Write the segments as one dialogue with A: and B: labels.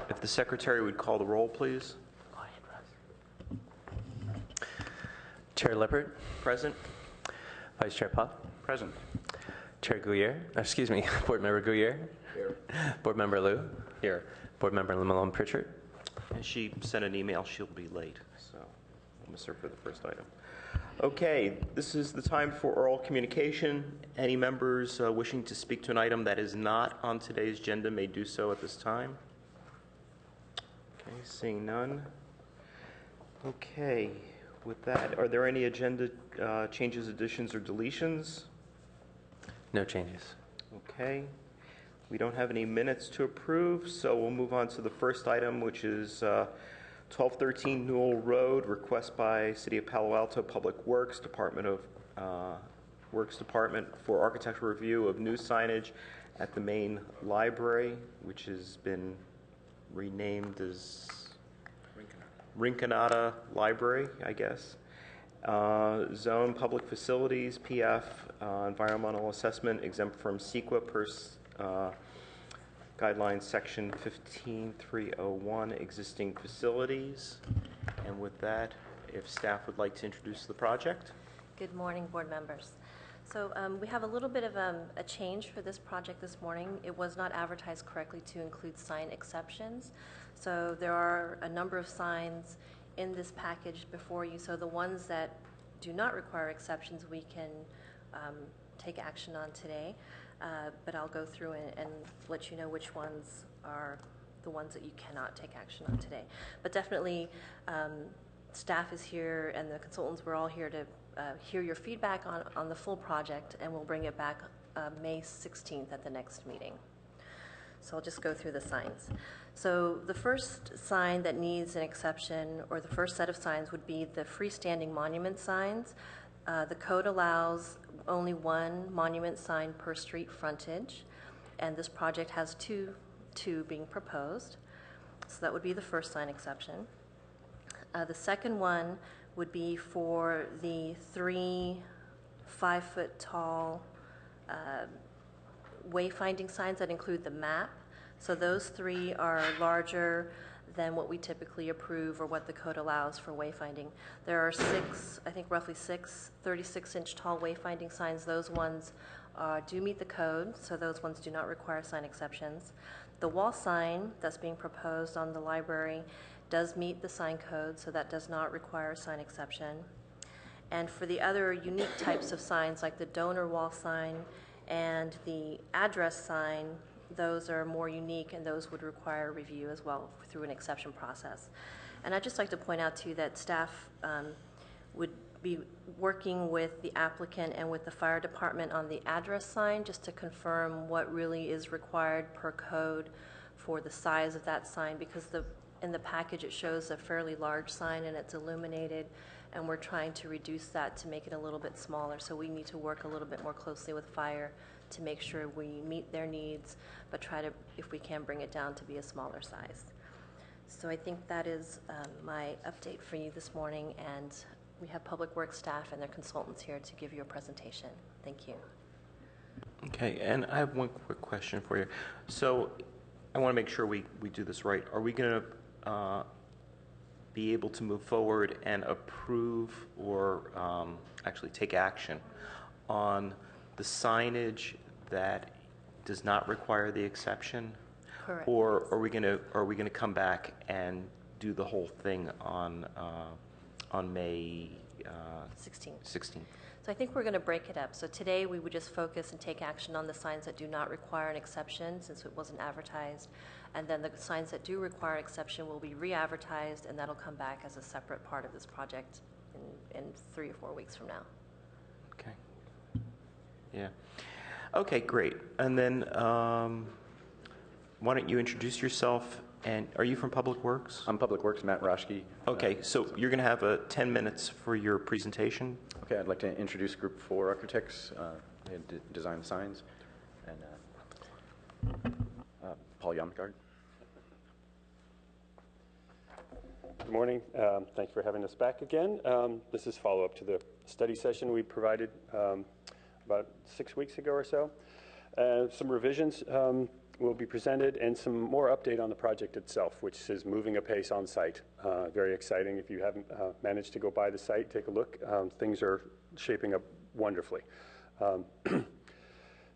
A: If the secretary would call the roll, please.
B: Go ahead, Russ.
C: Chair Lippert,
A: Present.
C: Vice Chair Pop,
A: Present.
C: Chair Gouyer, excuse me, Board Member Gouyer,
A: Here.
C: Board Member Liu,
A: Here.
C: Board Member Malone Pritchard.
A: And she sent an email. She'll be late, so I'll miss her for the first item. Okay, this is the time for oral communication. Any members wishing to speak to an item that is not on today's agenda may do so at this time. Okay, seeing none. Okay, with that, are there any agenda changes, additions, or deletions?
C: No changes.
A: Okay. We don't have any minutes to approve, so we'll move on to the first item, which is 1213 Newell Road, request by City of Palo Alto Public Works, Department of Works Department for architectural review of new signage at the main library, which has been renamed as Rinconada Library, I guess. Zone public facilities, PF, environmental assessment exempt from CEQA per guidelines section 15301, existing facilities. And with that, if staff would like to introduce the project.
D: Good morning, board members. So we have a little bit of a change for this project this morning. It was not advertised correctly to include sign exceptions. So there are a number of signs in this package before you. So the ones that do not require exceptions, we can take action on today. But I'll go through and let you know which ones are the ones that you cannot take action on today. But definitely, staff is here and the consultants, we're all here to hear your feedback on the full project, and we'll bring it back May 16th at the next meeting. So I'll just go through the signs. So the first sign that needs an exception, or the first set of signs, would be the freestanding monument signs. The code allows only one monument sign per street frontage, and this project has two being proposed. So that would be the first sign exception. The second one would be for the 3 5-foot tall wayfinding signs that include the map. So those 3 are larger than what we typically approve or what the code allows for wayfinding. There are 6, I think roughly 6 36-inch tall wayfinding signs. Those ones do meet the code, so those ones do not require sign exceptions. The wall sign that's being proposed on the library does meet the sign code, so that does not require a sign exception. And for the other unique types of signs, like the donor wall sign and the address sign, those are more unique, and those would require review as well through an exception process. And I'd just like to point out too that staff would be working with the applicant and with the fire department on the address sign, just to confirm what really is required per code for the size of that sign, because in the package it shows a fairly large sign and it's illuminated, and we're trying to reduce that to make it a little bit smaller. So we need to work a little bit more closely with fire to make sure we meet their needs, but try to, if we can, bring it down to be a smaller size. So I think that is my update for you this morning, and we have Public Works staff and their consultants here to give you a presentation. Thank you.
A: Okay, and I have one quick question for you. So I want to make sure we do this right. Are we going to be able to move forward and approve or actually take action on the signage that does not require the exception?
D: Correct.
A: Or are we going to come back and do the whole thing on May 16th?
D: So I think we're going to break it up. So today we would just focus and take action on the signs that do not require an exception, since it wasn't advertised. And then the signs that do require exception will be re-advertised, and that'll come back as a separate part of this project in 3 or 4 weeks from now.
A: Okay. Yeah. Okay, great. And then why don't you introduce yourself? And are you from Public Works?
E: I'm Public Works, Matt Roschke.
A: Okay, so you're going to have 10 minutes for your presentation.
E: Okay, I'd like to introduce Group 4 architects. They design signs. And Paul Yamgard.
F: Good morning. Thanks for having us back again. This is follow-up to the study session we provided about 6 weeks ago or so. Some revisions. will be presented, and some more update on the project itself, which is moving apace on site. Very exciting. If you haven't managed to go by the site, take a look. Things are shaping up wonderfully.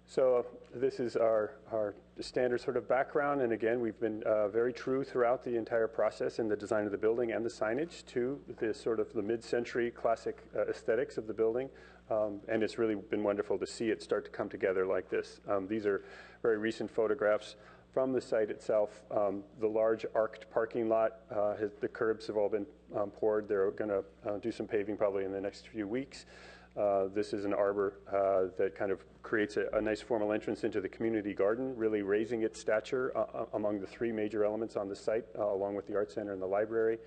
F: So this is our standard sort of background, and again, we've been very true throughout the entire process in the design of the building and the signage to the sort of the mid-century classic aesthetics of the building, and it's really been wonderful to see it start to come together like this. These are very recent photographs from the site itself. The large arced parking lot, the curbs have all been poured. They're going to do some paving probably in the next few weeks. This is an arbor that kind of creates a nice formal entrance into the community garden, really raising its stature among the three major elements on the site, along with the Art Center and the library.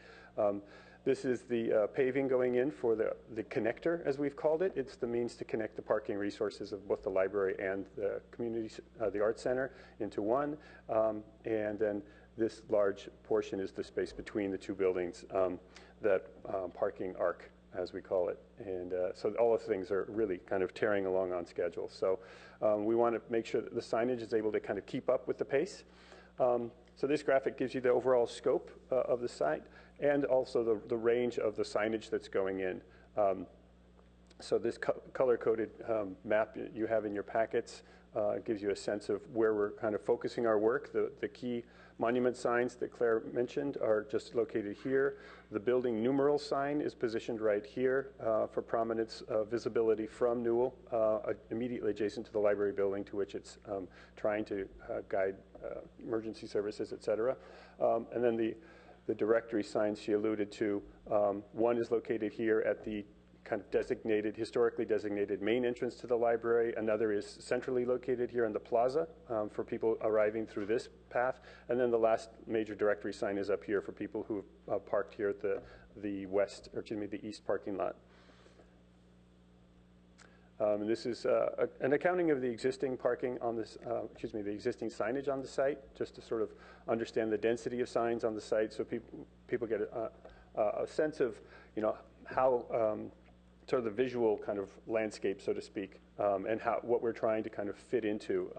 F: This is the paving going in for the connector, as we've called it. It's the means to connect the parking resources of both the library and the community, the Art Center, into one. And then this large portion is the space between the two buildings, that parking arc, as we call it. And so all of things are really kind of tearing along on schedule. So we want to make sure that the signage is able to kind of keep up with the pace. So this graphic gives you the overall scope of the site and also the range of the signage that's going in. So this color-coded map you have in your packets gives you a sense of where we're kind of focusing our work. The key monument signs that Claire mentioned are just located here. The building numeral sign is positioned right here for prominence visibility from Newell, immediately adjacent to the library building, to which it's trying to guide emergency services, et cetera. And then the directory signs she alluded to, one is located here at the kind of designated, historically designated main entrance to the library. Another is centrally located here in the plaza for people arriving through this path. And then the last major directory sign is up here for people who have parked here at the west, or excuse me, the east parking lot. This is an accounting of the existing parking on this, the existing signage on the site, just to sort of understand the density of signs on the site, so people get a sense of, how sort of the visual kind of landscape, so to speak, and what we're trying to kind of fit into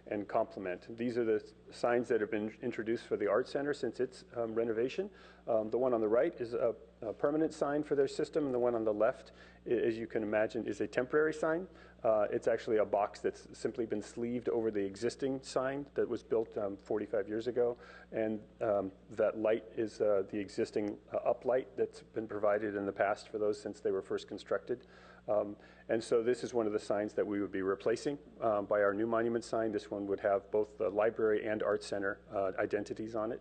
F: and complement. These are the signs that have been introduced for the Art Center since its renovation. The one on the right is a permanent sign for their system, and the one on the left, as you can imagine, is a temporary sign. It's actually a box that's simply been sleeved over the existing sign that was built 45 years ago, and that light is the existing uplight that's been provided in the past for those since they were first constructed. And so this is one of the signs that we would be replacing by our new monument sign. This one would have both the library and Art Center identities on it.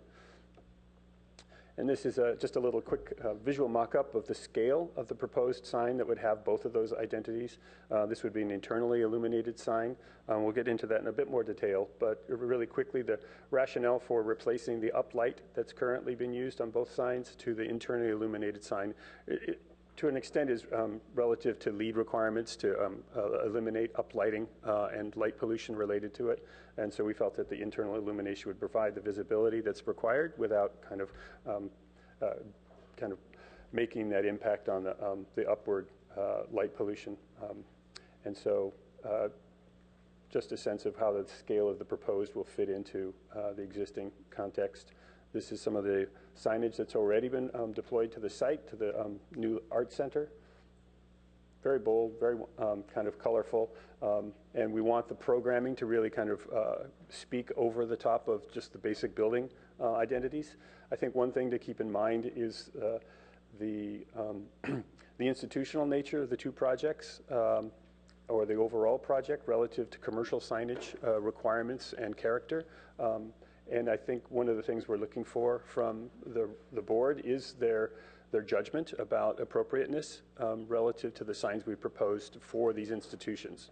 F: And this is just a little quick visual mock-up of the scale of the proposed sign that would have both of those identities. This would be an internally illuminated sign. We'll get into that in a bit more detail, but really quickly, the rationale for replacing the uplight that's currently being used on both signs to the internally illuminated sign, to an extent, is relative to LEED requirements to eliminate uplighting and light pollution related to it. And so we felt that the internal illumination would provide the visibility that's required without kind of making that impact on the upward light pollution. And so just a sense of how the scale of the proposed will fit into the existing context. This is some of the signage that's already been deployed to the site, to the new Art Center. Very bold, very kind of colorful, and we want the programming to really kind of speak over the top of just the basic building identities. I think one thing to keep in mind is the institutional nature of the two projects, or the overall project relative to commercial signage requirements and character. And I think one of the things we're looking for from the board is their judgment about appropriateness relative to the signs we proposed for these institutions,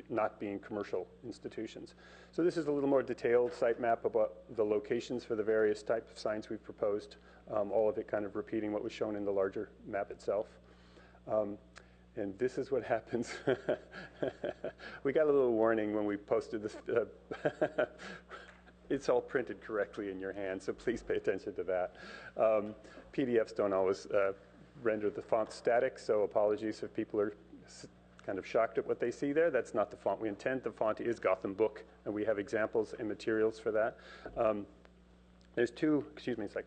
F: not being commercial institutions. So this is a little more detailed site map about the locations for the various types of signs we've proposed, all of it kind of repeating what was shown in the larger map itself. And this is what happens. We got a little warning when we posted this. It's all printed correctly in your hand, so please pay attention to that. PDFs don't always render the font static, so apologies if people are kind of shocked at what they see there. That's not the font we intend. The font is Gotham Book, and we have examples and materials for that. There's two, excuse me a sec.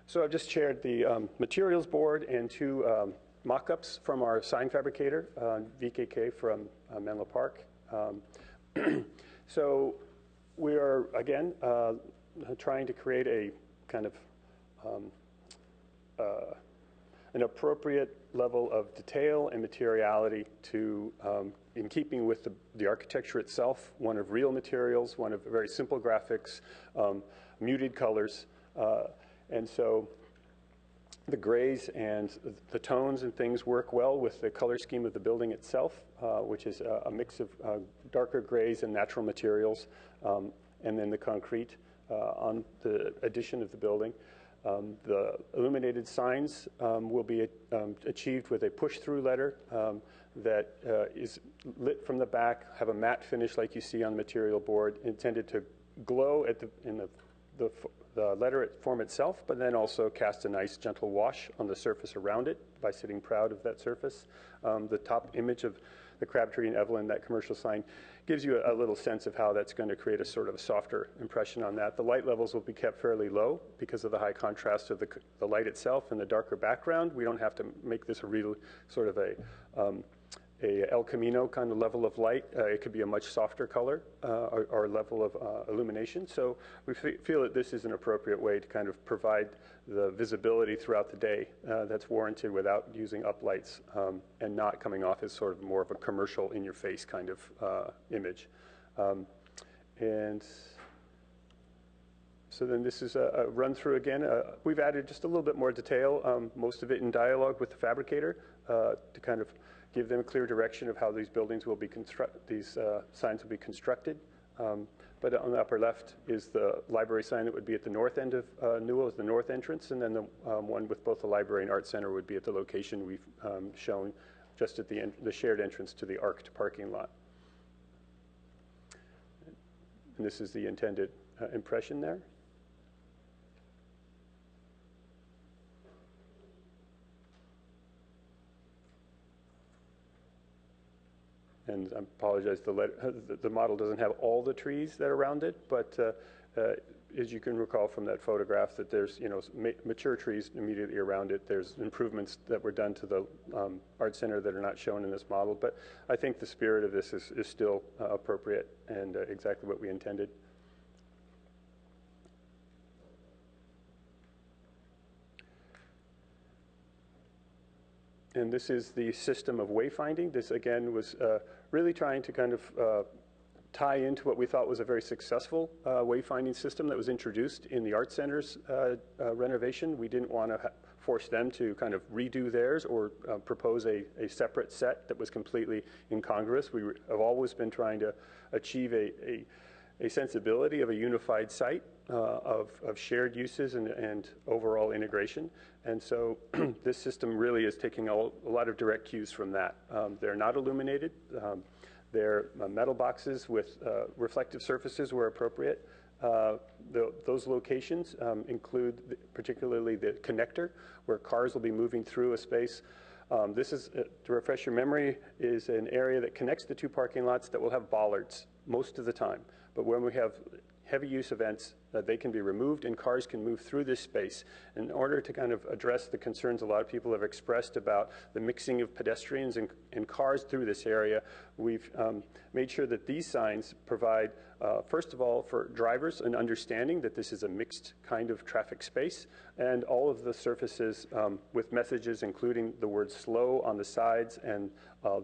F: So I've just shared the materials board and two mock-ups from our sign fabricator, VKK from Menlo Park. So we are, again, trying to create a kind of an appropriate level of detail and materiality to, in keeping with the architecture itself, one of real materials, one of very simple graphics, muted colors. And so the grays and the tones and things work well with the color scheme of the building itself, which is a mix of darker grays and natural materials, and then the concrete on the addition of the building. The illuminated signs will be achieved with a push-through letter that is lit from the back, have a matte finish like you see on the material board, intended to glow in the letter form itself, but then also cast a nice gentle wash on the surface around it by sitting proud of that surface. The top image of the Crabtree and Evelyn, that commercial sign, gives you a little sense of how that's going to create a sort of softer impression on that. The light levels will be kept fairly low because of the high contrast of the light itself and the darker background. We don't have to make this a real sort of a El Camino kind of level of light. It could be a much softer color or level of illumination. So we feel that this is an appropriate way to kind of provide the visibility throughout the day that's warranted without using uplights and not coming off as sort of more of a commercial in-your-face kind of image. And so then this is a run through again. We've added just a little bit more detail, most of it in dialogue with the fabricator to kind of give them a clear direction of how these buildings will be signs will be constructed. But on the upper left is the library sign that would be at the north end of Newell, as the north entrance, and then the one with both the library and art center would be at the location we've shown, just at the shared entrance to the ARCed parking lot. And this is the intended impression there. And I apologize, the model doesn't have all the trees that are around it, but as you can recall from that photograph, that there's mature trees immediately around it. There's improvements that were done to the art center that are not shown in this model, but I think the spirit of this is still appropriate and exactly what we intended. And this is the system of wayfinding. This, again, was really trying to kind of tie into what we thought was a very successful wayfinding system that was introduced in the Art Center's renovation. We didn't want to force them to kind of redo theirs or propose a separate set that was completely incongruous. We have always been trying to achieve a sensibility of a unified site of shared uses and overall integration. And so this system really is taking a lot of direct cues from that. They're not illuminated. They're metal boxes with reflective surfaces where appropriate. Those locations include particularly the connector, where cars will be moving through a space. This is, to refresh your memory, is an area that connects the two parking lots that will have bollards most of the time. But when we have heavy use events, they can be removed and cars can move through this space. In order to kind of address the concerns a lot of people have expressed about the mixing of pedestrians and cars through this area, we've made sure that these signs provide, first of all, for drivers an understanding that this is a mixed kind of traffic space, and all of the surfaces with messages including the word slow on the sides and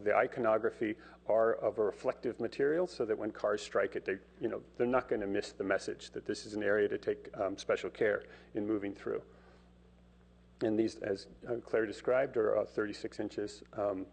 F: the iconography are of a reflective material so that when cars strike it, they're not going to miss the message that this is an area to take special care in moving through. And these, as Claire described, are 36 inches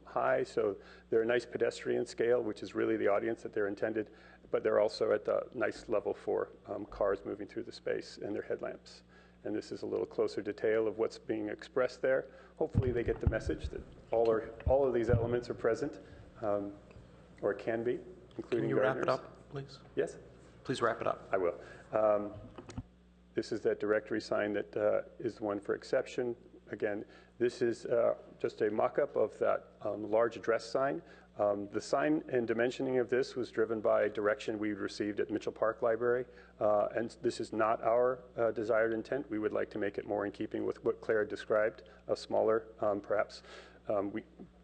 F: high, so they're a nice pedestrian scale, which is really the audience that they're intended but they're also at the nice level for cars moving through the space and their headlamps. And this is a little closer detail of what's being expressed there. Hopefully they get the message that all of these elements are present, or can be, including
A: Can you wrap
F: gardeners.
A: it up, please?
F: Yes,
A: Please wrap it up.
F: I will. This is that directory sign that is the one for exception. Again, this is just a mock-up of that large address sign. The sign and dimensioning of this was driven by direction we received at Mitchell Park Library, and this is not our desired intent. We would like to make it more in keeping with what Claire described, a smaller, perhaps.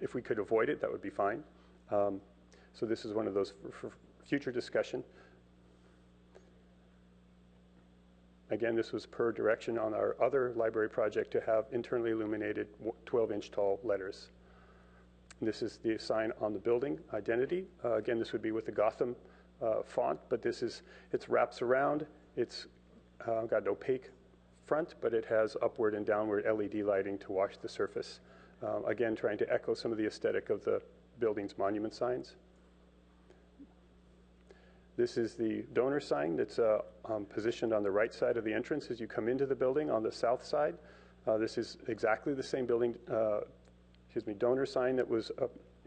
F: If we could avoid it, that would be fine. So this is one of those for future discussion. Again, this was per direction on our other library project to have internally illuminated 12-inch tall letters. This is the sign on the building identity. Again, this would be with the Gotham font, but it wraps around. It's got an opaque front, but it has upward and downward LED lighting to wash the surface. Again, trying to echo some of the aesthetic of the building's monument signs. This is the donor sign that's positioned on the right side of the entrance as you come into the building on the south side. This is exactly the same building, donor sign that was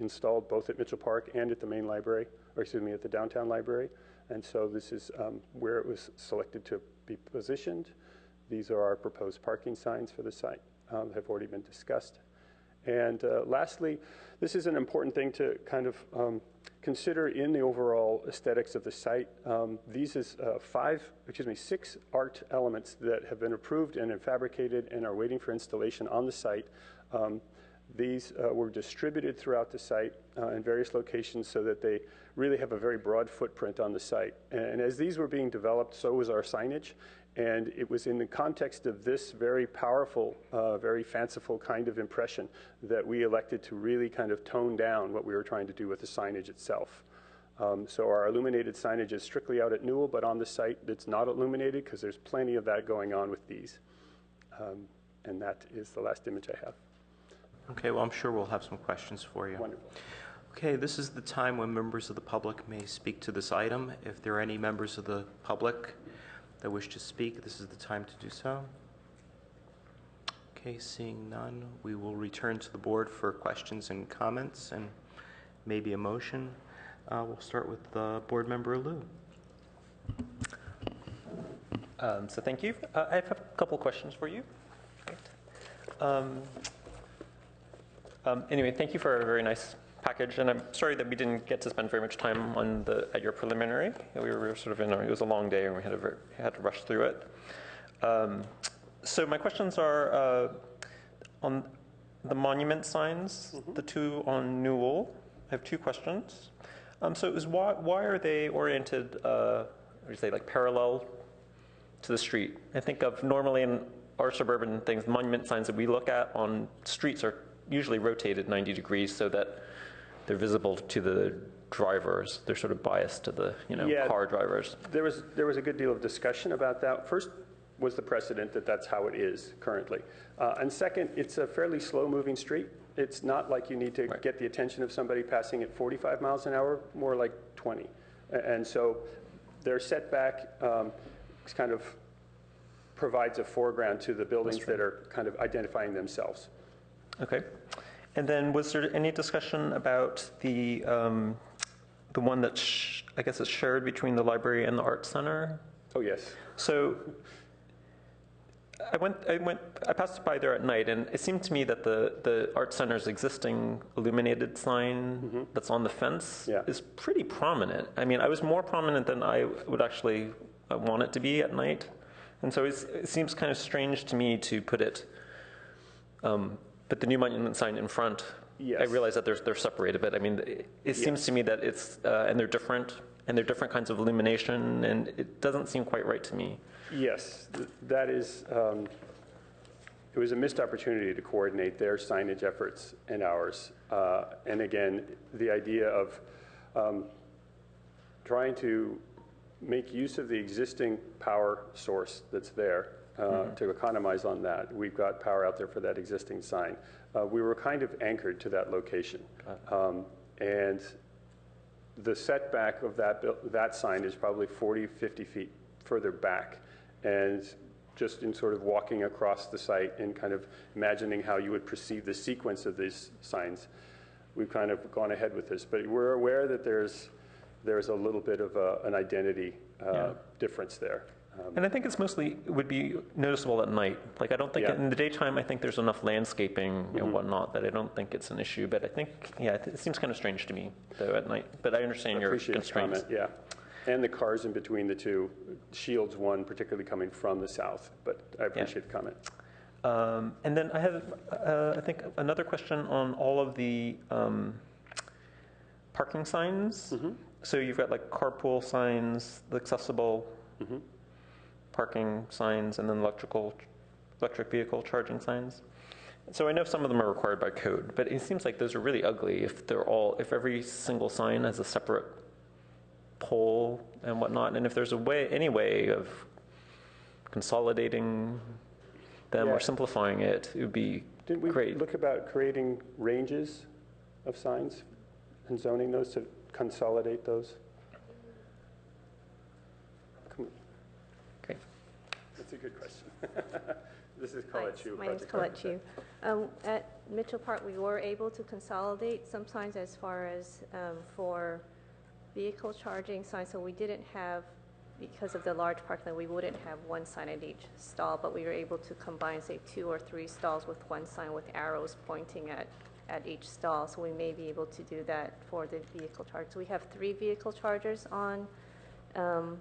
F: installed both at Mitchell Park and at the main library, or at the downtown library. And so this is where it was selected to be positioned. These are our proposed parking signs for the site, have already been discussed. And lastly, this is an important thing to kind of consider in the overall aesthetics of the site. These is 6 art elements that have been approved and fabricated and are waiting for installation on the site. These were distributed throughout the site in various locations so that they really have a very broad footprint on the site. And as these were being developed, so was our signage. And it was in the context of this very powerful, very fanciful kind of impression that we elected to really kind of tone down what we were trying to do with the signage itself. So our illuminated signage is strictly out at Newell, but on the site it's not illuminated because there's plenty of that going on with these. And that is the last image I have.
A: Okay, well, I'm sure we'll have some questions for you.
F: Wonderful.
A: Okay, this is the time when members of the public may speak to this item. If there are any members of the public that wish to speak, this is the time to do so. Okay, seeing none, we will return to the board for questions and comments and maybe a motion. We'll start with Board Member Liu.
C: So thank you. I have a couple questions for you. Anyway, thank you for a very nice package, and I'm sorry that we didn't get to spend very much time on at your preliminary. We were sort of it was a long day, and we had to rush through it. So my questions are on the monument signs, the two on Newell. I have two questions. So it was why are they oriented, what do you say, like parallel to the street? I think of normally in our suburban things, monument signs that we look at on streets are usually rotated 90 degrees so that they're visible to the drivers. They're sort of biased to the car drivers.
F: There was a good deal of discussion about that. First was the precedent that that's how it is currently. And second, it's a fairly slow-moving street. It's not like you need to get the attention of somebody passing at 45 miles an hour, more like 20. And so their setback kind of provides a foreground to the buildings that are kind of identifying themselves.
C: Okay. And then was there any discussion about the one that I guess is shared between the library and the art center?
F: Oh, yes.
C: So I passed by there at night, and it seemed to me that the art center's existing illuminated sign that's on the fence is pretty prominent. I mean, I was more prominent than I would actually want it to be at night. And so it seems kind of strange to me to put the new monument sign in front.
F: Yes.
C: I realize that they're separated, but I mean, it seems to me that it's, and they're different kinds of illumination, and it doesn't seem quite right to me.
F: Yes, that is, it was a missed opportunity to coordinate their signage efforts and ours. And again, the idea of trying to make use of the existing power source that's there to economize on that. We've got power out there for that existing sign. We were kind of anchored to that location. And the setback of that sign is probably 40, 50 feet further back. And just in sort of walking across the site and kind of imagining how you would perceive the sequence of these signs, we've kind of gone ahead with this. But we're aware that there's a little bit of an identity difference there.
C: And I think it's mostly would be noticeable at night. Like I don't think in the daytime, I think there's enough landscaping and whatnot that I don't think it's an issue. But I think, it seems kind of strange to me though at night. But I understand your constraints.
F: Comment, yeah. And the cars in between the two shields one, particularly coming from the south. But I appreciate the comment.
C: And then I have, I think, another question on all of the parking signs. So you've got like carpool signs, the accessible parking signs, and then electric vehicle charging signs. So I know some of them are required by code, but it seems like those are really ugly if every single sign has a separate pole and whatnot, and if there's any way of consolidating them or simplifying it, it would be
F: Didn't we
C: great.
F: look about creating ranges of signs and zoning those to consolidate those?
C: Okay.
F: That's a good question. This is Colette Chu.
B: My name is Colette Chu. At Mitchell Park, we were able to consolidate some signs as far as for vehicle charging signs. So we didn't have, because of the large parking lot, we wouldn't have one sign at each stall, but we were able to combine, say, 2 or 3 stalls with one sign with arrows pointing at each stall. So we may be able to do that for the vehicle charge. So we have 3 vehicle chargers on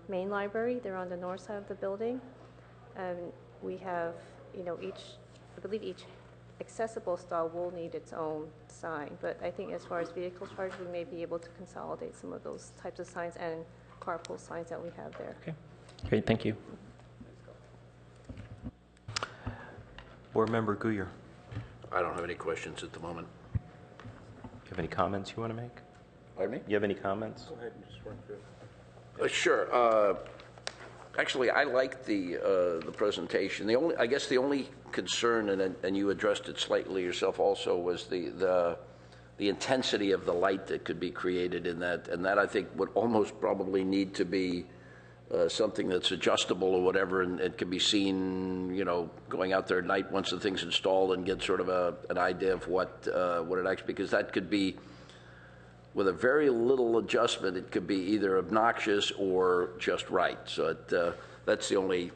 B: main library. They're on the north side of the building. We have, I believe each accessible stall will need its own sign. But I think as far as vehicle charge, we may be able to consolidate some of those types of signs and carpool signs that we have there.
C: Okay, great, thank you.
A: Board Member Guyer,
G: I don't have any questions at the moment.
A: do you have any comments you want to make?
G: Pardon me?
A: You have any comments?
G: Go ahead and just run through. Sure. Actually, I liked the presentation. I guess the only concern, and you addressed it slightly yourself also, was the intensity of the light that could be created in that, and that I think would almost probably need to be something that's adjustable or whatever, and it can be seen, going out there at night once the thing's installed and get sort of an idea of what it actually, because that could be, with a very little adjustment, it could be either obnoxious or just right. So that's the only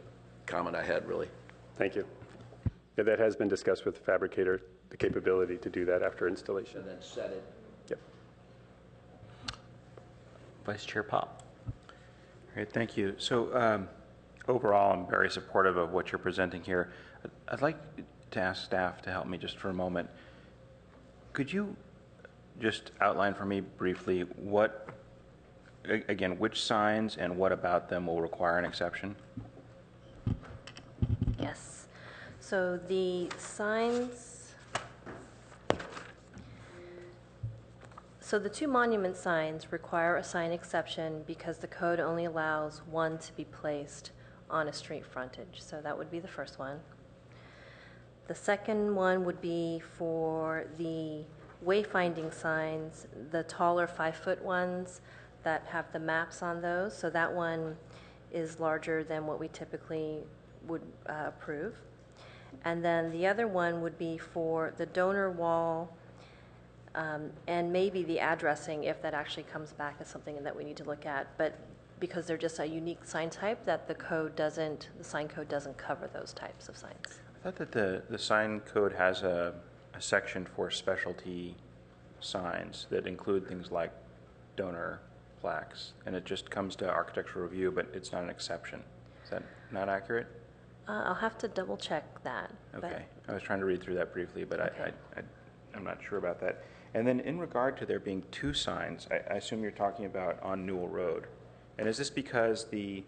G: comment I had, really.
F: Thank you. Yeah, that has been discussed with the fabricator, the capability to do that after installation.
G: And then set it.
F: Yep.
A: Vice Chair Pop.
H: Great, thank you. So overall, I'm very supportive of what you're presenting here. I'd like to ask staff to help me just for a moment. Could you just outline for me briefly which signs and what about them will require an exception?
D: Yes. So the signs, so the 2 monument signs require a sign exception because the code only allows one to be placed on a street frontage. So that would be the first one. The second one would be for the wayfinding signs, the taller 5-foot ones that have the maps on those. So that one is larger than what we typically would approve. And then the other one would be for the donor wall and maybe the addressing, if that actually comes back as something that we need to look at. But because they're just a unique sign type, that the sign code doesn't cover those types of signs.
H: I thought that the sign code has a section for specialty signs that include things like donor plaques, and it just comes to architectural review, but it's not an exception. Is that not accurate?
D: I'll have to double check that.
H: Okay. I was trying to read through that briefly, but
D: Okay.
H: I'm not sure about that. And then in regard to there being 2 signs, I assume you're talking about on Newell Road. And is this because the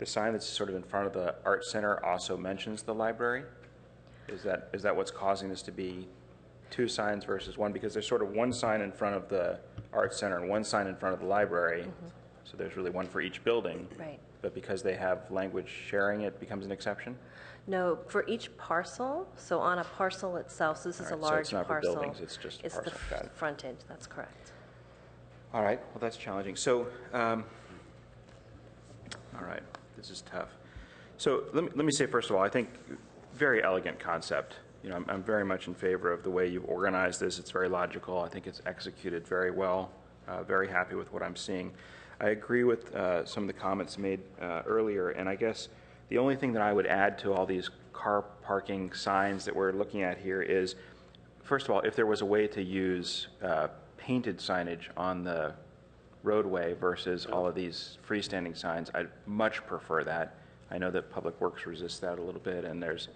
H: sign that's sort of in front of the Art Center also mentions the library? Is that what's causing this to be 2 signs versus 1? Because there's sort of 1 sign in front of the Art Center and 1 sign in front of the library. So there's really 1 for each building.
D: Right.
H: But because they have language sharing, it becomes an exception?
D: No, for each parcel, so on a parcel itself, so this is a
H: All right, so
D: large
H: it's not for
D: parcel.
H: buildings, it's just a
D: It's the
H: parcel. Got it.
D: frontage, that's correct.
H: All right, well, that's challenging. So, all right, this is tough. So let me say, first of all, I think very elegant concept. You know, I'm very much in favor of the way you've organized this. It's very logical. I think it's executed very well. Very happy with what I'm seeing. I agree with some of the comments made earlier, and I guess the only thing that I would add to all these car parking signs that we're looking at here is, first of all, if there was a way to use painted signage on the roadway versus all of these freestanding signs, I'd much prefer that. I know that Public Works resists that a little bit, and there's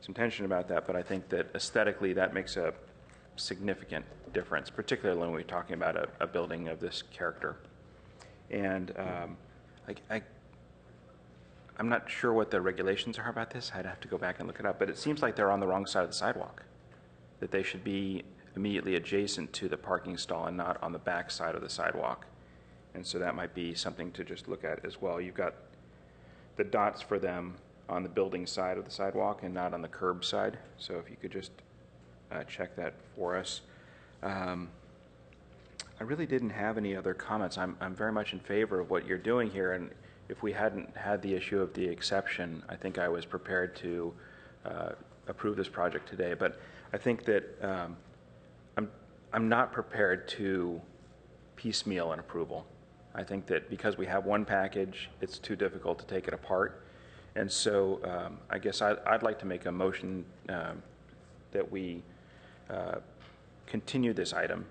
H: some tension about that, but I think that aesthetically that makes a significant difference, particularly when we're talking about a building of this character. And I'm not sure what the regulations are about this. I'd have to go back and look it up, but it seems like they're on the wrong side of the sidewalk, that they should be immediately adjacent to the parking stall and not on the back side of the sidewalk. And so that might be something to just look at as well. You've got the dots for them on the building side of the sidewalk and not on the curb side. So if you could just check that for us. I really didn't have any other comments. I'm very much in favor of what you're doing here, and if we hadn't had the issue of the exception, I think I was prepared to approve this project today. But I think that I'm not prepared to piecemeal an approval. I think that because we have one package, it's too difficult to take it apart. And so I guess I'd like to make a motion that we continue this item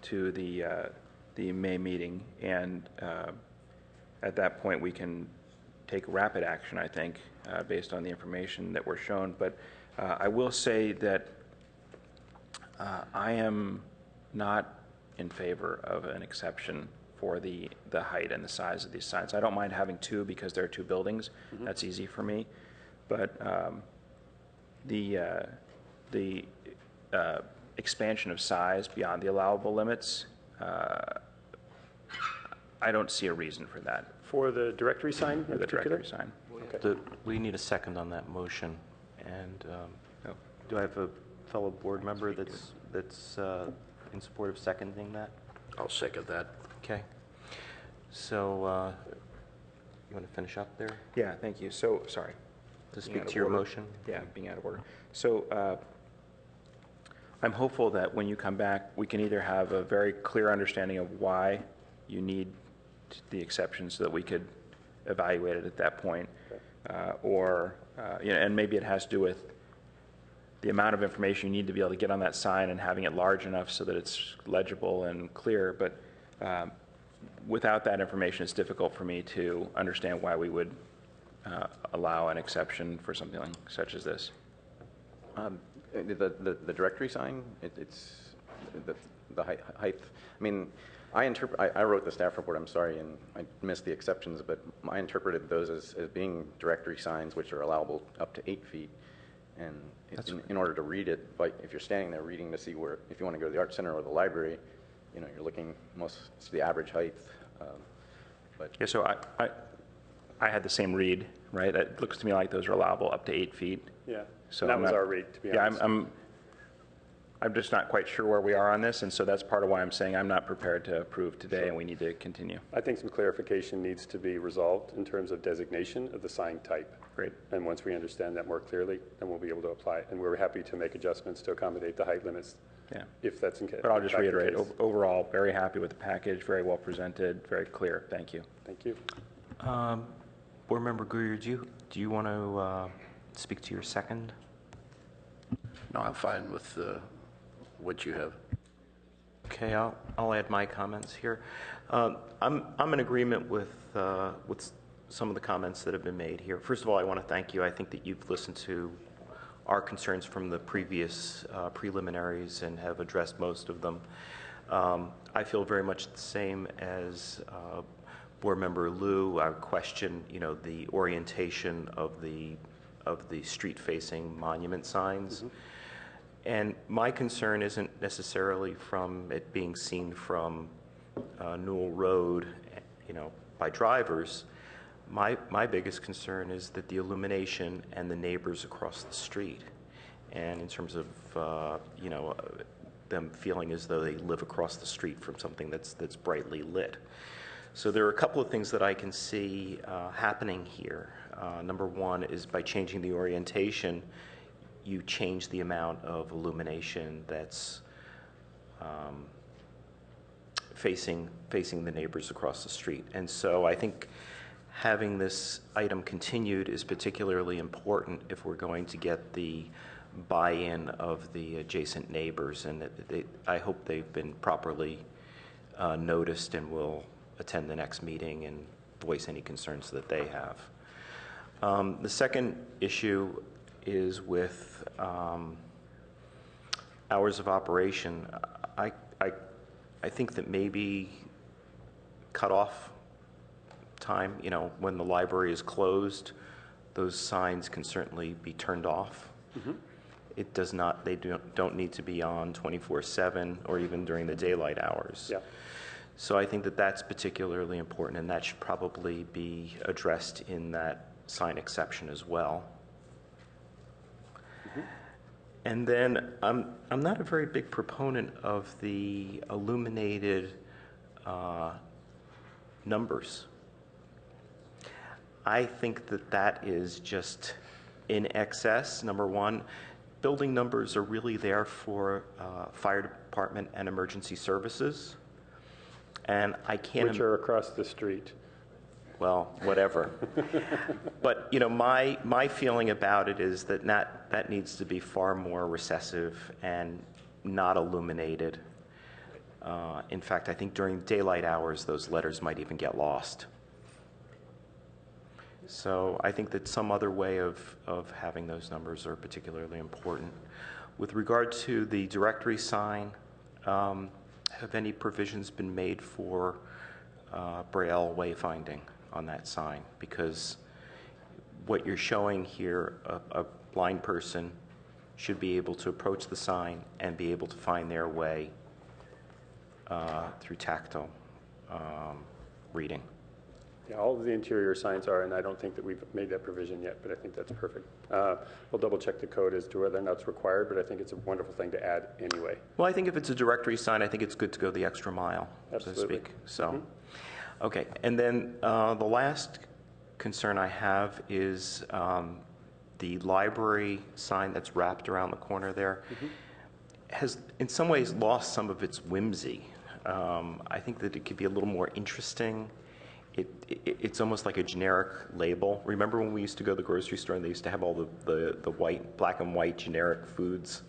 H: to the May meeting, and at that point we can take rapid action, I think, based on the information that we're shown. But I will say that I am not in favor of an exception for the height and the size of these signs. I don't mind having two because there are two buildings. Mm-hmm. That's easy for me. But the expansion of size beyond the allowable limits, I don't see a reason for that.
F: For the directory sign
H: For the directory sign.
F: Okay.
I: We need a second on that motion. And do I have a fellow board member that's in support of seconding that?
G: I'll second that.
I: Okay. So you want to finish up there?
H: Yeah, thank you. So, sorry.
I: To speak to your motion?
H: Yeah, being out of order. So I'm hopeful that when you come back, we can either have a very clear understanding of why you need the exception so that we could evaluate it at that point, or, and maybe it has to do with the amount of information you need to be able to get on that sign and having it large enough so that it's legible and clear. But without that information, it's difficult for me to understand why we would allow an exception for something such as this.
E: The directory sign, it's the height. I mean, I wrote the staff report, I'm sorry, and I missed the exceptions, but I interpreted those as being directory signs, which are allowable up to 8 feet. And in order to read it, but if you're standing there reading to see where, if you want to go to the art center or the library, you're looking to the average height. But
H: yeah, so I had the same read, right? It looks to me like those are allowable up to 8 feet.
F: Yeah,
H: so
F: that was our read, to be honest.
H: Yeah, I'm just not quite sure where we are on this, and so that's part of why I'm saying I'm not prepared to approve today, sure. And we need to continue.
F: I think some clarification needs to be resolved in terms of designation of the sign type.
H: Great.
F: And once we understand that more clearly, then we'll be able to apply it. And we're happy to make adjustments to accommodate the height limits, if that's in case.
H: But I'll just reiterate, overall, very happy with the package, very well presented, very clear. Thank you.
F: Thank you.
I: Board Member Greer, do you want to speak to your second?
G: No, I'm fine with what you have.
I: Okay, I'll add my comments here. I'm in agreement with some of the comments that have been made here. First of all, I want to thank you. I think that you've listened to our concerns from the previous preliminaries and have addressed most of them. I feel very much the same as Board Member Liu. I question, the orientation of the street-facing monument signs. Mm-hmm. And my concern isn't necessarily from it being seen from Newell Road, by drivers. My biggest concern is that the illumination and the neighbors across the street. And in terms of, them feeling as though they live across the street from something that's brightly lit. So there are a couple of things that I can see happening here. Number one is by changing the orientation, you change the amount of illumination that's facing the neighbors across the street. And so I think having this item continued is particularly important if we're going to get the buy-in of the adjacent neighbors, and I hope they've been properly noticed and will attend the next meeting and voice any concerns that they have. The second issue is with hours of operation. I think that maybe cutoff time, when the library is closed, those signs can certainly be turned off. Mm-hmm. It does not, they don't need to be on 24/7 or even during the daylight hours.
F: Yeah.
I: So I think that that's particularly important, and that should probably be addressed in that sign exception as well. Mm-hmm. And then I'm not a very big proponent of the illuminated numbers. I think that is just in excess, number one. Building numbers are really there for fire department and emergency services. And I can't...
F: Which are across the street.
I: Well, whatever. But, my feeling about it is that needs to be far more recessive and not illuminated. In fact, I think during daylight hours, those letters might even get lost. So I think that some other way of having those numbers are particularly important. With regard to the directory sign, have any provisions been made for Braille wayfinding on that sign? Because what you're showing here, a blind person should be able to approach the sign and be able to find their way through tactile reading.
F: Yeah, all of the interior signs are, and I don't think that we've made that provision yet, but I think that's perfect. We'll double check the code as to whether or not it's required, but I think it's a wonderful thing to add anyway.
I: Well, I think if it's a directory sign, I think it's good to go the extra mile,
F: Absolutely.
I: so to speak. So, okay. And then the last concern I have is the library sign that's wrapped around the corner there has in some ways lost some of its whimsy. I think that it could be a little more interesting. It's almost like a generic label. Remember when we used to go to the grocery store and they used to have all the white, black and white generic foods?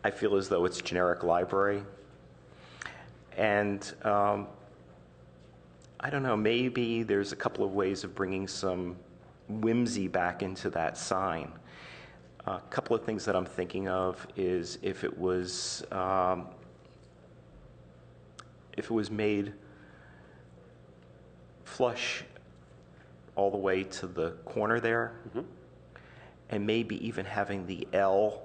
I: I feel as though it's generic library. And I don't know, maybe there's a couple of ways of bringing some whimsy back into that sign. A couple of things that I'm thinking of is if it was made flush all the way to the corner there, and maybe even having the L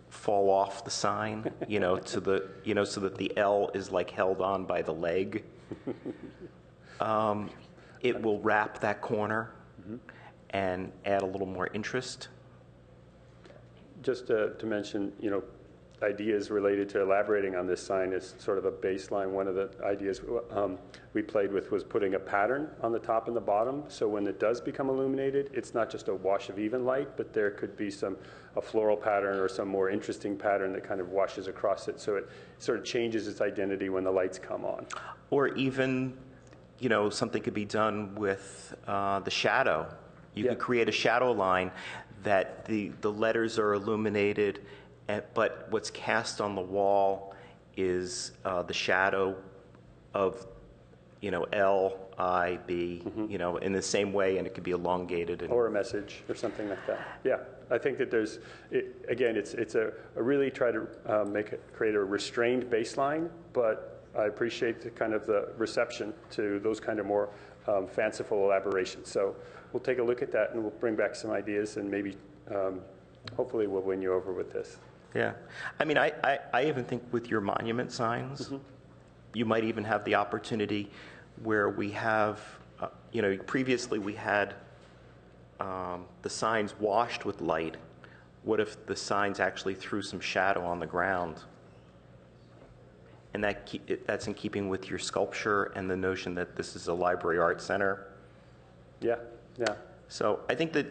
I: fall off the sign, to the, so that the L is like held on by the leg. It will wrap that corner and add a little more interest.
F: Just to mention, ideas related to elaborating on this sign is sort of a baseline. One of the ideas we played with was putting a pattern on the top and the bottom, so when it does become illuminated, it's not just a wash of even light, but there could be a floral pattern or some more interesting pattern that kind of washes across it, so it sort of changes its identity when the lights come on.
I: Or even, something could be done with the shadow. You could create a shadow line that the letters are illuminated, but what's cast on the wall is the shadow of, L, I, B, in the same way, and it could be elongated.
F: Or a message or something like that. Yeah, I think that it's a really try to create a restrained baseline, but I appreciate the reception to those kind of more fanciful elaborations. So we'll take a look at that and we'll bring back some ideas and maybe hopefully we'll win you over with this.
I: Yeah. I mean, I even think with your monument signs, you might even have the opportunity where we have, previously we had the signs washed with light. What if the signs actually threw some shadow on the ground and that's in keeping with your sculpture and the notion that this is a library art center.
F: Yeah, yeah.
I: So I think that,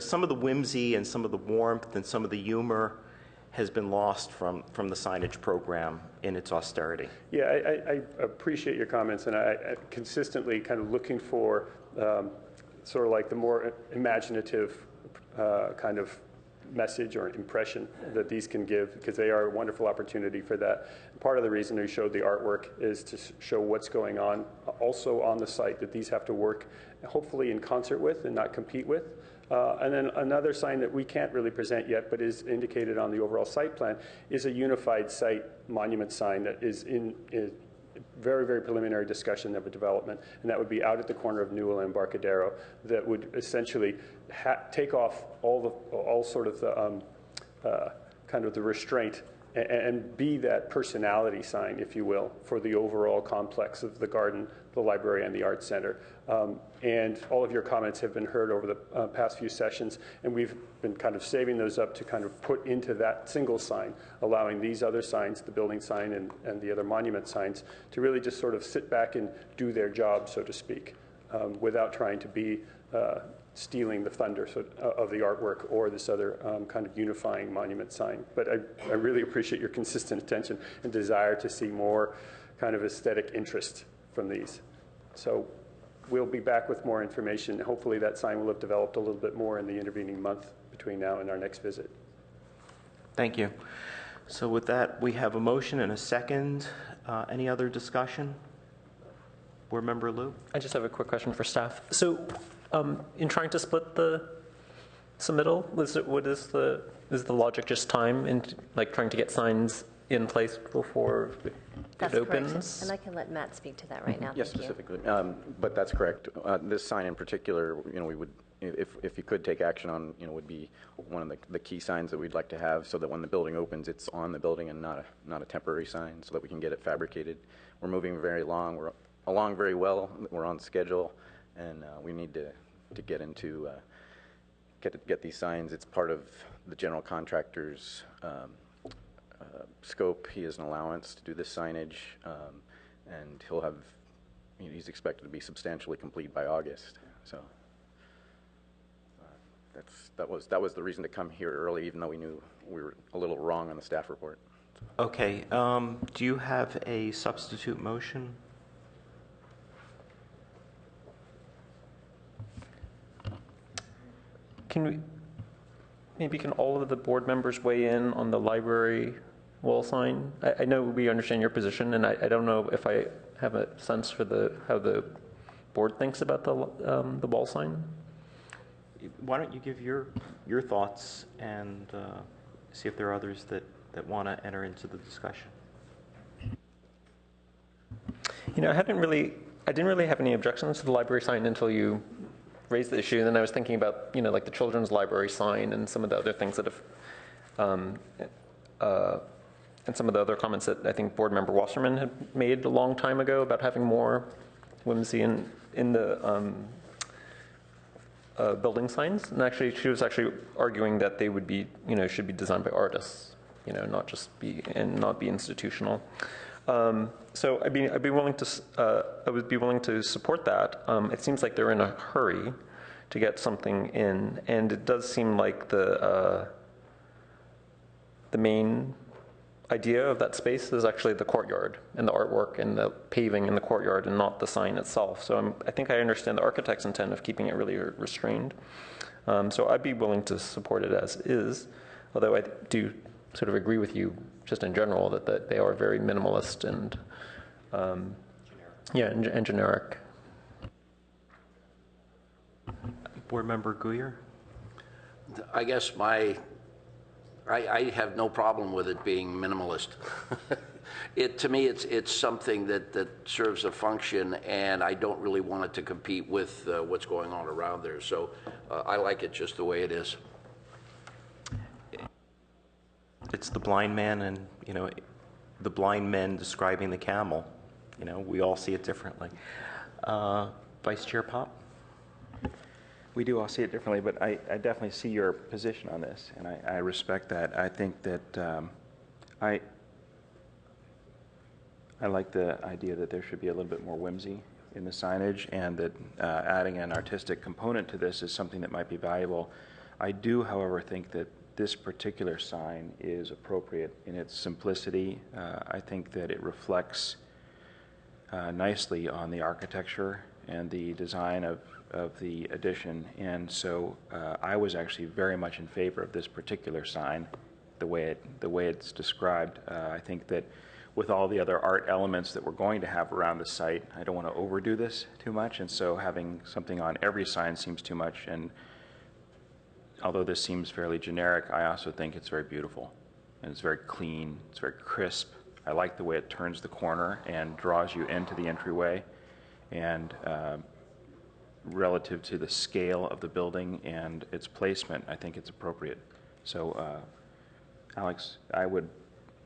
I: some of the whimsy and some of the warmth and some of the humor has been lost from the signage program in its austerity.
F: Yeah, I appreciate your comments, and I consistently kind of looking for sort of like the more imaginative kind of message or impression that these can give, because they are a wonderful opportunity for that. Part of the reason we showed the artwork is to show what's going on also on the site, that these have to work hopefully in concert with and not compete with. And then another sign that we can't really present yet, but is indicated on the overall site plan, is a unified site monument sign that is in very, very preliminary discussion of a development, and that would be out at the corner of Newell and Embarcadero, that would essentially take off all sort of the kind of the restraint and be that personality sign, if you will, for the overall complex of the garden, the library, and the art center. And all of your comments have been heard over the past few sessions, and we've been kind of saving those up to kind of put into that single sign, allowing these other signs, the building sign and the other monument signs, to really just sort of sit back and do their job, so to speak, without trying to be stealing the thunder of the artwork or this other kind of unifying monument sign. But I really appreciate your consistent attention and desire to see more kind of aesthetic interest from these. So we'll be back with more information. Hopefully that sign will have developed a little bit more in the intervening month between now and our next visit.
I: Thank you. So with that, we have a motion and a second. Any other discussion? Board Member Liu?
C: I just have a quick question for staff. So in trying to split the submittal, is the logic just time in like trying to get signs in place before
D: That's
C: it opens?
D: correct. And I can let Matt speak to that right now.
E: Yes,
D: Thank you.
E: specifically. But that's correct. This sign in particular, we would, if you could take action on, would be one of the key signs that we'd like to have, so that when the building opens, it's on the building and not a temporary sign, so that we can get it fabricated. We're moving very long. We're along very well. We're on schedule, and we need to get into get these signs. It's part of the general contractor's scope. He has an allowance to do this signage, and he'll have. He's expected to be substantially complete by August. So that was the reason to come here early, even though we knew we were a little wrong on the staff report.
I: Okay. Do you have a substitute motion?
C: Can all of the board members weigh in on the library wall sign? I know we understand your position, and I don't know if I have a sense for how the board thinks about the wall sign.
I: Why don't you give your thoughts and see if there are others that want to enter into the discussion.
C: I didn't really have any objections to the library sign until you raised the issue, and then I was thinking about, like the children's library sign and some of the other things that have, and some of the other comments that I think Board Member Wasserman had made a long time ago about having more whimsy in the building signs. And actually, she was actually arguing that they would be, should be designed by artists, not just be institutional. So I'd be willing to, I would be willing to support that. It seems like they're in a hurry to get something in, and it does seem like the main idea of that space is actually the courtyard and the artwork and the paving in the courtyard, and not the sign itself. So I think I understand the architect's intent of keeping it really restrained. So I'd be willing to support it as is, although I do sort of agree with you just in general that they are very minimalist and and generic.
I: Board Member Guyer?
G: I guess I have no problem with it being minimalist. To me, it's something that serves a function, and I don't really want it to compete with what's going on around there. So I like it just the way it is.
I: It's the blind man and, the blind men describing the camel. We all see it differently. Vice Chair Pop?
H: We do all see it differently, but I definitely see your position on this, and I respect that. I think that I like the idea that there should be a little bit more whimsy in the signage, and that adding an artistic component to this is something that might be valuable. I do, however, think that this particular sign is appropriate in its simplicity. I think that it reflects nicely on the architecture and the design of the addition, and so I was actually very much in favor of this particular sign, the way it's described. I think that with all the other art elements that we're going to have around the site, I don't want to overdo this too much, and so having something on every sign seems too much. And although this seems fairly generic, I also think it's very beautiful, and it's very clean, it's very crisp. I like the way it turns the corner and draws you into the entryway, and relative to the scale of the building and its placement, I think it's appropriate. So, Alex, I would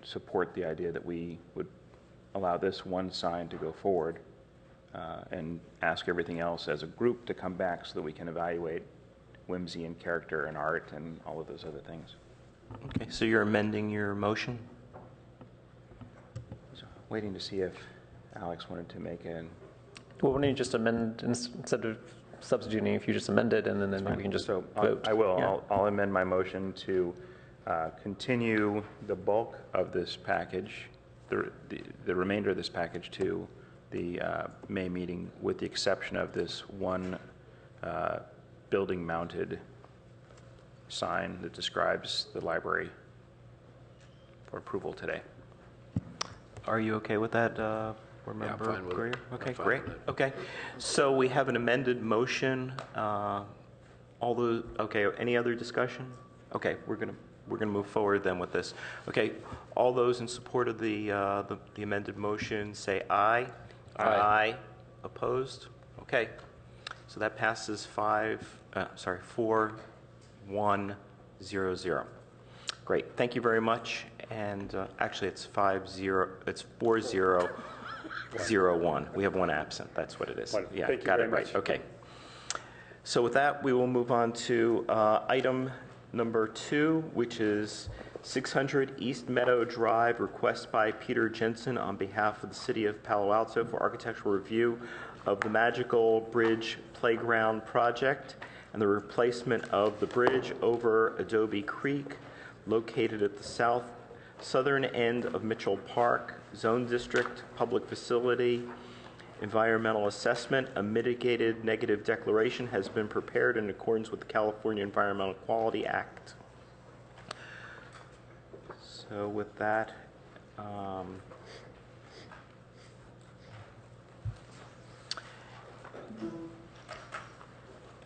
H: support the idea that we would allow this one sign to go forward and ask everything else as a group to come back so that we can evaluate whimsy and character and art and all of those other things.
I: Okay, so you're amending your motion?
H: So, waiting to see if Alex wanted to make an...
C: Well, why don't you just amend, instead of substituting, if you just amend it, and then we can just
H: so
C: vote.
H: I will.
C: Yeah.
H: I'll amend my motion to continue the bulk of this package, the remainder of this package to the May meeting, with the exception of this one building-mounted sign that describes the library for approval today.
I: Are you okay with that, Board
G: Yeah, I'm
I: Member
G: fine with it.
I: Greer?
G: I'm
I: Okay,
G: fine
I: great.
G: with it.
I: Okay, so we have an amended motion. Okay, any other discussion? Okay, we're gonna move forward then with this. Okay, all those in support of the amended motion say aye. Aye. Opposed? Okay, so that passes 4-1-0-0. Great, thank you very much. And actually, it's 4-0-0-1. We have one absent. That's what it is.
F: Wonderful.
I: Yeah,
F: Thank you
I: got
F: very
I: it right.
F: much.
I: Okay. So with that, we will move on to item number 2, which is 600 East Meadow Drive, request by Peter Jensen on behalf of the City of Palo Alto for architectural review of the Magical Bridge Playground project and the replacement of the bridge over Adobe Creek, located at the southern end of Mitchell Park, Zone District, Public Facility. Environmental assessment, a mitigated negative declaration has been prepared in accordance with the California Environmental Quality Act. So with that,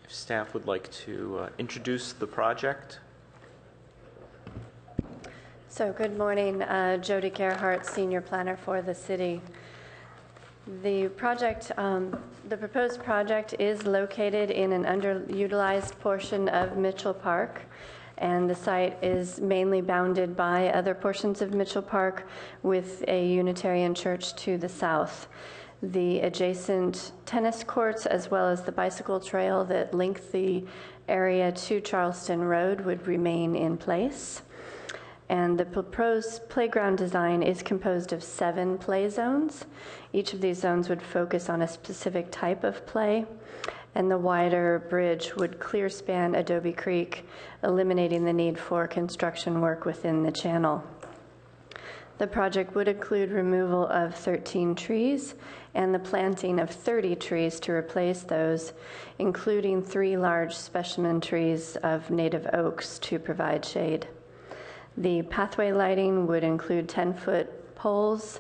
I: if staff would like to introduce the project.
J: So good morning, Jody Gerhardt, Senior Planner for the city. The project, the proposed project is located in an underutilized portion of Mitchell Park, and the site is mainly bounded by other portions of Mitchell Park with a Unitarian church to the south. The adjacent tennis courts as well as the bicycle trail that link the area to Charleston Road would remain in place. And the proposed playground design is composed of 7 play zones. Each of these zones would focus on a specific type of play, and the wider bridge would clear span Adobe Creek, eliminating the need for construction work within the channel. The project would include removal of 13 trees and the planting of 30 trees to replace those, including 3 large specimen trees of native oaks to provide shade. The pathway lighting would include 10-foot poles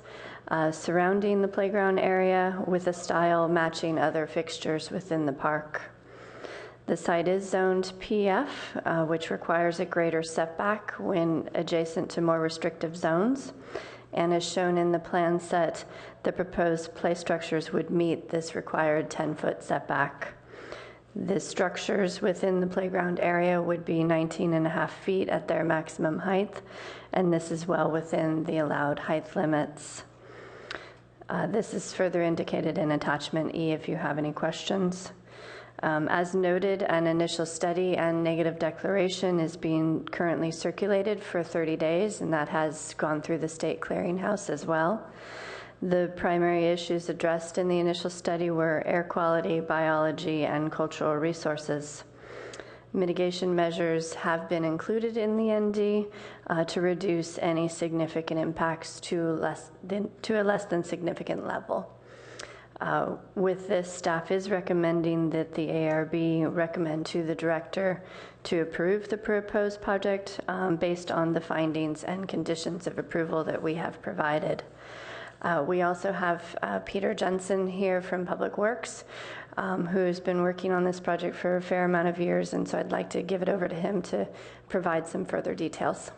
J: surrounding the playground area with a style matching other fixtures within the park. The site is zoned PF, which requires a greater setback when adjacent to more restrictive zones. And as shown in the plan set, the proposed play structures would meet this required 10-foot setback. The structures within the playground area would be 19.5 feet at their maximum height, and this is well within the allowed height limits. This is further indicated in attachment E if you have any questions. As noted, an initial study and negative declaration is being currently circulated for 30 days, and that has gone through the state clearinghouse as well. The primary issues addressed in the initial study were air quality, biology, and cultural resources. Mitigation measures have been included in the ND to reduce any significant impacts to a less than significant level. With this, staff is recommending that the ARB recommend to the director to approve the proposed project based on the findings and conditions of approval that we have provided. We also have Peter Jensen here from Public Works, who has been working on this project for a fair amount of years, and so I'd like to give it over to him to provide some further details.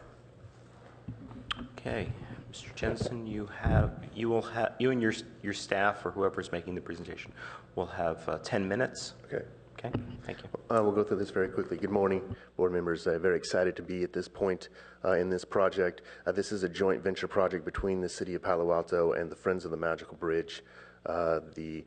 I: Okay, Mr. Jensen, you and your staff or whoever's making the presentation will have 10 minutes.
K: Okay.
I: Okay, thank you.
K: We'll go through this very quickly. Good morning, board members. Very excited to be at this point in this project. This is a joint venture project between the City of Palo Alto and the Friends of the Magical Bridge. The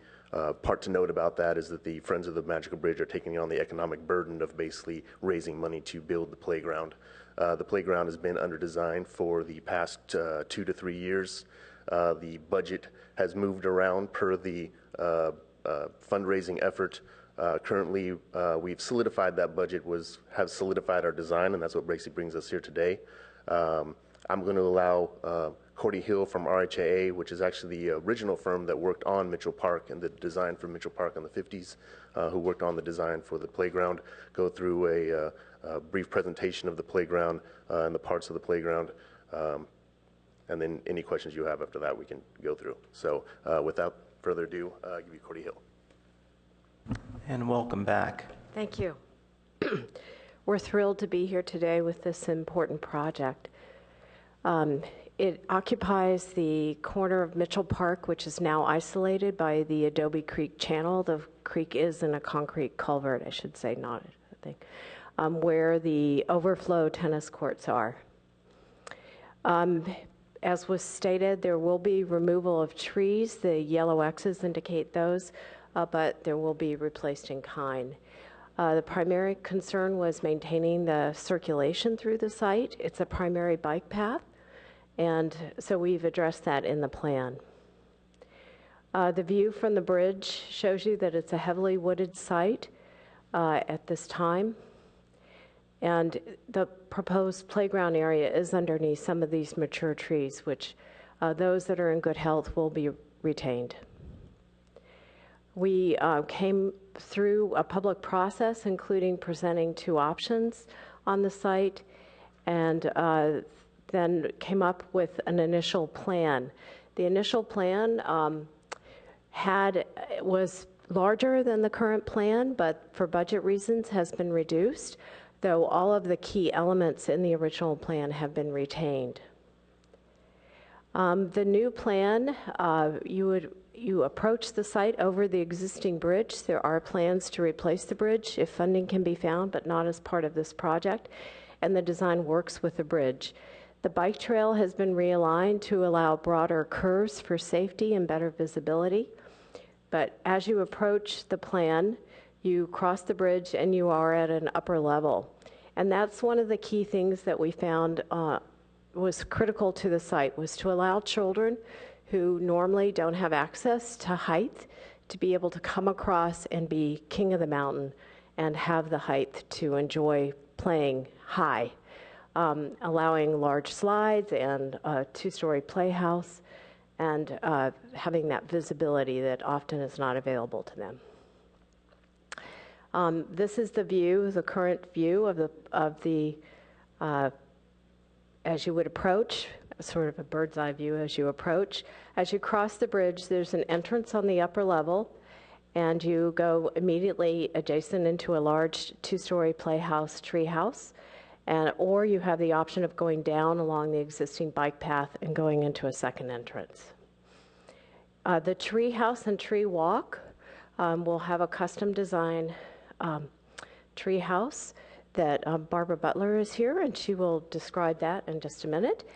K: part to note about that is that the Friends of the Magical Bridge are taking on the economic burden of basically raising money to build the playground. The playground has been under design for the past 2 to 3 years. The budget has moved around per the fundraising effort. Currently, we've solidified that budget, have solidified our design, and that's what basically brings us here today. I'm going to allow Cordy Hill from RHAA, which is actually the original firm that worked on Mitchell Park and the design for Mitchell Park in the 50s, who worked on the design for the playground, go through a brief presentation of the playground and the parts of the playground. And then any questions you have after that, we can go through. So without further ado, I'll give you Cordy Hill.
I: And welcome back.
L: Thank you. We're thrilled to be here today with this important project. It occupies the corner of Mitchell Park, which is now isolated by the Adobe Creek Channel. The creek is in a concrete culvert, I should say, not, I think, where the overflow tennis courts are. As was stated, there will be removal of trees. The yellow X's indicate those, but there will be replaced in kind. The primary concern was maintaining the circulation through the site. It's a primary bike path, and so we've addressed that in the plan. The view from the bridge shows you that it's a heavily wooded site at this time, and the proposed playground area is underneath some of these mature trees, which those that are in good health will be retained. We came through a public process, including presenting 2 options on the site, and then came up with an initial plan. The initial plan was larger than the current plan, but for budget reasons has been reduced, though all of the key elements in the original plan have been retained. The new plan, you approach the site over the existing bridge. There are plans to replace the bridge if funding can be found, but not as part of this project, and the design works with the bridge. The bike trail has been realigned to allow broader curves for safety and better visibility, but as you approach the plan, you cross the bridge and you are at an upper level. And that's one of the key things that we found was critical to the site, was to allow children who normally don't have access to height to be able to come across and be king of the mountain and have the height to enjoy playing high, allowing large slides and a 2-story playhouse and having that visibility that often is not available to them. This is the view, the current view of the as you would approach, sort of a bird's eye view as you approach. As you cross the bridge, there's an entrance on the upper level, and you go immediately adjacent into a large 2-story playhouse, treehouse, or you have the option of going down along the existing bike path and going into a second entrance. The treehouse and tree walk will have a custom design treehouse that Barbara Butler is here, and she will describe that in just a minute.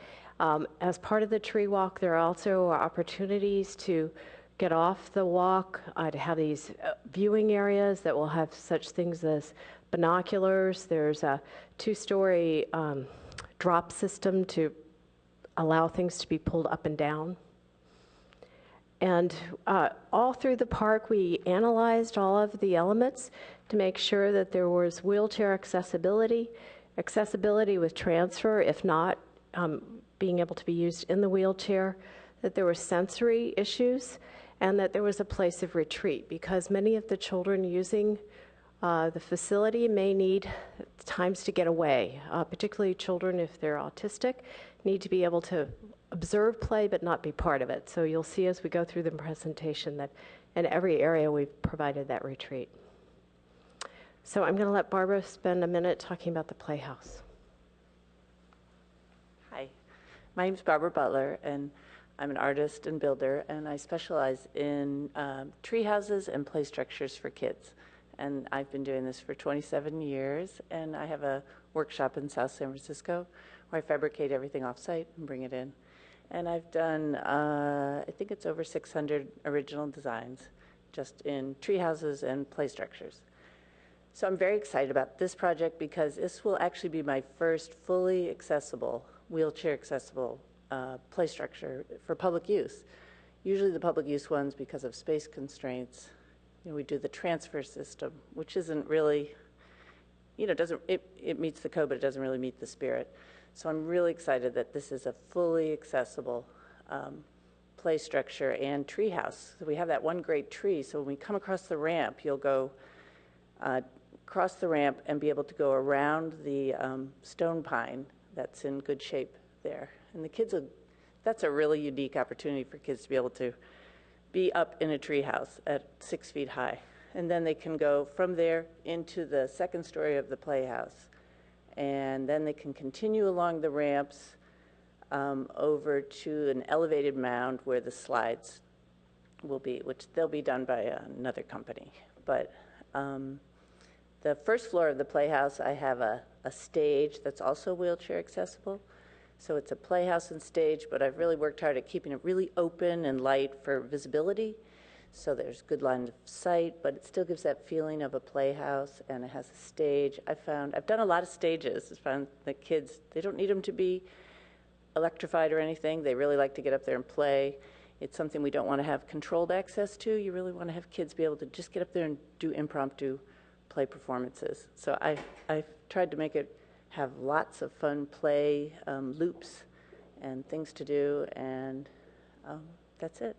L: As part of the tree walk, there are also opportunities to get off the walk, to have these viewing areas that will have such things as binoculars. There's a 2-story drop system to allow things to be pulled up and down. And all through the park, we analyzed all of the elements to make sure that there was wheelchair accessibility, accessibility with transfer, if not being able to be used in the wheelchair, that there were sensory issues, and that there was a place of retreat, because many of the children using the facility may need times to get away, particularly children, if they're autistic, need to be able to observe play but not be part of it. So you'll see as we go through the presentation that in every area we've provided that retreat. So I'm going to let Barbara spend a minute talking about the Playhouse.
M: Hi, my name's Barbara Butler, and I'm an artist and builder, and I specialize in tree houses and play structures for kids. And I've been doing this for 27 years, and I have a workshop in South San Francisco where I fabricate everything off-site and bring it in. And I've done, I think it's over 600 original designs just in tree houses and play structures. So I'm very excited about this project because this will actually be my first fully accessible, wheelchair accessible play structure for public use. Usually the public use ones, because of space constraints, we do the transfer system, which isn't really, it meets the code, but it doesn't really meet the spirit. So I'm really excited that this is a fully accessible play structure and tree house. So we have that one great tree, so when we come across the ramp, you'll go cross the ramp and be able to go around the stone pine that's in good shape there. And the kids that's a really unique opportunity for kids to be able to be up in a tree house at 6 feet high. And then they can go from there into the second story of the playhouse. And then they can continue along the ramps over to an elevated mound where the slides will be, which they'll be done by another company. But the first floor of the playhouse, I have a stage that's also wheelchair accessible. So it's a playhouse and stage, but I've really worked hard at keeping it really open and light for visibility. So there's good line of sight, but it still gives that feeling of a playhouse, and it has a stage. I've done a lot of stages. I found that kids, they don't need them to be electrified or anything. They really like to get up there and play. It's something we don't want to have controlled access to. You really want to have kids be able to just get up there and do impromptu play performances. So I've tried to make it have lots of fun play loops and things to do, and that's it.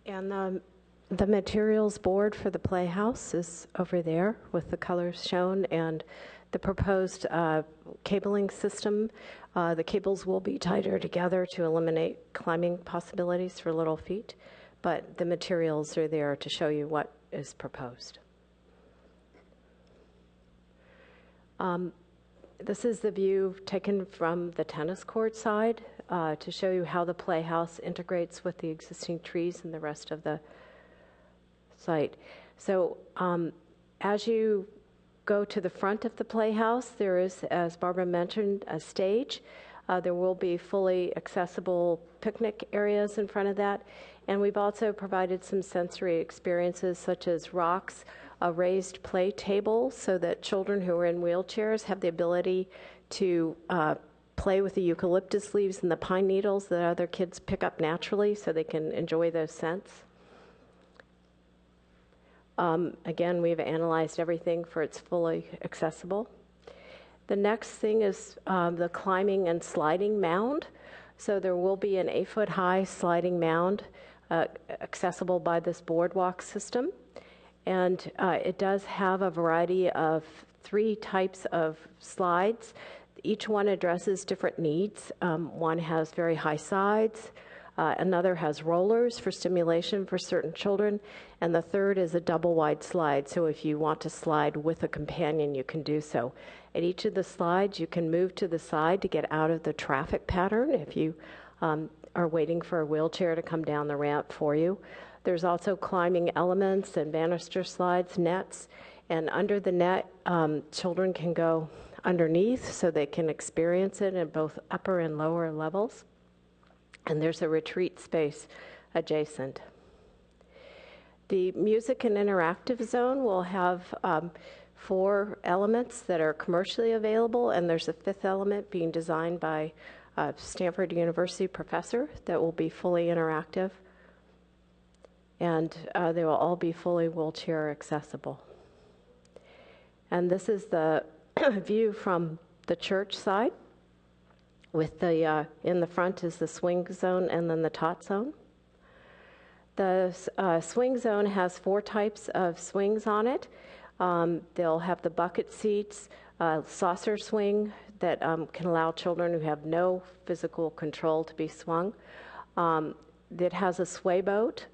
L: And the materials board for the Playhouse is over there with the colors shown, and the proposed cabling system. The cables will be tighter together to eliminate climbing possibilities for little feet, but the materials are there to show you what is proposed. This is the view taken from the tennis court side to show you how the Playhouse integrates with the existing trees and the rest of the site. So as you go to the front of the Playhouse, there is, as Barbara mentioned, a stage. There will be fully accessible picnic areas in front of that. And we've also provided some sensory experiences such as rocks, a raised play table so that children who are in wheelchairs have the ability to play with the eucalyptus leaves and the pine needles that other kids pick up naturally so they can enjoy those scents. Again, we've analyzed everything for it's fully accessible. The next thing is the climbing and sliding mound. So there will be an 8-foot-high sliding mound accessible by this boardwalk system. And it does have a variety of 3 types of slides. Each one addresses different needs. One has very high sides. Another has rollers for stimulation for certain children. And the third is a double wide slide. So if you want to slide with a companion, you can do so. At each of the slides, you can move to the side to get out of the traffic pattern if you are waiting for a wheelchair to come down the ramp for you. There's also climbing elements and banister slides, nets. And under the net, children can go underneath so they can experience it in both upper and lower levels. And there's a retreat space adjacent. The music and interactive zone will have 4 elements that are commercially available, and there's a 5th element being designed by a Stanford University professor that will be fully interactive, and they will all be fully wheelchair accessible. And this is the view from the church side, with the in the front is the swing zone and then the tot zone. The swing zone has 4 types of swings on it. They'll have the bucket seats, saucer swing that can allow children who have no physical control to be swung. It has a sway boat,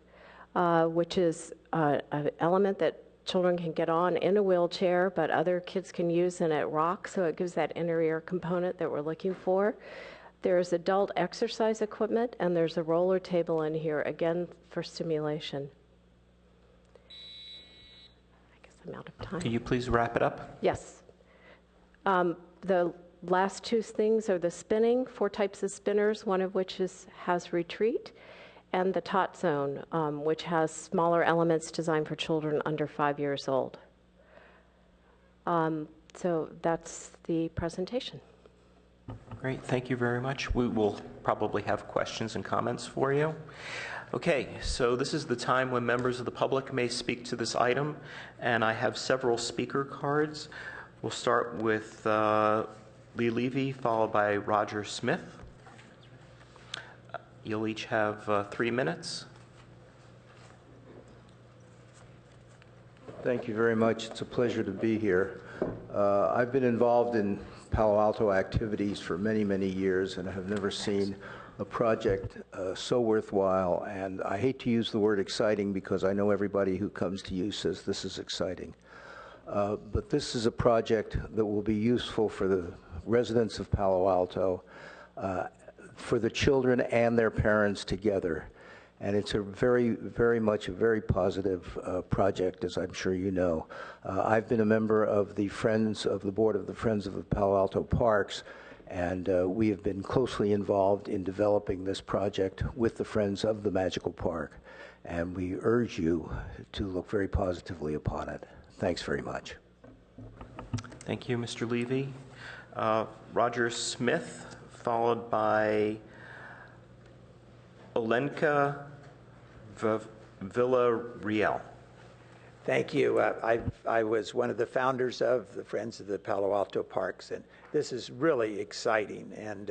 L: which is an element that children can get on in a wheelchair, but other kids can use, and it rocks, so it gives that inner ear component that we're looking for. There's adult exercise equipment, and there's a roller table in here, again, for stimulation. I guess I'm out of time.
A: Can you please wrap it up?
L: Yes. The last 2 things are the spinning, 4 types of spinners, one of which has retreat, and the tot zone, which has smaller elements designed for children under 5 years old. So that's the presentation.
A: Great, thank you very much. We will probably have questions and comments for you. Okay, so this is the time when members of the public may speak to this item, and I have several speaker cards. We'll start with Lee Levy, followed by Roger Smith. You'll each have 3 minutes.
N: Thank you very much. It's a pleasure to be here. I've been involved in Palo Alto activities for many, many years and have never seen a project so worthwhile. And I hate to use the word exciting because I know everybody who comes to you says this is exciting. But this is a project that will be useful for the residents of Palo Alto, for the children and their parents together. And it's a very much a very positive project, as I'm sure you know. I've been a member of the board of the Friends of the Palo Alto Parks, and we have been closely involved in developing this project with the Friends of the Magical Park. And we urge you to look very positively upon it. Thanks very much.
A: Thank you, Mr. Levy. Roger Smith, followed by Olenka Villarreal.
O: Thank you. I was one of the founders of the Friends of the Palo Alto Parks, and this is really exciting. And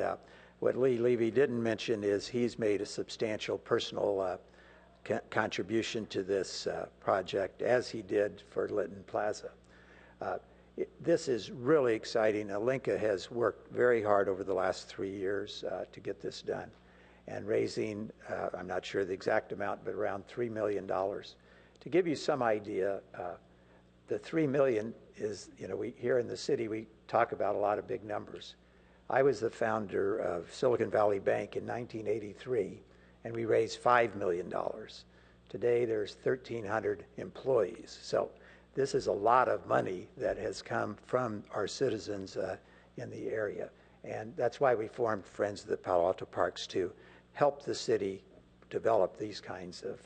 O: what Lee Levy didn't mention is he's made a substantial personal contribution to this project, as he did for Lytton Plaza. This is really exciting. Olenka has worked very hard over the last 3 years to get this done, and raising, I'm not sure the exact amount, but around $3 million. To give you some idea, the $3 million is, we here in the city, we talk about a lot of big numbers. I was the founder of Silicon Valley Bank in 1983, and we raised $5 million. Today, there's 1,300 employees. So this is a lot of money that has come from our citizens in the area. And that's why we formed Friends of the Palo Alto Parks, to help the city develop these kinds of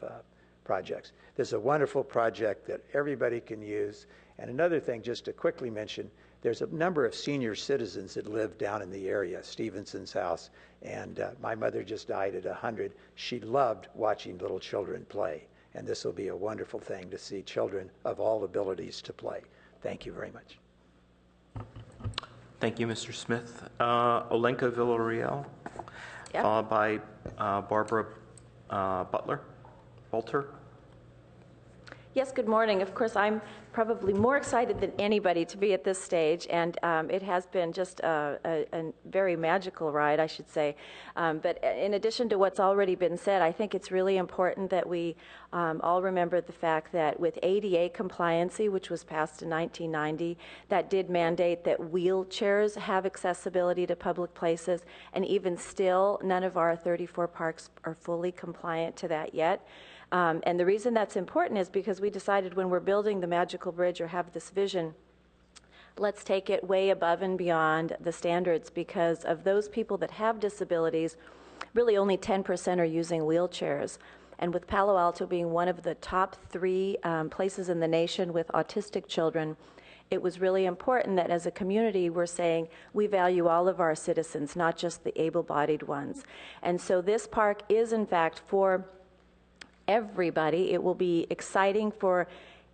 O: projects. This is a wonderful project that everybody can use. And another thing, just to quickly mention, there's a number of senior citizens that live down in the area, Stevenson's house, and my mother just died at 100. She loved watching little children play, and this will be a wonderful thing to see children of all abilities to play. Thank you very much.
A: Thank you, Mr. Smith. Olenka Villarreal, followed by Barbara Walter.
P: Yes, good morning. Of course, I'm probably more excited than anybody to be at this stage, and it has been just a very magical ride, I should say. But in addition to what's already been said, I think it's really important that we all remember the fact that with ADA compliancy, which was passed in 1990, that did mandate that wheelchairs have accessibility to public places, and even still, none of our 34 parks are fully compliant to that yet. And the reason that's important is because we decided when we're building the Magical Bridge or have this vision, let's take it way above and beyond the standards, because of those people that have disabilities, really only 10% are using wheelchairs. And with Palo Alto being one of the top 3 places in the nation with autistic children, it was really important that as a community we're saying we value all of our citizens, not just the able-bodied ones. And so this park is in fact for everybody. It will be exciting for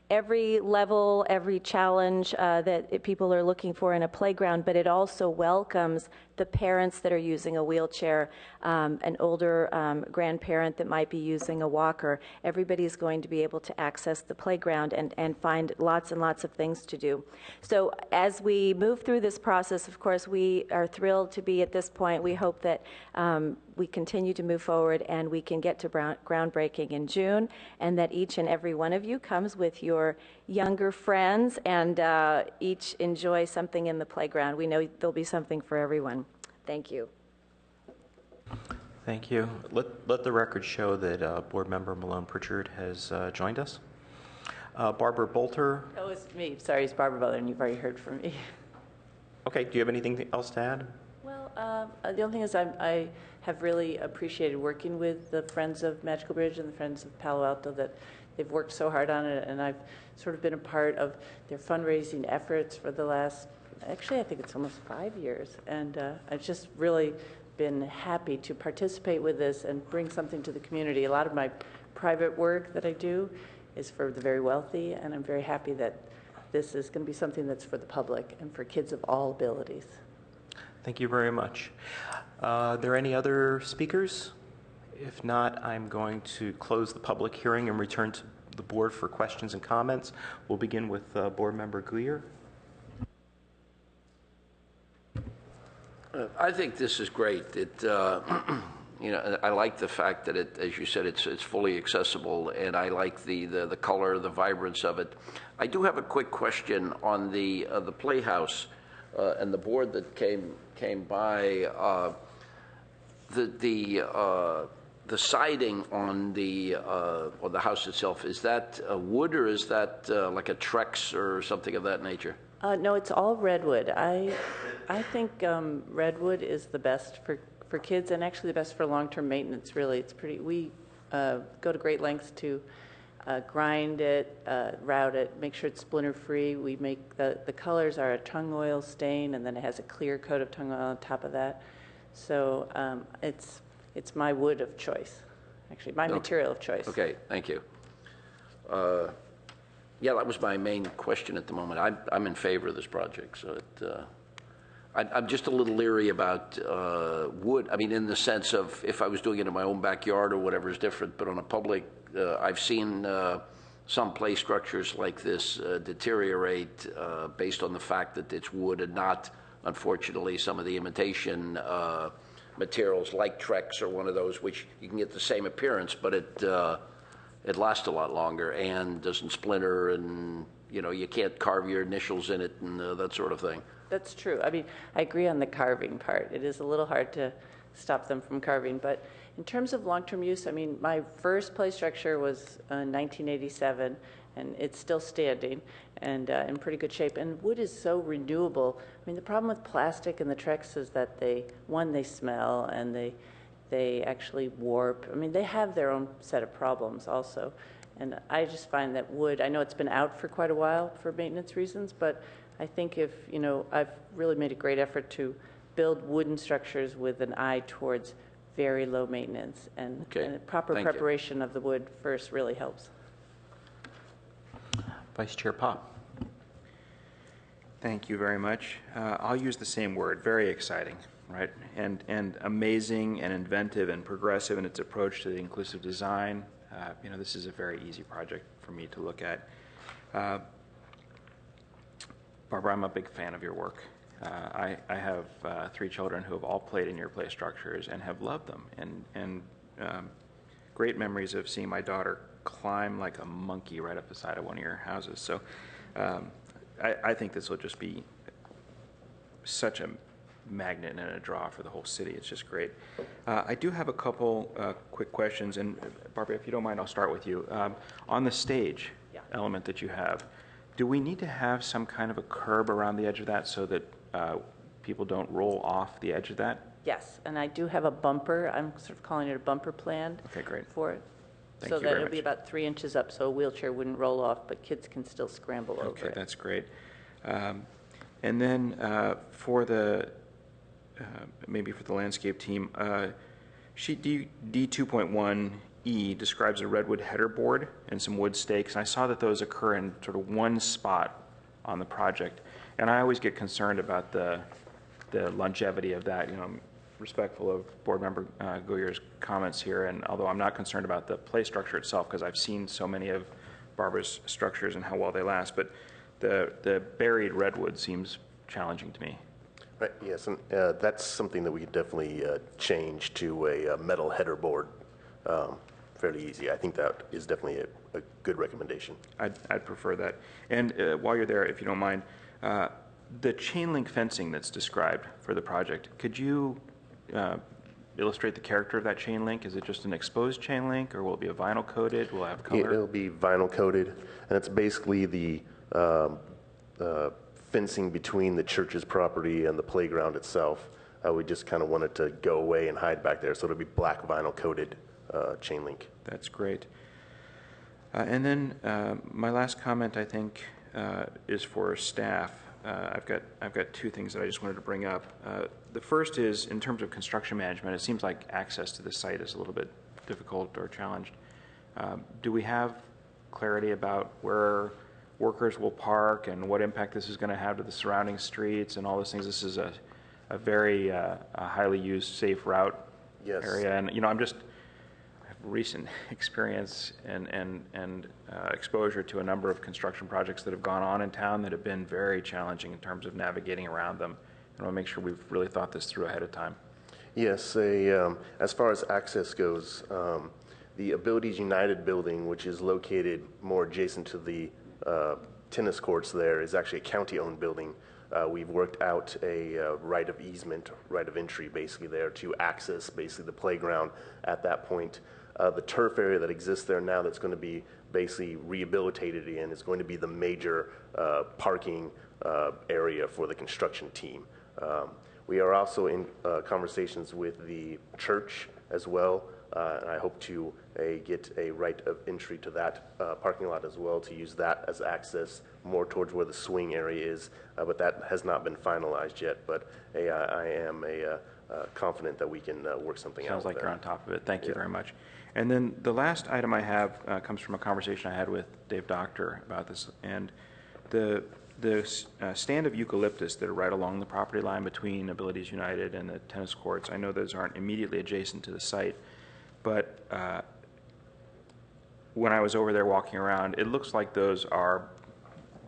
P: every level, every challenge that people are looking for in a playground, but it also welcomes the parents that are using a wheelchair, an older grandparent that might be using a walker. Everybody's going to be able to access the playground and find lots and lots of things to do. So as we move through this process, of course, we are thrilled to be at this point. We hope that we continue to move forward and we can get to groundbreaking in June, and that each and every one of you comes with your younger friends and each enjoy something in the playground. We know there'll be something for everyone. Thank you.
I: Thank you. Let the record show that Board Member Malone Pritchard has joined us. Barbara Bolter.
M: Oh, it's me. Sorry, it's Barbara Butler, and you've already heard from me.
I: Okay, do you have anything else to add?
M: Well, the only thing is I have really appreciated working with the Friends of Magical Bridge and the Friends of Palo Alto, that they've worked so hard on it, and I've sort of been a part of their fundraising efforts for the last, actually I think it's almost 5 years, and I've just really been happy to participate with this and bring something to the community. A lot of my private work that I do is for the very wealthy, and I'm very happy that this is going to be something that's for the public and for kids of all abilities.
I: Thank you very much. Are there any other speakers? If not, I'm going to close the public hearing and return to the board for questions and comments. We'll begin with Board Member Guyer.
G: I think this is great. It, you know, I like the fact that it, as you said, it's fully accessible, and I like the color, the vibrance of it. I do have a quick question on the playhouse and the board that came by. The siding on the house itself, is that wood, or is that like a Trex or something of that nature?
M: No, it's all redwood. I think redwood is the best for kids, and actually the best for long-term maintenance. Really, it's pretty. We go to great lengths to grind it, route it, make sure it's splinter-free. We make the colors are a tung oil stain, and then it has a clear coat of tung oil on top of that. So it's my wood of choice, actually, my material of choice.
G: Okay, thank you. Yeah, that was my main question at the moment. I'm in favor of this project, so I'm just a little leery about wood. I mean, in the sense of if I was doing it in my own backyard or whatever is different, but on a public, I've seen some play structures like this deteriorate based on the fact that it's wood and not, unfortunately, some of the imitation materials like Trex or one of those, which you can get the same appearance, but it lasts a lot longer and doesn't splinter, and you know, you can't carve your initials in it and that sort of thing.
M: That's true. I mean, I agree on the carving part. It is a little hard to stop them from carving, but in terms of long-term use, I mean, my first play structure was 1987, and it's still standing and in pretty good shape. And wood is so renewable. I mean, the problem with plastic and the Trex is that they smell, and they actually warp. I mean, they have their own set of problems also. And I just find that wood, I know it's been out for quite a while for maintenance reasons, but I think if, you know, I've really made a great effort to build wooden structures with an eye towards very low maintenance, and proper preparation of the wood first really helps.
I: Vice Chair Pop.
H: Thank you very much. I'll use the same word, very exciting, right? And amazing and inventive and progressive in its approach to the inclusive design. You know, this is a very easy project for me to look at. Barbara, I'm a big fan of your work. I have 3 children who have all played in your play structures and have loved them, and great memories of seeing my daughter climb like a monkey right up the side of one of your houses. So I think this will just be such a magnet and a draw for the whole city. It's just great. I do have a couple quick questions, and Barbara, if you don't mind, I'll start with you. On the stage element that you have, do we need to have some kind of a curb around the edge of that so that people don't roll off the edge of that?
M: Yes, and I do have a bumper. I'm sort of calling it a bumper planned.
H: Okay, great.
M: For it.
H: Thank
M: so
H: you
M: that
H: very
M: it'll be
H: much.
M: about 3 inches up, so a wheelchair wouldn't roll off, but kids can still scramble over it.
H: Okay, that's great. And then for the, maybe for the landscape team, sheet D2.1E describes a redwood header board and some wood stakes. And I saw that those occur in sort of one spot on the project. And I always get concerned about the longevity of that. You know, I'm respectful of Board Member Guyer's comments here, and although I'm not concerned about the play structure itself, because I've seen so many of Barbara's structures and how well they last, but the buried redwood seems challenging to me.
K: Right, yes, and that's something that we could definitely change to a metal header board fairly easy. I think that is definitely a good recommendation.
H: I'd prefer that. And while you're there, if you don't mind, the chain link fencing that's described for the project, could you illustrate the character of that chain link? Is it just an exposed chain link, or will it be a vinyl coated? Will it have color?
K: It'll be vinyl coated, and it's basically the fencing between the church's property and the playground itself. We just kind of wanted to go away and hide back there, so it'll be black vinyl coated chain link.
H: That's great. And then my last comment, I think, is for staff. I've got two things that I just wanted to bring up. The first is, in terms of construction management, it seems like access to the site is a little bit difficult or challenged. Do we have clarity about where workers will park and what impact this is going to have to the surrounding streets and all those things? This is a very highly used, safe route area, and you know, I have recent experience and exposure to a number of construction projects that have gone on in town that have been very challenging in terms of navigating around them. I want to make sure we've really thought this through ahead of time.
K: Yes, as far as access goes, the Abilities United building, which is located more adjacent to the tennis courts there, is actually a county-owned building. We've worked out a right of easement, right of entry basically there to access basically the playground at that point. The turf area that exists there now that's going to be basically rehabilitated in is going to be the major parking area for the construction team. We are also in conversations with the church as well, and I hope to get a right of entry to that parking lot as well, to use that as access more towards where the swing area is, but that has not been finalized yet, but I am confident that we can work something out.
H: Sounds like you're on top of it. Thank you very much. And then the last item I have comes from a conversation I had with Dave Doctor about this, and the stand of eucalyptus that are right along the property line between Abilities United and the tennis courts. I know those aren't immediately adjacent to the site, but when I was over there walking around, it looks like those are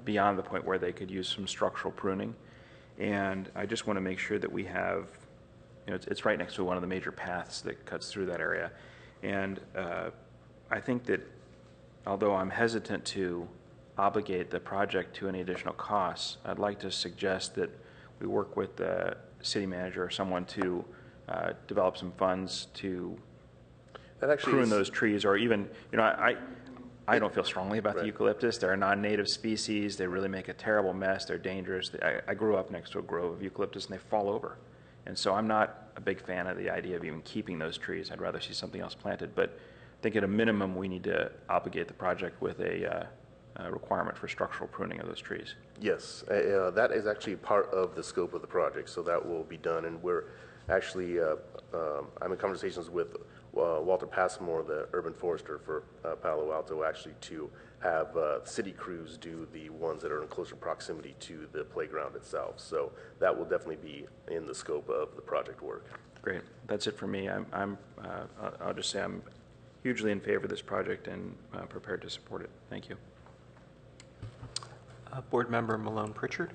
H: beyond the point where they could use some structural pruning. And I just want to make sure that we have, you know, it's right next to one of the major paths that cuts through that area. And I think that although I'm hesitant to obligate the project to any additional costs, I'd like to suggest that we work with the city manager or someone to develop some funds to prune those trees, or even, you know, I don't feel strongly about the eucalyptus. They're a non-native species. They really make a terrible mess. They're dangerous. I grew up next to a grove of eucalyptus, and they fall over. And so I'm not a big fan of the idea of even keeping those trees. I'd rather see something else planted. But I think at a minimum, we need to obligate the project with a requirement for structural pruning of those trees.
K: Yes, that is actually part of the scope of the project, so that will be done. And we're actually, I'm in conversations with Walter Passmore, the urban forester for Palo Alto, actually to have city crews do the ones that are in closer proximity to the playground itself. So that will definitely be in the scope of the project work.
H: Great. That's it for me. I'll just say I'm hugely in favor of this project and prepared to support it. Thank you.
I: Board Member Malone-Pritchard.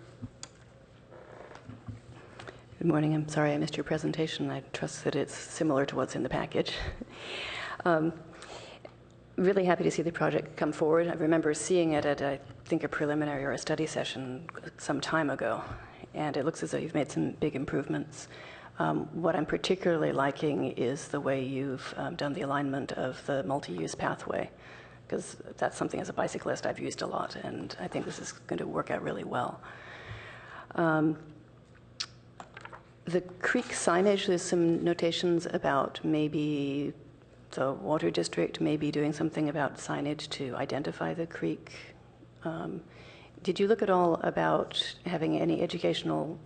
Q: Good morning. I'm sorry I missed your presentation. I trust that it's similar to what's in the package. Really happy to see the project come forward. I remember seeing it at, I think, a preliminary or a study session some time ago, and it looks as though you've made some big improvements. What I'm particularly liking is the way you've done the alignment of the multi-use pathway, because that's something as a bicyclist I've used a lot, and I think this is going to work out really well. The creek signage, there's some notations about maybe the water district maybe doing something about signage to identify the creek. Did you look at all about having any educational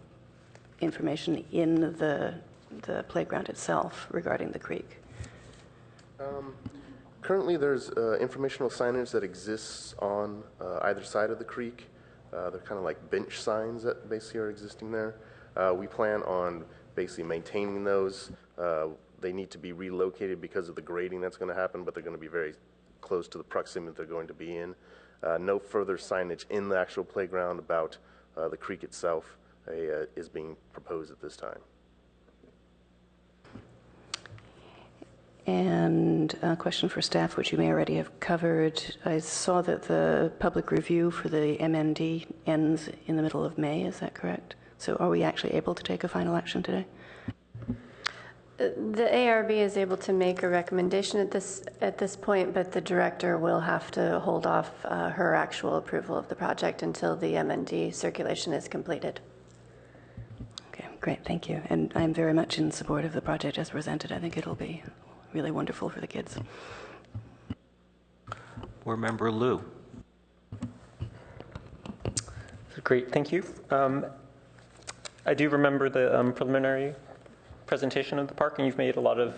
Q: information in the playground itself regarding the creek?
K: Currently, there's informational signage that exists on either side of the creek. They're kind of like bench signs that basically are existing there. We plan on basically maintaining those. They need to be relocated because of the grading that's going to happen, but they're going to be very close to the proximity they're going to be in. No further signage in the actual playground about the creek itself is being proposed at this time.
Q: And a question for staff, which you may already have covered. I saw that the public review for the MND ends in the middle of May. Is that correct? So are we actually able to take a final action today?
J: The ARB is able to make a recommendation at this point, but the director will have to hold off her actual approval of the project until the MND circulation is completed.
Q: Okay, great, thank you. And I'm very much in support of the project as presented. I think it'll be really wonderful for the kids.
I: Board Member Liu.
C: Great, thank you. I do remember the preliminary presentation of the park, and you've made a lot of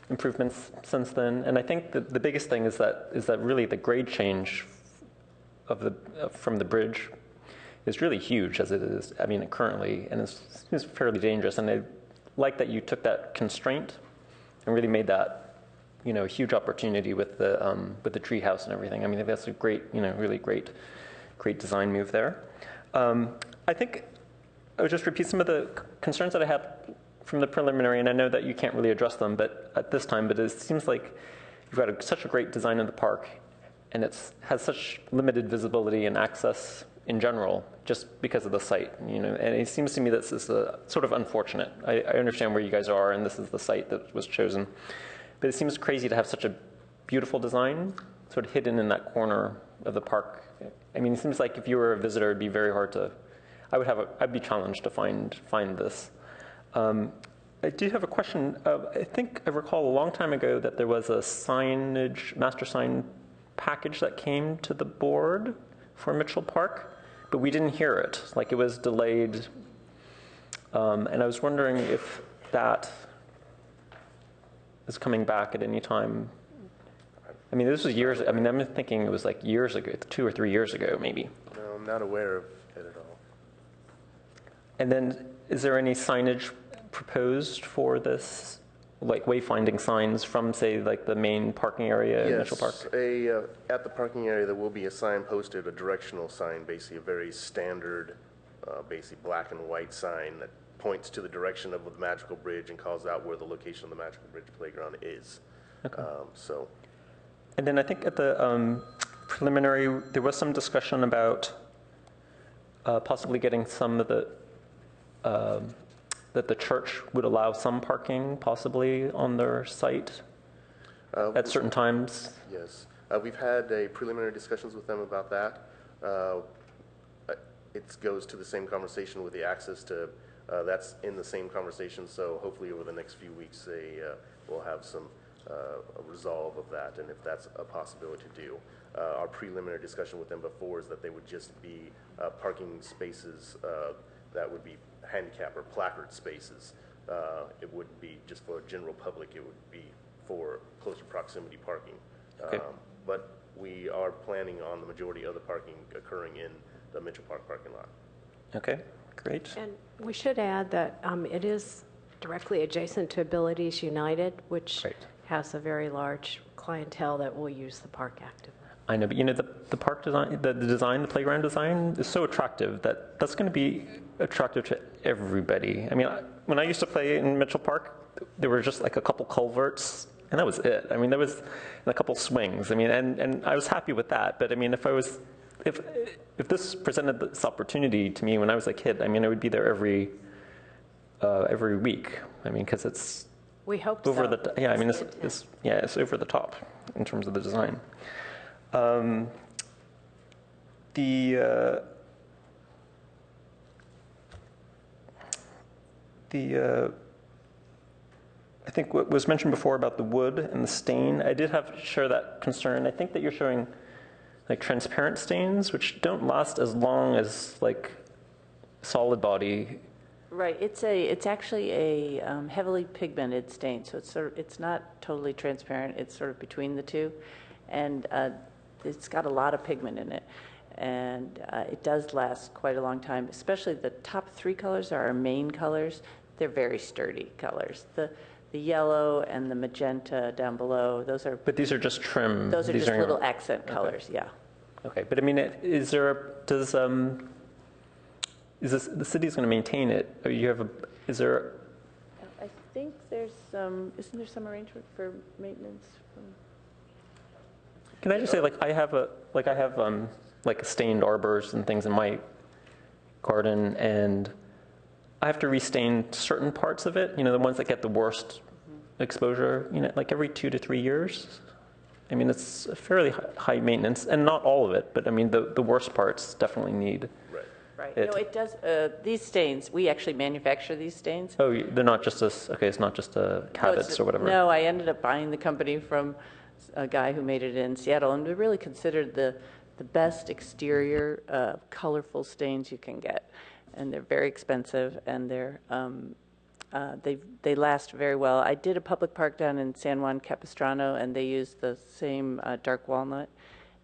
C: improvements since then. And I think that the biggest thing is that really the grade change from the bridge is really huge as it is. I mean, currently, and it's fairly dangerous. And I like that you took that constraint and really made that, a huge opportunity with the tree house and everything. I mean, that's a great, really great design move there. I think I would just repeat some of the concerns that I had from the preliminary, and I know that you can't really address them, but at this time, but it seems like you've got such a great design of the park, and it has such limited visibility and access in general, just because of the site, and it seems to me that this is sort of unfortunate. I understand where you guys are, and this is the site that was chosen, but it seems crazy to have such a beautiful design sort of hidden in that corner of the park. I mean, it seems like if you were a visitor, it'd be very hard to, I'd be challenged to find this. I do have a question. I think I recall a long time ago that there was a master sign package that came to the board for Mitchell Park, but we didn't hear it. Like, it was delayed. And I was wondering if that is coming back at any time. I mean, this was years, I'm thinking it was like years ago, 2 or 3 years ago, maybe.
K: No, I'm not aware of it at all.
C: And then, is there any signage proposed for this, like wayfinding signs from, say, like the main parking area in Mitchell Park?
K: Yes, at the parking area there will be a sign posted, a directional sign, basically a very standard, basically black and white sign that points to the direction of the Magical Bridge and calls out where the location of the Magical Bridge playground is.
C: Okay. And then I think at the preliminary, there was some discussion about possibly getting some of the that the church would allow some parking possibly on their site at certain times.
K: Yes. We've had preliminary discussions with them about that. It goes to the same conversation with the access to, that's in the same conversation, so hopefully over the next few weeks they will have some resolve of that, and if that's a possibility to do. Our preliminary discussion with them before is that they would just be parking spaces that would be handicap or placard spaces. It wouldn't be just for general public, it would be for closer proximity parking.
C: Okay.
K: But we are planning on the majority of the parking occurring in the Mitchell Park parking lot.
C: Okay, great.
L: And we should add that it is directly adjacent to Abilities United, which has a very large clientele that will use the park actively.
C: I know, but the park design, the playground design is so attractive that's going to be attractive to everybody. I mean, when I used to play in Mitchell Park, there were just like a couple culverts, and that was it. I mean, there was a couple swings. I mean, and I was happy with that. But I mean, if this presented this opportunity to me when I was a kid, I mean, I would be there every week. I mean, because it's
L: we hope
C: over
L: so.
C: I mean, it's over the top in terms of the design. I think what was mentioned before about the wood and the stain, I did share that concern. I think that you're showing like transparent stains, which don't last as long as like solid body.
M: Right. It's actually a heavily pigmented stain, so it's not totally transparent. It's sort of between the two, and it's got a lot of pigment in it, and it does last quite a long time. Especially the top 3 colors are our main colors. They're very sturdy colors. The yellow and the magenta down below, those are.
C: But these are just trim.
M: Those are
C: these
M: just little accent colors. Yeah.
C: Okay, but I mean, is the city's going to maintain it? Or is there?
M: I think there's isn't there some arrangement for maintenance?
C: Can I just say, like, I have stained arbors and things in my garden, and I have to restain certain parts of it. You know, the ones that get the worst exposure. You know, like every 2 to 3 years. I mean, it's a fairly high maintenance, and not all of it, but I mean, the worst parts definitely need.
M: Right. No, it does. These stains, we actually manufacture these stains.
C: Oh, they're not just it's not just habits or whatever.
M: No, I ended up buying the company from a guy who made it in Seattle, and they're really considered the best exterior colorful stains you can get, and they're very expensive, and they last very well. I did a public park down in San Juan Capistrano, and they used the same dark walnut,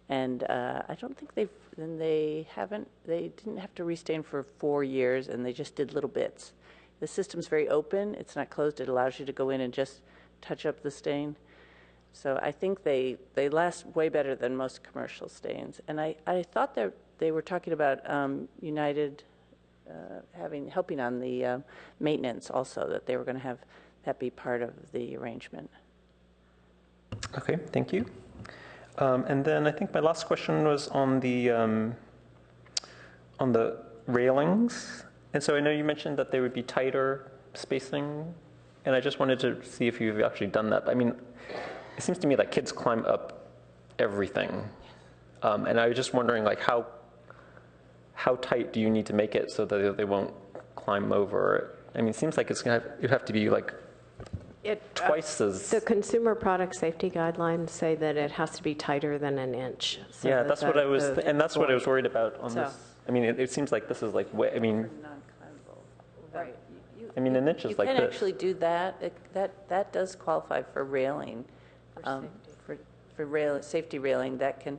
M: and I don't think they didn't have to restain for 4 years, and they just did little bits. The system's very open. It's not closed. It allows you to go in and just touch up the stain. So I think they last way better than most commercial stains. And I thought that they were talking about United helping on the maintenance also, that they were going to have that be part of the arrangement.
C: Okay, thank you. And then I think my last question was on the railings. And so I know you mentioned that they would be tighter spacing, and I just wanted to see if you've actually done that. I mean, it seems to me like kids climb up everything, and I was just wondering, like, how tight do you need to make it so that they won't climb over it? I mean, it seems like it'd have to be like twice as.
L: The consumer product safety guidelines say that it has to be tighter than an inch. So
C: yeah, that's what I was, and that's what I was worried about on
L: So-
C: this. I mean, it seems like this is like way. I mean,
M: Right.
C: I mean, an inch is like
M: You can
C: this.
M: actually do that. That does qualify for railing, for safety railing. That can,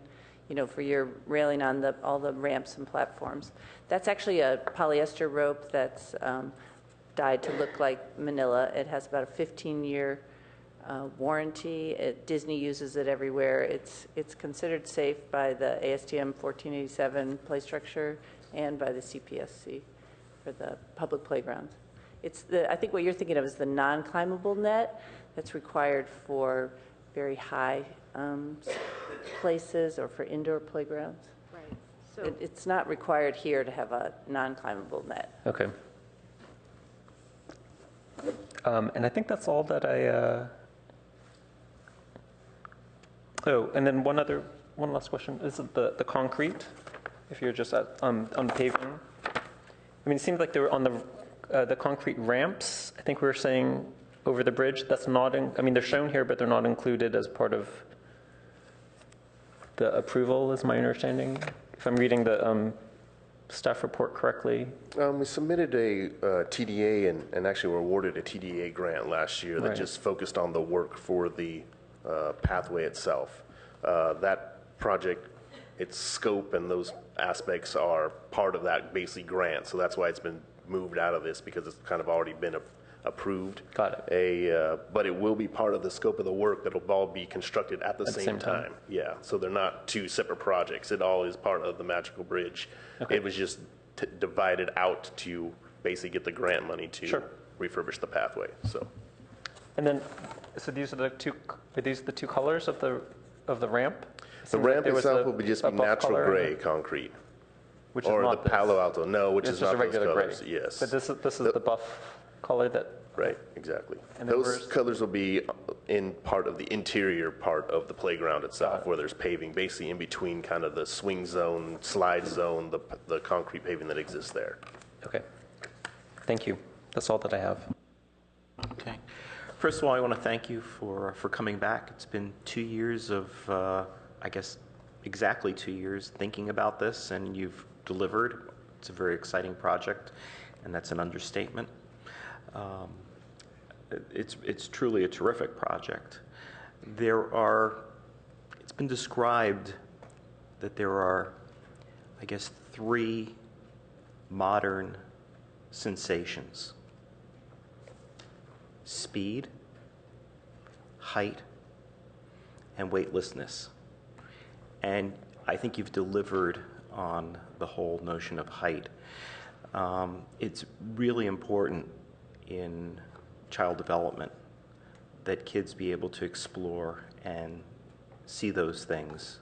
M: for your railing on all the ramps and platforms. That's actually a polyester rope that's dyed to look like manila. It has about a 15-year warranty. Disney uses it everywhere. It's considered safe by the ASTM 1487 play structure and by the CPSC for the public playgrounds. I think what you're thinking of is the non-climbable net that's required for very high places or for indoor playgrounds.
L: Right. So
M: It's not required here to have a non-climbable net.
C: Okay. And I think that's all that I. Oh, and then one last question. Is it the concrete? If you're just on the paving. I mean, it seems like they were on the concrete ramps. I think we were saying over the bridge. That's not. I mean, they're shown here, but they're not included as part of the approval, is my understanding. If I'm reading the staff report correctly.
K: We submitted a TDA and actually were awarded a TDA grant last year that
C: Right.
K: just focused on the work for the pathway itself. That project, its scope and those aspects are part of that basic grant, so that's why it's been moved out of this, because it's kind of already been approved.
C: Got it.
K: But it will be part of the scope of the work that'll all be constructed at the same time.
C: time.
K: Yeah, so they're not two separate projects. It all is part of the Magical Bridge.
C: Okay.
K: It was just divided out to basically get the grant money to
C: Sure.
K: refurbish the pathway. So,
C: And then, so these are the two colors of the ramp?
K: the ramp itself will just be natural gray concrete,
C: Which is
K: or the
C: not this.
K: Palo Alto. No, which
C: It's
K: is
C: just
K: not
C: a
K: those
C: regular gray.
K: colors. Yes,
C: But this is the buff color that.
K: right, exactly.
C: And then
K: Those
C: where's-
K: colors will be in part of the interior part of the playground itself, where there's paving, basically in between kind of the swing zone, slide zone, the concrete paving that exists there.
C: Okay. Thank you. That's all that I have.
I: Okay. First of all, I want to thank you for coming back. It's been 2 years of, I guess, exactly 2 years thinking about this, and you've delivered. It's a very exciting project, and that's an understatement. It's truly a terrific project. It's been described that there are, I guess, 3 modern sensations: speed, height, and weightlessness. And I think you've delivered on the whole notion of height. It's really important in child development that kids be able to explore and see those things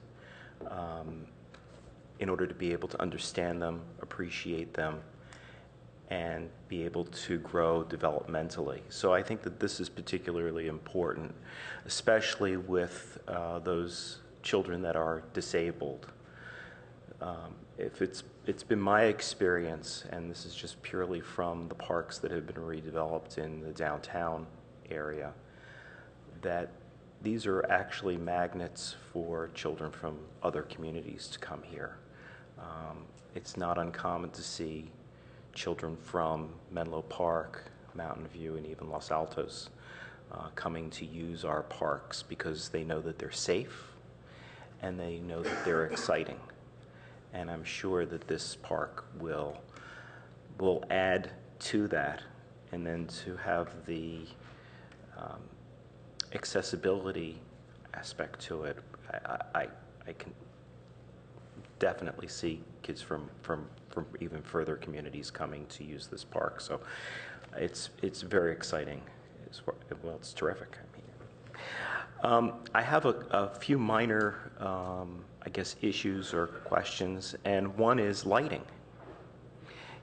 I: in order to be able to understand them, appreciate them, and be able to grow developmentally. So I think that this is particularly important, especially with those children that are disabled. If it's been my experience, and this is just purely from the parks that have been redeveloped in the downtown area, that these are actually magnets for children from other communities to come here. It's not uncommon to see children from Menlo Park, Mountain View, and even Los Altos coming to use our parks because they know that they're safe and they know that they're exciting. And I'm sure that this park will add to that, and then to have the accessibility aspect to it. I can definitely see kids from even further communities coming to use this park. So it's very exciting. It's terrific. I have a few minor, I guess, issues or questions, and one is lighting.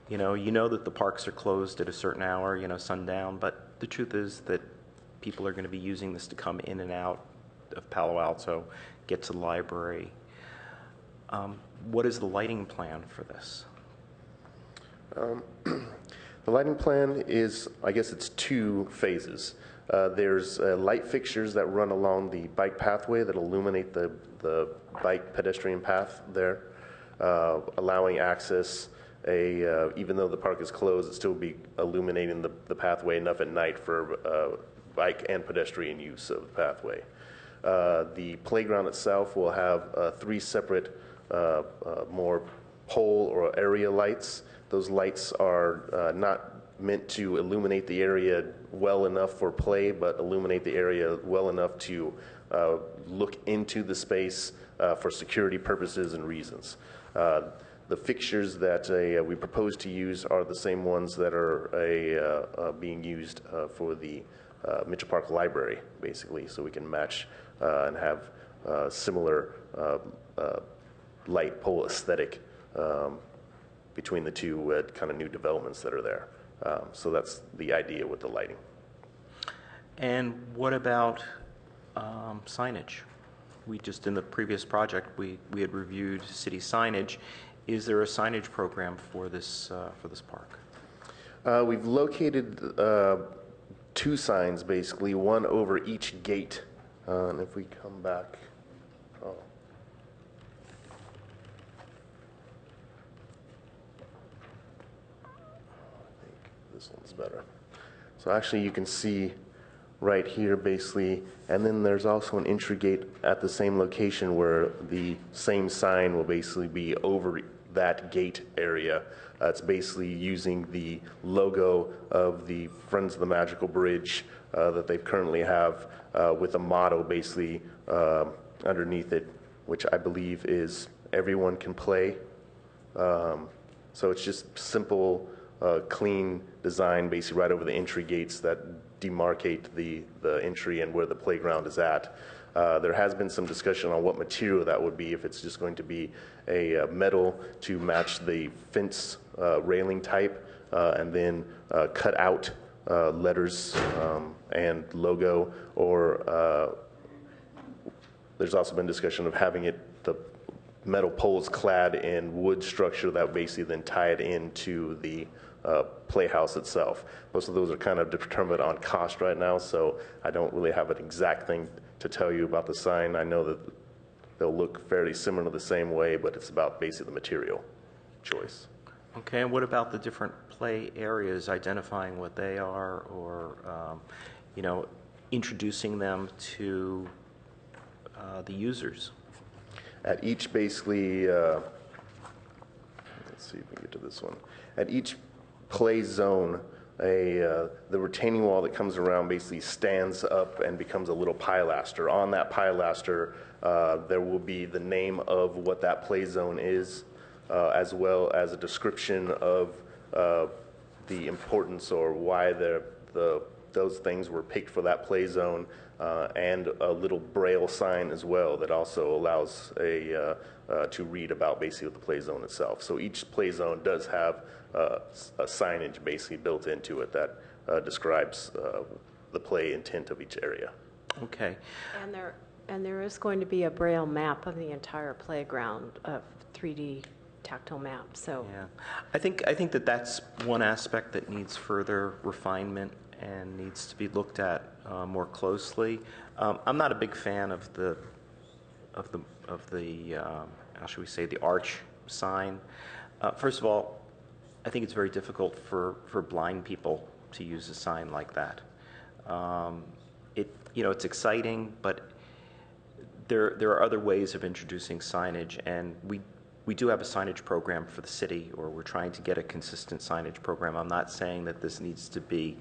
I: You know that the parks are closed at a certain hour, sundown, but the truth is that people are going to be using this to come in and out of Palo Alto, get to the library. What is the lighting plan for this?
K: The lighting plan is, I guess it's 2 phases. There's light fixtures that run along the bike pathway that illuminate the bike pedestrian path there, allowing access. Even though the park is closed, it still be illuminating the pathway enough at night for bike and pedestrian use of the pathway. The playground itself will have 3 separate more pole or area lights. Those lights are not meant to illuminate the area well enough for play, but illuminate the area well enough to look into the space for security purposes and reasons. The fixtures that we propose to use are the same ones that are being used for the Mitchell Park Library, basically, so we can match and have similar light pole aesthetic between the 2 kind of new developments that are there. So that's the idea with the lighting.
I: And what about signage? We just, in the previous project, we had reviewed city signage. Is there a signage program for this park?
K: We've located 2 signs, basically, one over each gate. And if we come back, I think this one's better. So actually, you can see right here, basically, and then there's also an entry gate at the same location where the same sign will basically be over that gate area. It's basically using the logo of the Friends of the Magical Bridge that they currently have with a motto basically underneath it, which I believe is "Everyone Can Play." So it's just simple, clean design basically right over the entry gates that demarcate the entry and where the playground is at. There has been some discussion on what material that would be, if it's just going to be a metal to match the fence railing type, and then cut out letters and logo, or there's also been discussion of having the metal poles clad in wood structure that basically then tie it into the playhouse itself. Most of those are kind of determined on cost right now, so I don't really have an exact thing to tell you about the sign. I know that they'll look fairly similar the same way, but it's about basically the material choice.
I: Okay, and what about the different play areas, identifying what they are, or introducing them to the users?
K: At each basically, let's see if we can get to this one. At each play zone, the retaining wall that comes around basically stands up and becomes a little pilaster. On that pilaster, there will be the name of what that play zone is, as well as a description of the importance or why those things were picked for that play zone, and a little braille sign as well that also allows to read about basically the play zone itself. So each play zone does have a signage basically built into it that describes the play intent of each area.
I: Okay.
L: And there is going to be a braille map of the entire playground, of 3D tactile map. So
I: yeah, I think that's one aspect that needs further refinement and needs to be looked at more closely. I'm not a big fan of the how should we say, the arch sign. First of all, I think it's very difficult for blind people to use a sign like that. It's exciting, but there are other ways of introducing signage, and we do have a signage program for the city, or we're trying to get a consistent signage program. I'm not saying that this needs to be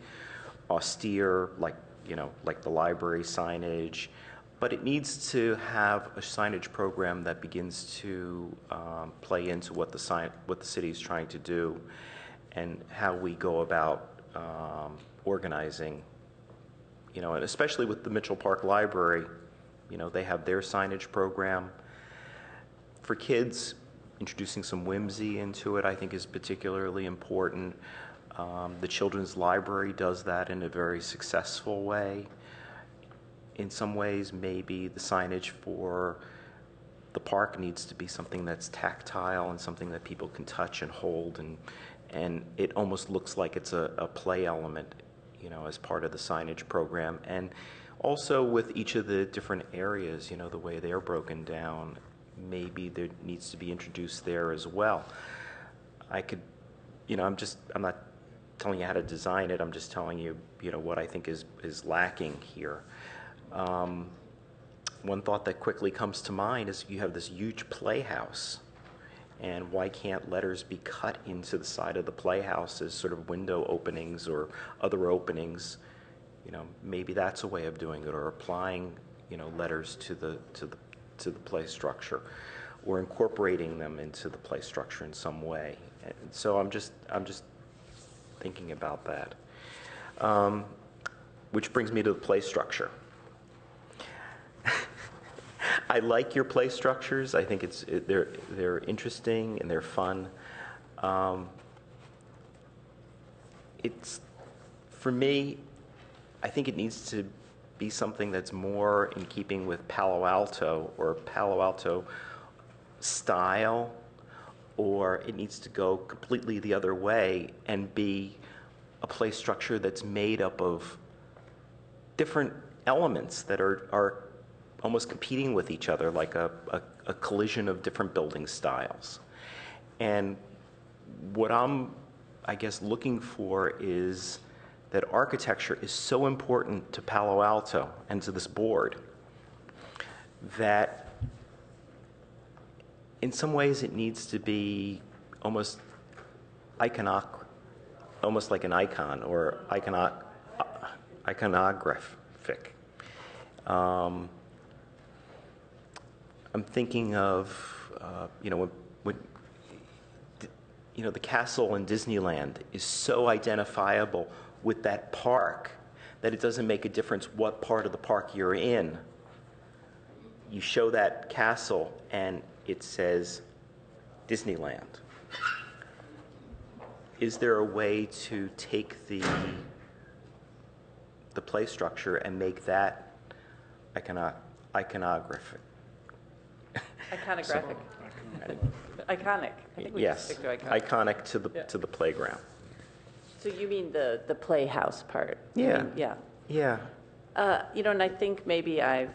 I: austere, like the library signage, but it needs to have a signage program that begins to play into what the city is trying to do, and how we go about organizing. And especially with the Mitchell Park Library, they have their signage program. For kids, introducing some whimsy into it, I think, is particularly important. The Children's Library does that in a very successful way. In some ways, maybe the signage for the park needs to be something that's tactile and something that people can touch and hold, and it almost looks like it's a play element, as part of the signage program. And also with each of the different areas, the way they're broken down, maybe there needs to be introduced there as well. I'm not telling you how to design it. I'm just telling you, what I think is lacking here. One thought that quickly comes to mind is you have this huge playhouse, and why can't letters be cut into the side of the playhouse as sort of window openings or other openings? Maybe that's a way of doing it, or applying, letters to the play structure, or incorporating them into the play structure in some way. And so I'm just thinking about that. Which brings me to the play structure. I like your play structures. I think they're interesting and they're fun. For me, I think it needs to be something that's more in keeping with Palo Alto, or Palo Alto style, or it needs to go completely the other way and be a play structure that's made up of different elements that are almost competing with each other, like a collision of different building styles. And what I'm, I guess, looking for is that architecture is so important to Palo Alto and to this board that in some ways it needs to be almost almost like an icon, or iconographic. I'm thinking of, the castle in Disneyland is so identifiable with that park that it doesn't make a difference what part of the park you're in. You show that castle and it says Disneyland. Is there a way to take the play structure and make that iconographic?
M: Iconographic. Iconic. I think we
I: Yes,
M: stick to iconic.
I: iconic to the playground.
M: So you mean the playhouse part?
I: Yeah.
M: Yeah.
I: Yeah.
M: And I think maybe I've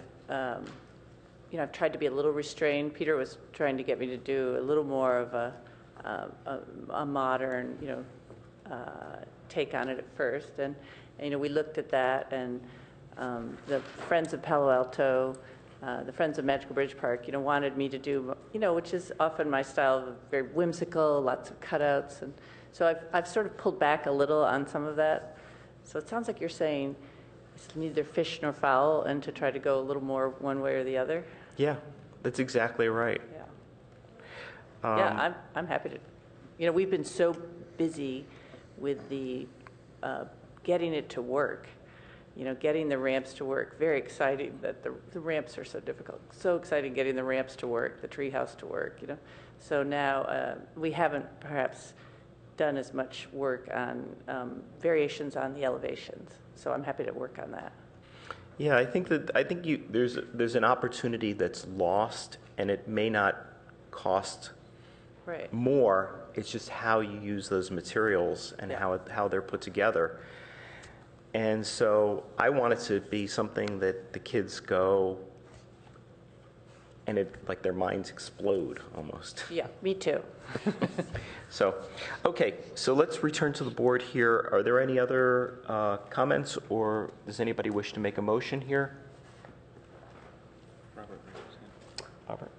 M: I've tried to be a little restrained. Peter was trying to get me to do a little more of a modern, take on it at first. And, we looked at that, and the Friends of Palo Alto, the Friends of Magical Bridge Park, wanted me to do, which is often my style, very whimsical, lots of cutouts. And so I've sort of pulled back a little on some of that. So it sounds like you're saying it's neither fish nor fowl, and to try to go a little more one way or the other.
I: Yeah, that's exactly right.
M: Yeah, I'm happy to. We've been so busy with the getting it to work. Getting the ramps to work. Very exciting that the ramps are so difficult. So exciting getting the ramps to work, the treehouse to work. So now we haven't perhaps done as much work on variations on the elevations. So I'm happy to work on that.
I: Yeah, I think there's an opportunity that's lost, and it may not cost more. It's just how you use those materials and how they're put together. And so I want it to be something that the kids go and like their minds explode almost.
M: Yeah, me too.
I: So, okay, so let's return to the board here. Are there any other comments, or does anybody wish to make a motion here? Robert.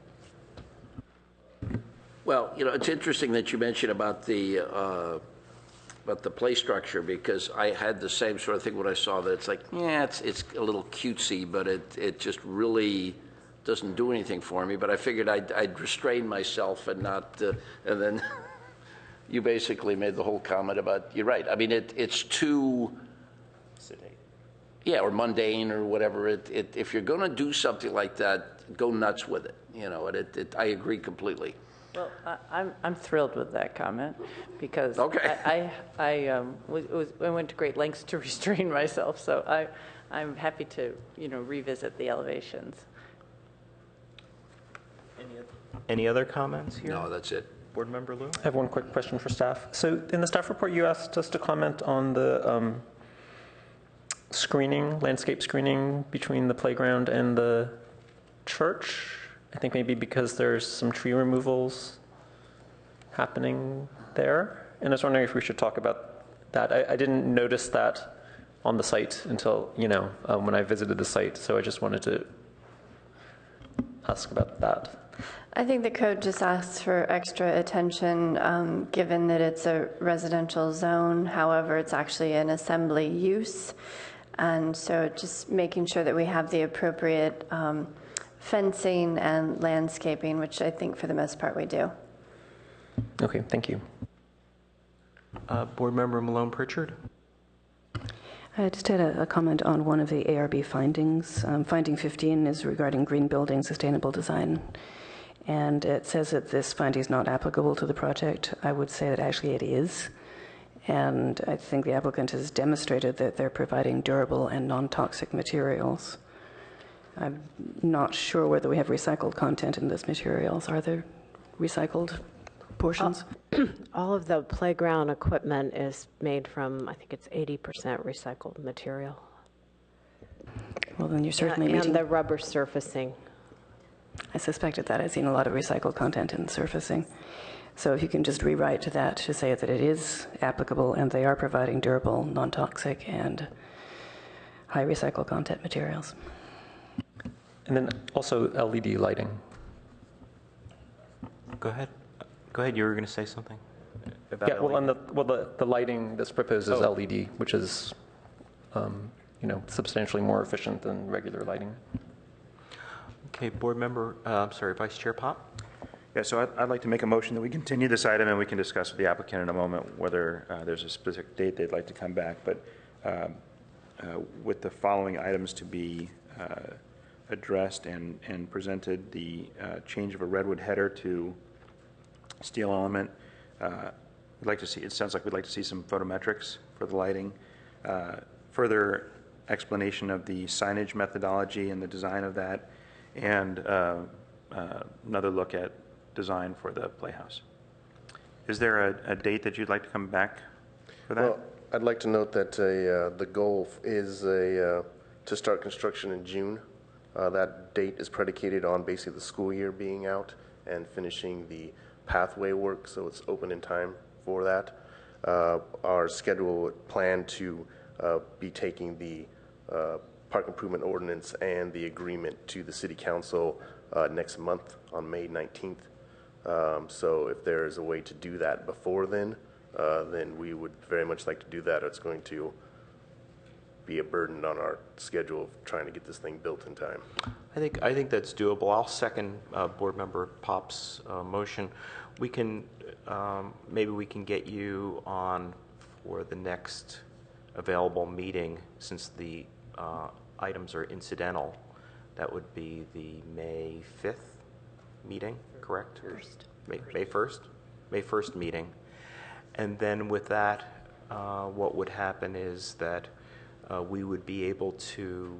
G: Well, it's interesting that you mentioned about the play structure, because I had the same sort of thing when I saw that. It's like, it's a little cutesy, but it just really doesn't do anything for me. But I figured I'd restrain myself and not, and then you basically made the whole comment about, you're right. I mean, it's too sedate. Yeah, or mundane or whatever. If you're going to do something like that, go nuts with it. And I agree completely.
M: Well, I'm thrilled with that comment, because I went to great lengths to restrain myself. So I'm happy to revisit the elevations.
I: Any other comments here?
G: No, that's it.
I: Board Member Liu?
C: I have one quick question for staff. So in the staff report, you asked us to comment on the landscape screening between the playground and the church. I think maybe because there's some tree removals happening there. And I was wondering if we should talk about that. I didn't notice that on the site until, when I visited the site. So I just wanted to ask about that.
J: I think the code just asks for extra attention, given that it's a residential zone. However, it's actually an assembly use. And so just making sure that we have the appropriate fencing and landscaping, which I think for the most part we do.
C: Okay, thank you.
I: Board Member Malone-Pritchard?
Q: I just had a comment on one of the ARB findings. Finding 15 is regarding green building sustainable design. And it says that this finding is not applicable to the project. I would say that actually it is. And I think the applicant has demonstrated that they're providing durable and non-toxic materials. I'm not sure whether we have recycled content in those materials. Are there recycled portions?
L: All of the playground equipment is made from, I think it's 80% recycled material.
Q: Well, then you're certainly
L: and
Q: meeting...
L: the rubber surfacing.
Q: I suspected that. I've seen a lot of recycled content in surfacing. So if you can just rewrite that to say that it is applicable and they are providing durable, non-toxic, and high recycled content materials.
C: And then also LED lighting.
I: Go ahead. Go ahead. You were going to say something about
C: yeah. Well,
I: LED.
C: The lighting that's proposed is LED, which is, substantially more efficient than regular lighting.
I: Okay, Board Member. Vice Chair Pop.
H: Yeah. So I'd like to make a motion that we continue this item, and we can discuss with the applicant in a moment whether there's a specific date they'd like to come back. But with the following items to be addressed and presented, the change of a redwood header to steel element. We'd like to see, it sounds like we'd like to see some photometrics for the lighting. Further explanation of the signage methodology and the design of that, and another look at design for the playhouse. Is there a date that you'd like to come back for that?
K: Well, I'd like to note that the goal is to start construction in June That date is predicated on basically the school year being out and finishing the pathway work, so it's open in time for that. Our schedule would plan to be taking the park improvement ordinance and the agreement to the city council next month on May 19th. So if there is a way to do that before then we would very much like to do that. It's going to be a burden on our schedule of trying to get this thing built in time.
I: I think that's doable. I'll second Board Member Pop's motion. We can maybe we can get you on for the next available meeting, since the items are incidental. That would be the May 5th meeting, correct? May 1st? May 1st meeting. And then with that, what would happen is that we would be able to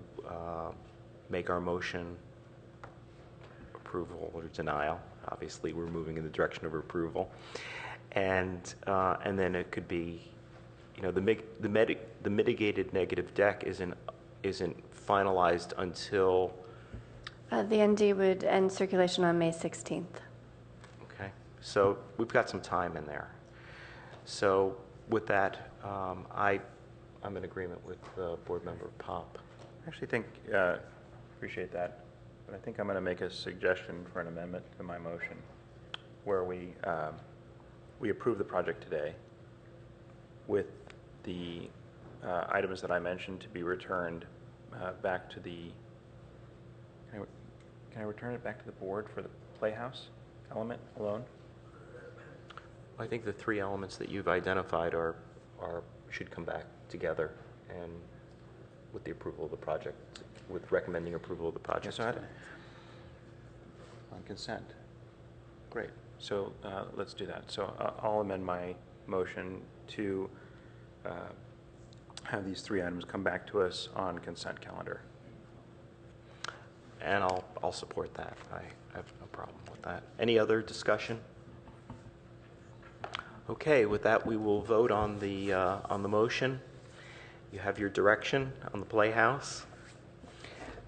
I: make our motion approval or denial. Obviously, we're moving in the direction of approval. And then it could be, you know, the mitigated negative deck isn't finalized until...
J: The ND would end circulation on May 16th.
I: Okay, so we've got some time in there. So with that, I'm in agreement with Board Member Pop.
H: I actually think, appreciate that, but I think I'm going to make a suggestion for an amendment to my motion where we approve the project today with the items that I mentioned to be returned back to the, can I return it back to the board for the Playhouse element alone?
I: I think the three elements that you've identified should come back together and with the approval of the project, with recommending approval of the project.
H: Yes, so on consent. Great. So let's do that. So I'll amend my motion to have these three items come back to us on consent calendar.
I: And I'll support that. I have no problem with that. Any other discussion? Okay, with that, we will vote on the motion. You have your direction on the Playhouse.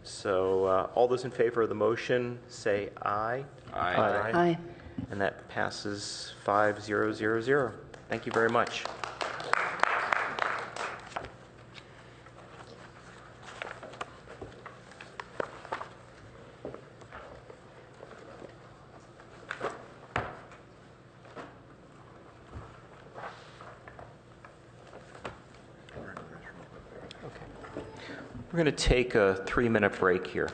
I: So all those in favor of the motion say aye.
G: Aye.
I: Aye.
Q: Aye.
I: And that passes 5-0-0-0. Thank you very much. We're going to take a 3-minute break here.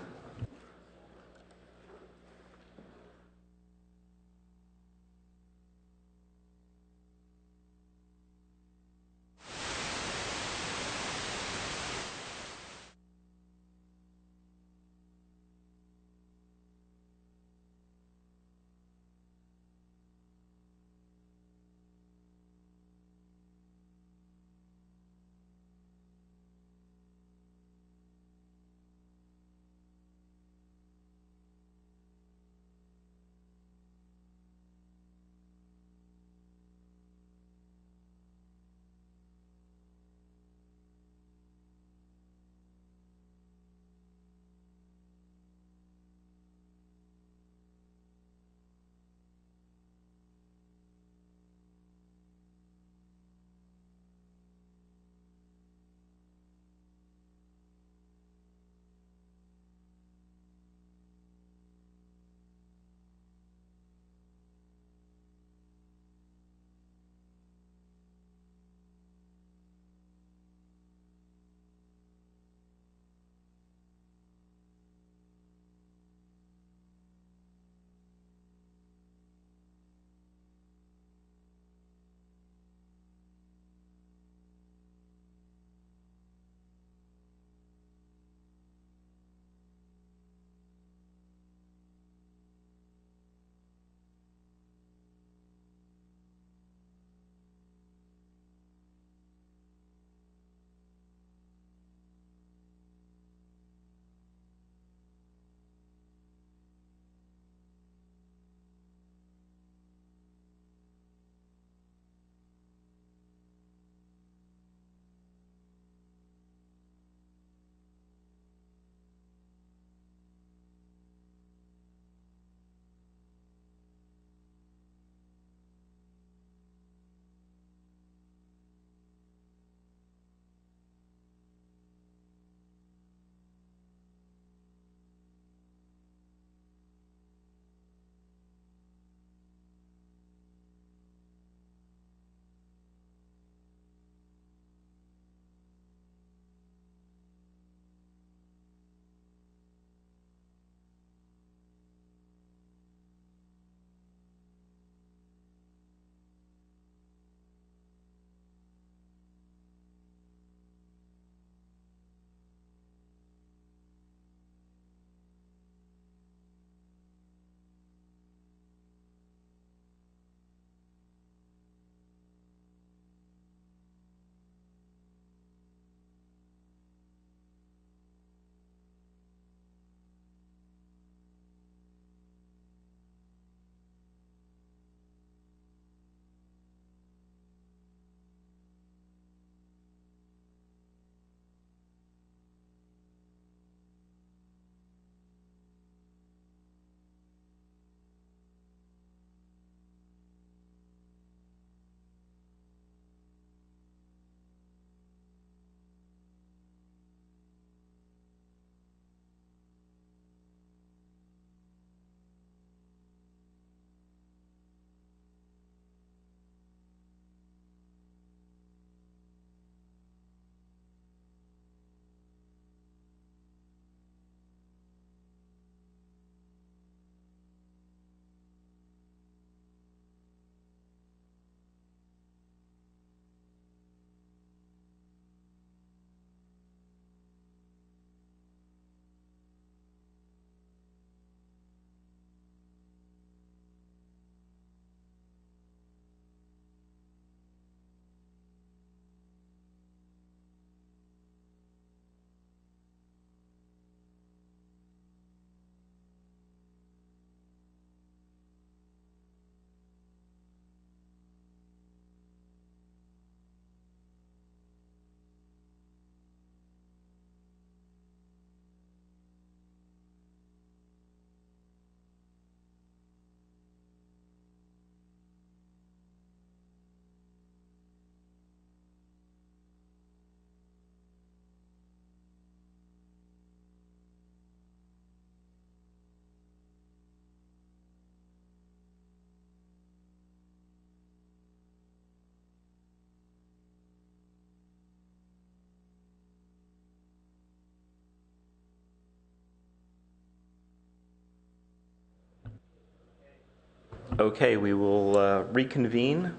A: Okay, we will reconvene.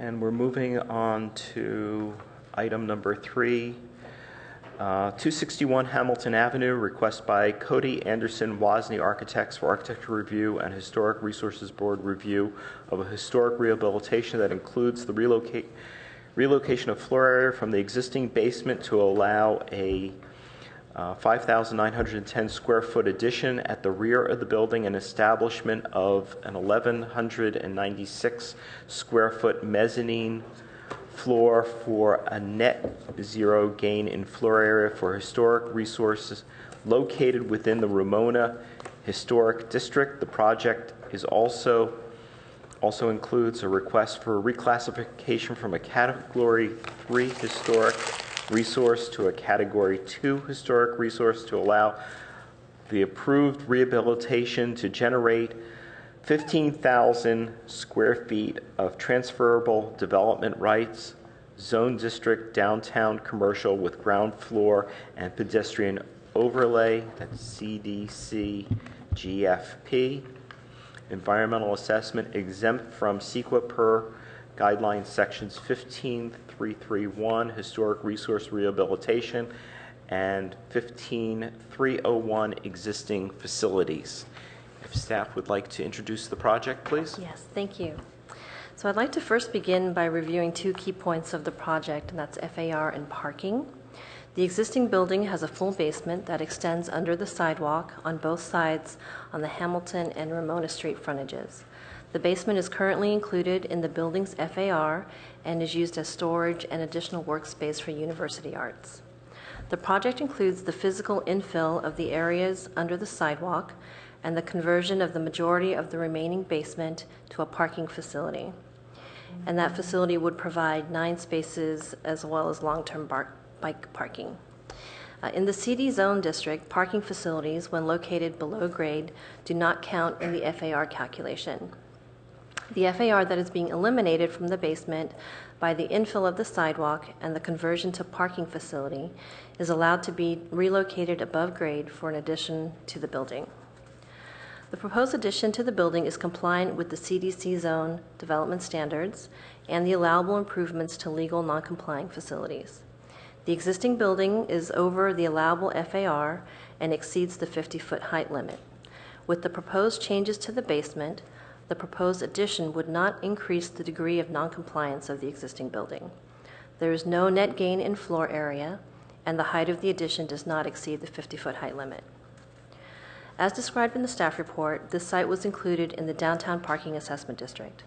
A: And we're moving on to item number 3, 261 Hamilton Avenue, request by Cody Anderson Wozni Architects for architecture review and Historic Resources Board review of a historic rehabilitation that includes the relocation of floor area from the existing basement to allow a 5,910 square foot addition at the rear of the building and establishment of an 1,196 square foot mezzanine floor for a net zero gain in floor area for historic resources located within the Ramona Historic District. The project is also includes a request for reclassification from a Category 3 historic resource to a Category 2 historic resource to allow the approved rehabilitation to generate 15,000 square feet of transferable development rights, zone district downtown commercial with ground floor and pedestrian overlay, that's CDC GFP. Environmental assessment exempt from CEQA per guidelines sections 15331, historic resource rehabilitation, and 15301, existing facilities. If staff would like to introduce the project, please.
D: Yes, thank you. So I'd like to first begin by reviewing 2 key points of the project, and that's FAR and parking. The existing building has a full basement that extends under the sidewalk on both sides on the Hamilton and Ramona Street frontages. The basement is currently included in the building's FAR and is used as storage and additional workspace for university arts. The project includes the physical infill of the areas under the sidewalk and the conversion of the majority of the remaining basement to a parking facility. And that facility would provide 9 spaces as well as long-term bike parking. In the CD zone district, parking facilities, when located below grade, do not count in the FAR calculation. The FAR that is being eliminated from the basement by the infill of the sidewalk and the conversion to parking facility is allowed to be relocated above grade for an addition to the building. The proposed addition to the building is compliant with the CDC zone development standards and the allowable improvements to legal non-complying facilities. The existing building is over the allowable FAR and exceeds the 50-foot height limit. With the proposed changes to the basement, the proposed addition would not increase the degree of noncompliance of the existing building. There is no net gain in floor area, and the height of the addition does not exceed the 50-foot height limit. As described in the staff report, this site was included in the Downtown Parking Assessment District.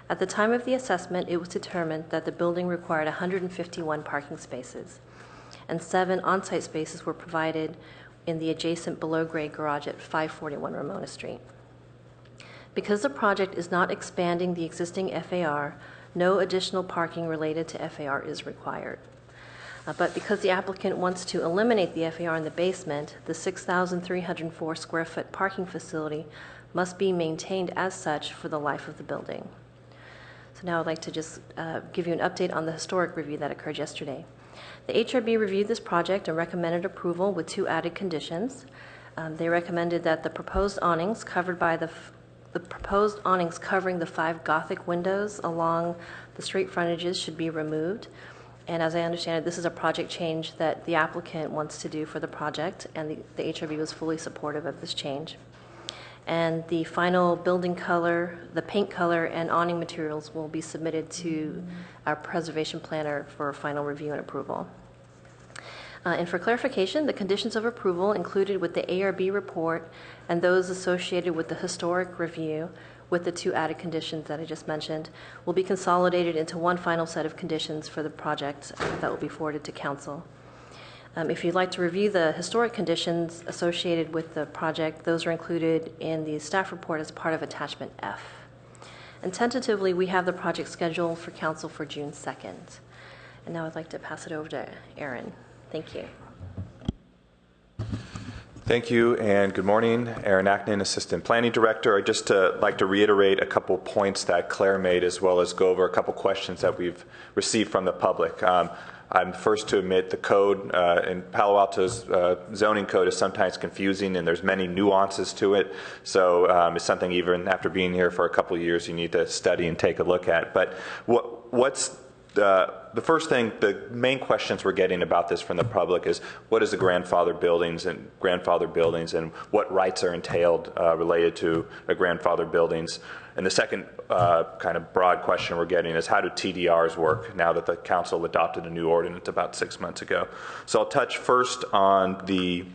D: At the time of the assessment, it was determined that the building required 151 parking spaces, and 7 on-site spaces were provided in the adjacent below-grade garage at 541 Ramona Street. Because the project is not expanding the existing FAR, no additional parking related to FAR is required. But because the applicant wants to eliminate the FAR in the basement, the 6,304 square foot parking facility must be maintained as such for the life of the building. So now I'd like to just give you an update on the historic review that occurred yesterday. The HRB reviewed this project and recommended approval with 2 added conditions. They recommended that the proposed awnings covered by the proposed awnings covering the 5 Gothic windows along the street frontages should be removed. And as I understand it, this is a project change that the applicant wants to do for the project, and the HRB was fully supportive of this change. And the final building color, the paint color, and awning materials will be submitted to our preservation planner for final review and approval. And for clarification, the conditions of approval included with the ARB report and those associated with the historic review with the 2 added conditions that I just mentioned will be consolidated into one final set of conditions for the project that will be forwarded to council. If you'd like to review the historic conditions associated with the project, those are included in the staff report as part of attachment F. And tentatively, we have the project scheduled for council for June 2nd. And now I'd like to pass it over to Aaron. Thank you.
H: Thank you, and good morning. Aaron Acknan, Assistant Planning Director. I'd just like to reiterate a couple points that Claire made, as well as go over a couple questions that we've received from the public. I'm first to admit the code in Palo Alto's zoning code is sometimes confusing, and there's many nuances to it. So it's something even after being here for a couple of years you need to study and take a look at. But what's the first thing, the main questions we're getting about this from the public is what is the grandfather buildings and what rights are entailed related to a grandfather buildings. And the second kind of broad question we're getting is how do TDRs work now that the council adopted a new ordinance about 6 months ago. So I'll touch first on the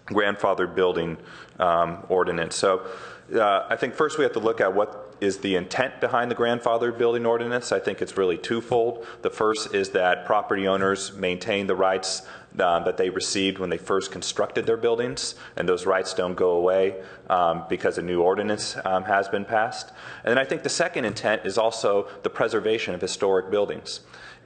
H: grandfather building ordinance. So I think first we have to look at what is the intent behind the grandfather building ordinance. I think it's really twofold. The first is that property owners maintain the rights that they received when they first constructed their buildings, and those rights don't go away because a new ordinance has been passed. And then I think the second intent is also the preservation of historic buildings.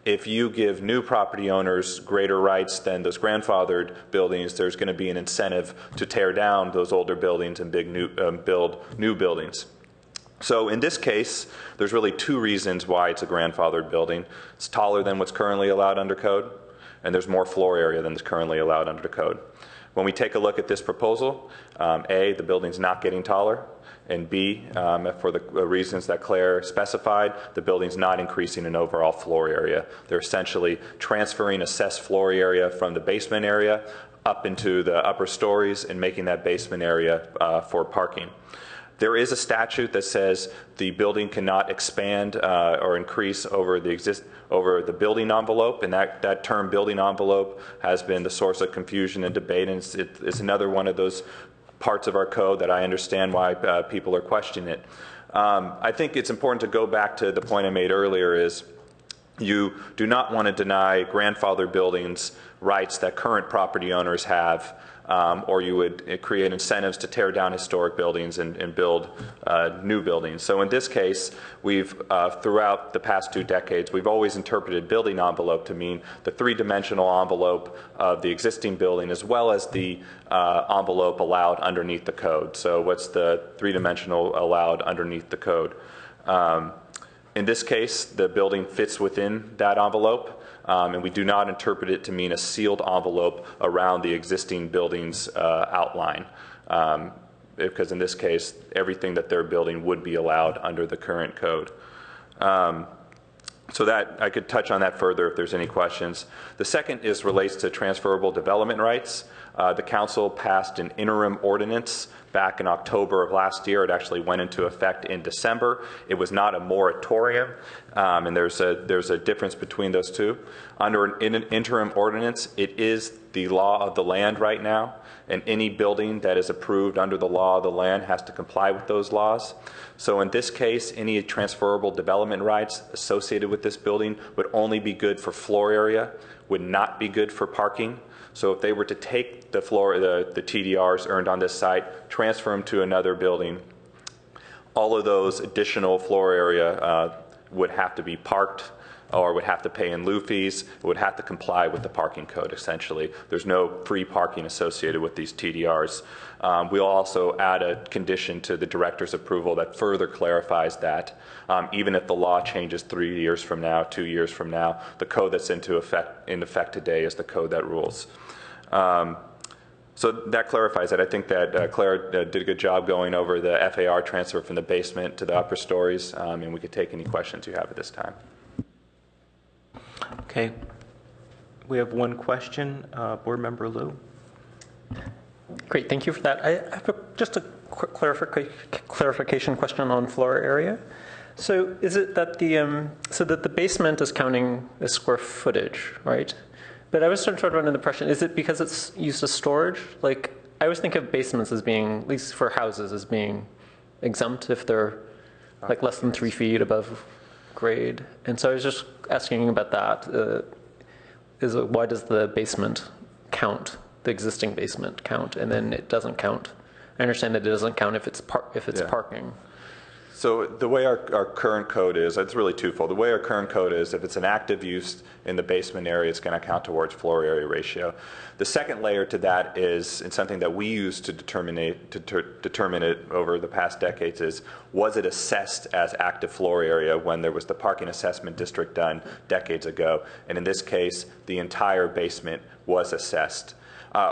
H: If you give new property owners greater rights than those grandfathered buildings, there's going to be an incentive to tear down those older buildings and build new buildings. So in this case, there's really two reasons why it's a grandfathered building. It's taller than what's currently allowed under code, and there's more floor area than is currently allowed under code. When we take a look at this proposal, A, the building's not getting taller, and B, for the reasons that Claire specified, the building's not increasing in overall floor area. They're essentially transferring assessed floor area from the basement area up into the upper stories and making that basement area for parking. There is a statute that says the building cannot expand or increase over the building envelope, and that term building envelope has been the source of confusion and debate, and it's another one of those parts of our code that I understand why people are questioning it. I think it's important to go back to the point I made earlier is you do not want to deny grandfather buildings rights that current property owners have, or you would create incentives to tear down historic buildings and build new buildings. So in this case, we've, throughout the past 2 decades, we've always interpreted building envelope to mean the 3-dimensional envelope of the existing building as well as the envelope allowed underneath the code. So what's the 3-dimensional allowed underneath the code? In this case, the building fits within that envelope. And we do not interpret it to mean a sealed envelope around the existing building's outline, because in this case, everything that they're building would be allowed under the current code. So that I could touch on that further if there's any questions. The second relates to transferable development rights. The council passed an interim ordinance back in October of last year. It actually went into effect in December. It was not a moratorium, and there's a difference between those two. Under an interim ordinance, it is the law of the land right now, and any building that is approved under the law of the land has to comply with those laws. So in this case, any transferable development rights associated with this building would only be good for floor area, would not be good for parking. So if they were to take the TDRs earned on this site, transfer them to another building, all of those additional floor area would have to be parked or would have to pay in lieu fees, would have to comply with the parking code, essentially. There's no free parking associated with these TDRs. We'll also add a condition to the director's approval that further clarifies that. Even if the law changes 3 years from now, 2 years from now, the code that's in effect today is the code that rules. So that clarifies it. I think that Claire did a good job going over the FAR transfer from the basement to the upper stories, and we could take any questions you have at this time.
I: Okay. We have one question. Board Member Liu.
C: Great, thank you for that. I have just a quick clarification question on floor area. So is it that the basement is counting the square footage, right? But I was sort of under the impression, is it because it's used as storage? Like, I always think of basements as being, at least for houses, as being exempt if they're like less than 3 feet above grade. And so I was just asking about that. Why does the basement count, the existing basement count, and then it doesn't count? I understand that it doesn't count if it's parking.
R: So the way our current code is, it's really twofold. The way our current code is, if it's an active use in the basement area, it's going to count towards floor area ratio. The second layer to that is, and something that we use to determine it over the past decades, is was it assessed as active floor area when there was the parking assessment district done decades ago? And in this case, the entire basement was assessed.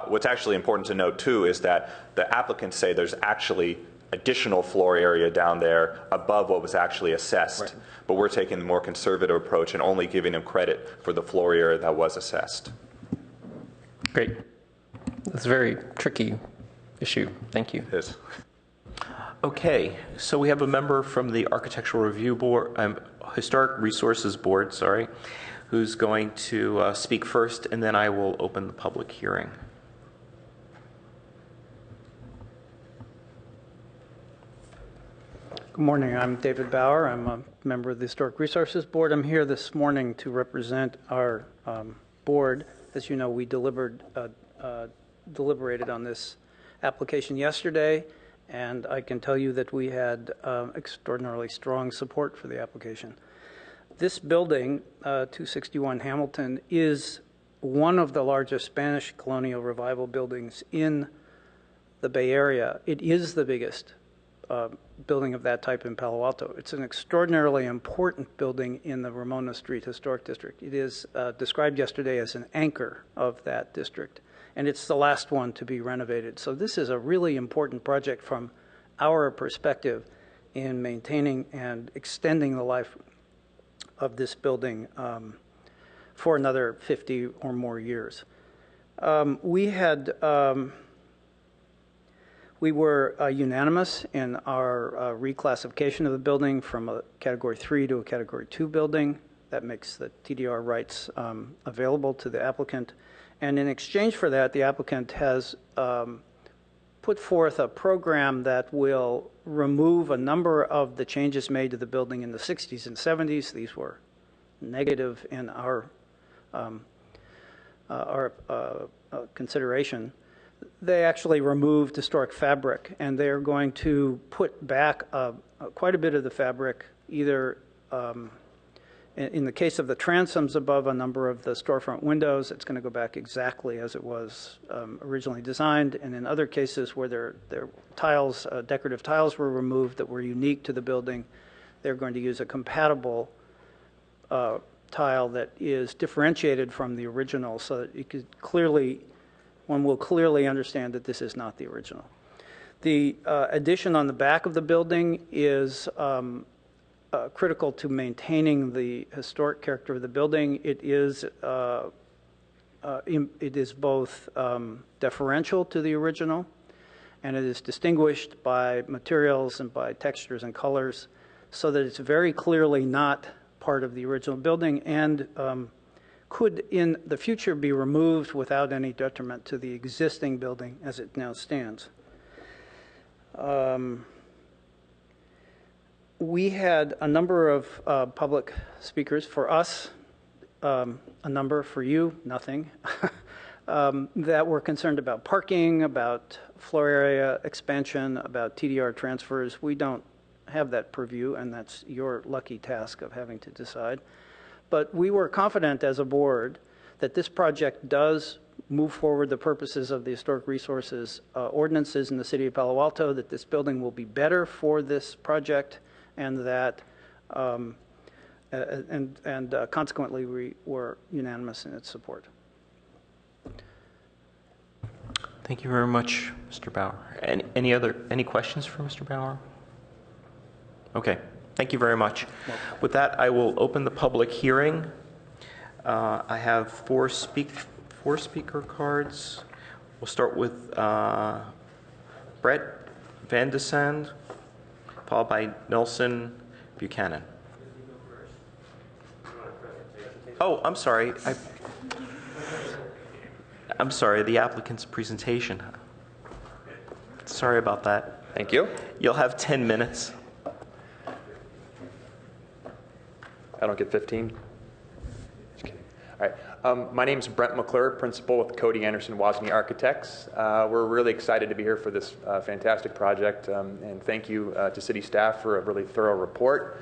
R: What's actually important to note too is that the applicants say there's actually additional floor area down there above what was actually assessed. Right. But we're taking the more conservative approach and only giving them credit for the floor area that was assessed.
C: Great. That's a very tricky issue. Thank you.
R: It is.
I: Okay, so we have a member from the Architectural Review Board, Historic Resources Board, sorry, who's going to speak first, and then I will open the public hearing.
S: Good morning. I'm David Bauer. I'm a member of the Historic Resources Board. I'm here this morning to represent our board. As you know, we deliberated on this application yesterday, and I can tell you that we had extraordinarily strong support for the application. This building, 261 Hamilton, is one of the largest Spanish colonial revival buildings in the Bay Area. It is the biggest building of that type in Palo Alto. It's an extraordinarily important building in the Ramona Street Historic District. It is described yesterday as an anchor of that district, and it's the last one to be renovated. So this is a really important project from our perspective in maintaining and extending the life of this building for another 50 or more years. We were unanimous in our reclassification of the building from a Category 3 to a Category 2 building. That makes the TDR rights available to the applicant. And in exchange for that, the applicant has put forth a program that will remove a number of the changes made to the building in the 60s and 70s. These were negative in our consideration. They actually removed historic fabric, and they're going to put back quite a bit of the fabric, either in the case of the transoms above a number of the storefront windows, it's going to go back exactly as it was originally designed, and in other cases where their tiles, decorative tiles were removed that were unique to the building, they're going to use a compatible tile that is differentiated from the original so that you could one will clearly understand that this is not the original. The addition on the back of the building is critical to maintaining the historic character of the building. It is both deferential to the original, and it is distinguished by materials and by textures and colors so that it's very clearly not part of the original building and could in the future be removed without any detriment to the existing building as it now stands. We had a number of public speakers. For us, a number. For you, nothing. That were concerned about parking, about floor area expansion, about TDR transfers. We don't have that purview, and that's your lucky task of having to decide. But we were confident as a board that this project does move forward the purposes of the historic resources ordinances in the city of Palo Alto, that this building will be better for this project, and that consequently we were unanimous in its support.
I: Thank you very much, Mr. Bauer. Any questions for Mr. Bauer? Okay. Thank you very much. With that, I will open the public hearing. I have four speaker cards. We'll start with Brett Van de Sand, followed by Nelson Buchanan. Oh, I'm sorry. I'm sorry, the applicant's presentation. Sorry about that.
C: Thank you.
I: You'll have 10 minutes.
C: I don't get 15? Just kidding.
T: All right. My name's Brent McClure, principal with Cody Anderson Wozni Architects. We're really excited to be here for this fantastic project, and thank you to city staff for a really thorough report,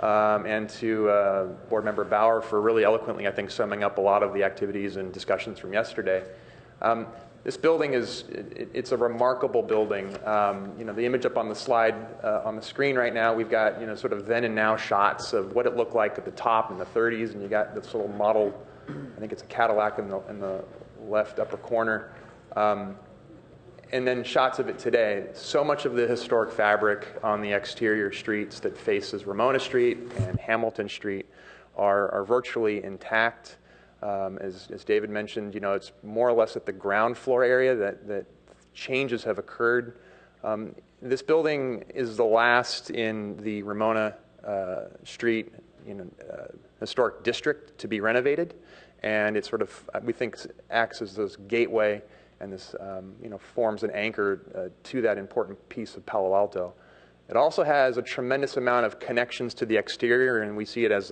T: and to board member Bauer for really eloquently, I think, summing up a lot of the activities and discussions from yesterday. This building it's a remarkable building. The image up on the slide on the screen right now, we've got, sort of then and now shots of what it looked like at the top in the 30s, and you got this little model, I think it's a Cadillac in the left upper corner, and then shots of it today. So much of the historic fabric on the exterior streets that faces Ramona Street and Hamilton Street are virtually intact. As David mentioned, it's more or less at the ground floor area that changes have occurred. This building is the last in the Ramona Street historic district to be renovated, and it sort of, we think, acts as this gateway and this forms an anchor to that important piece of Palo Alto. It also has a tremendous amount of connections to the exterior, and we see it as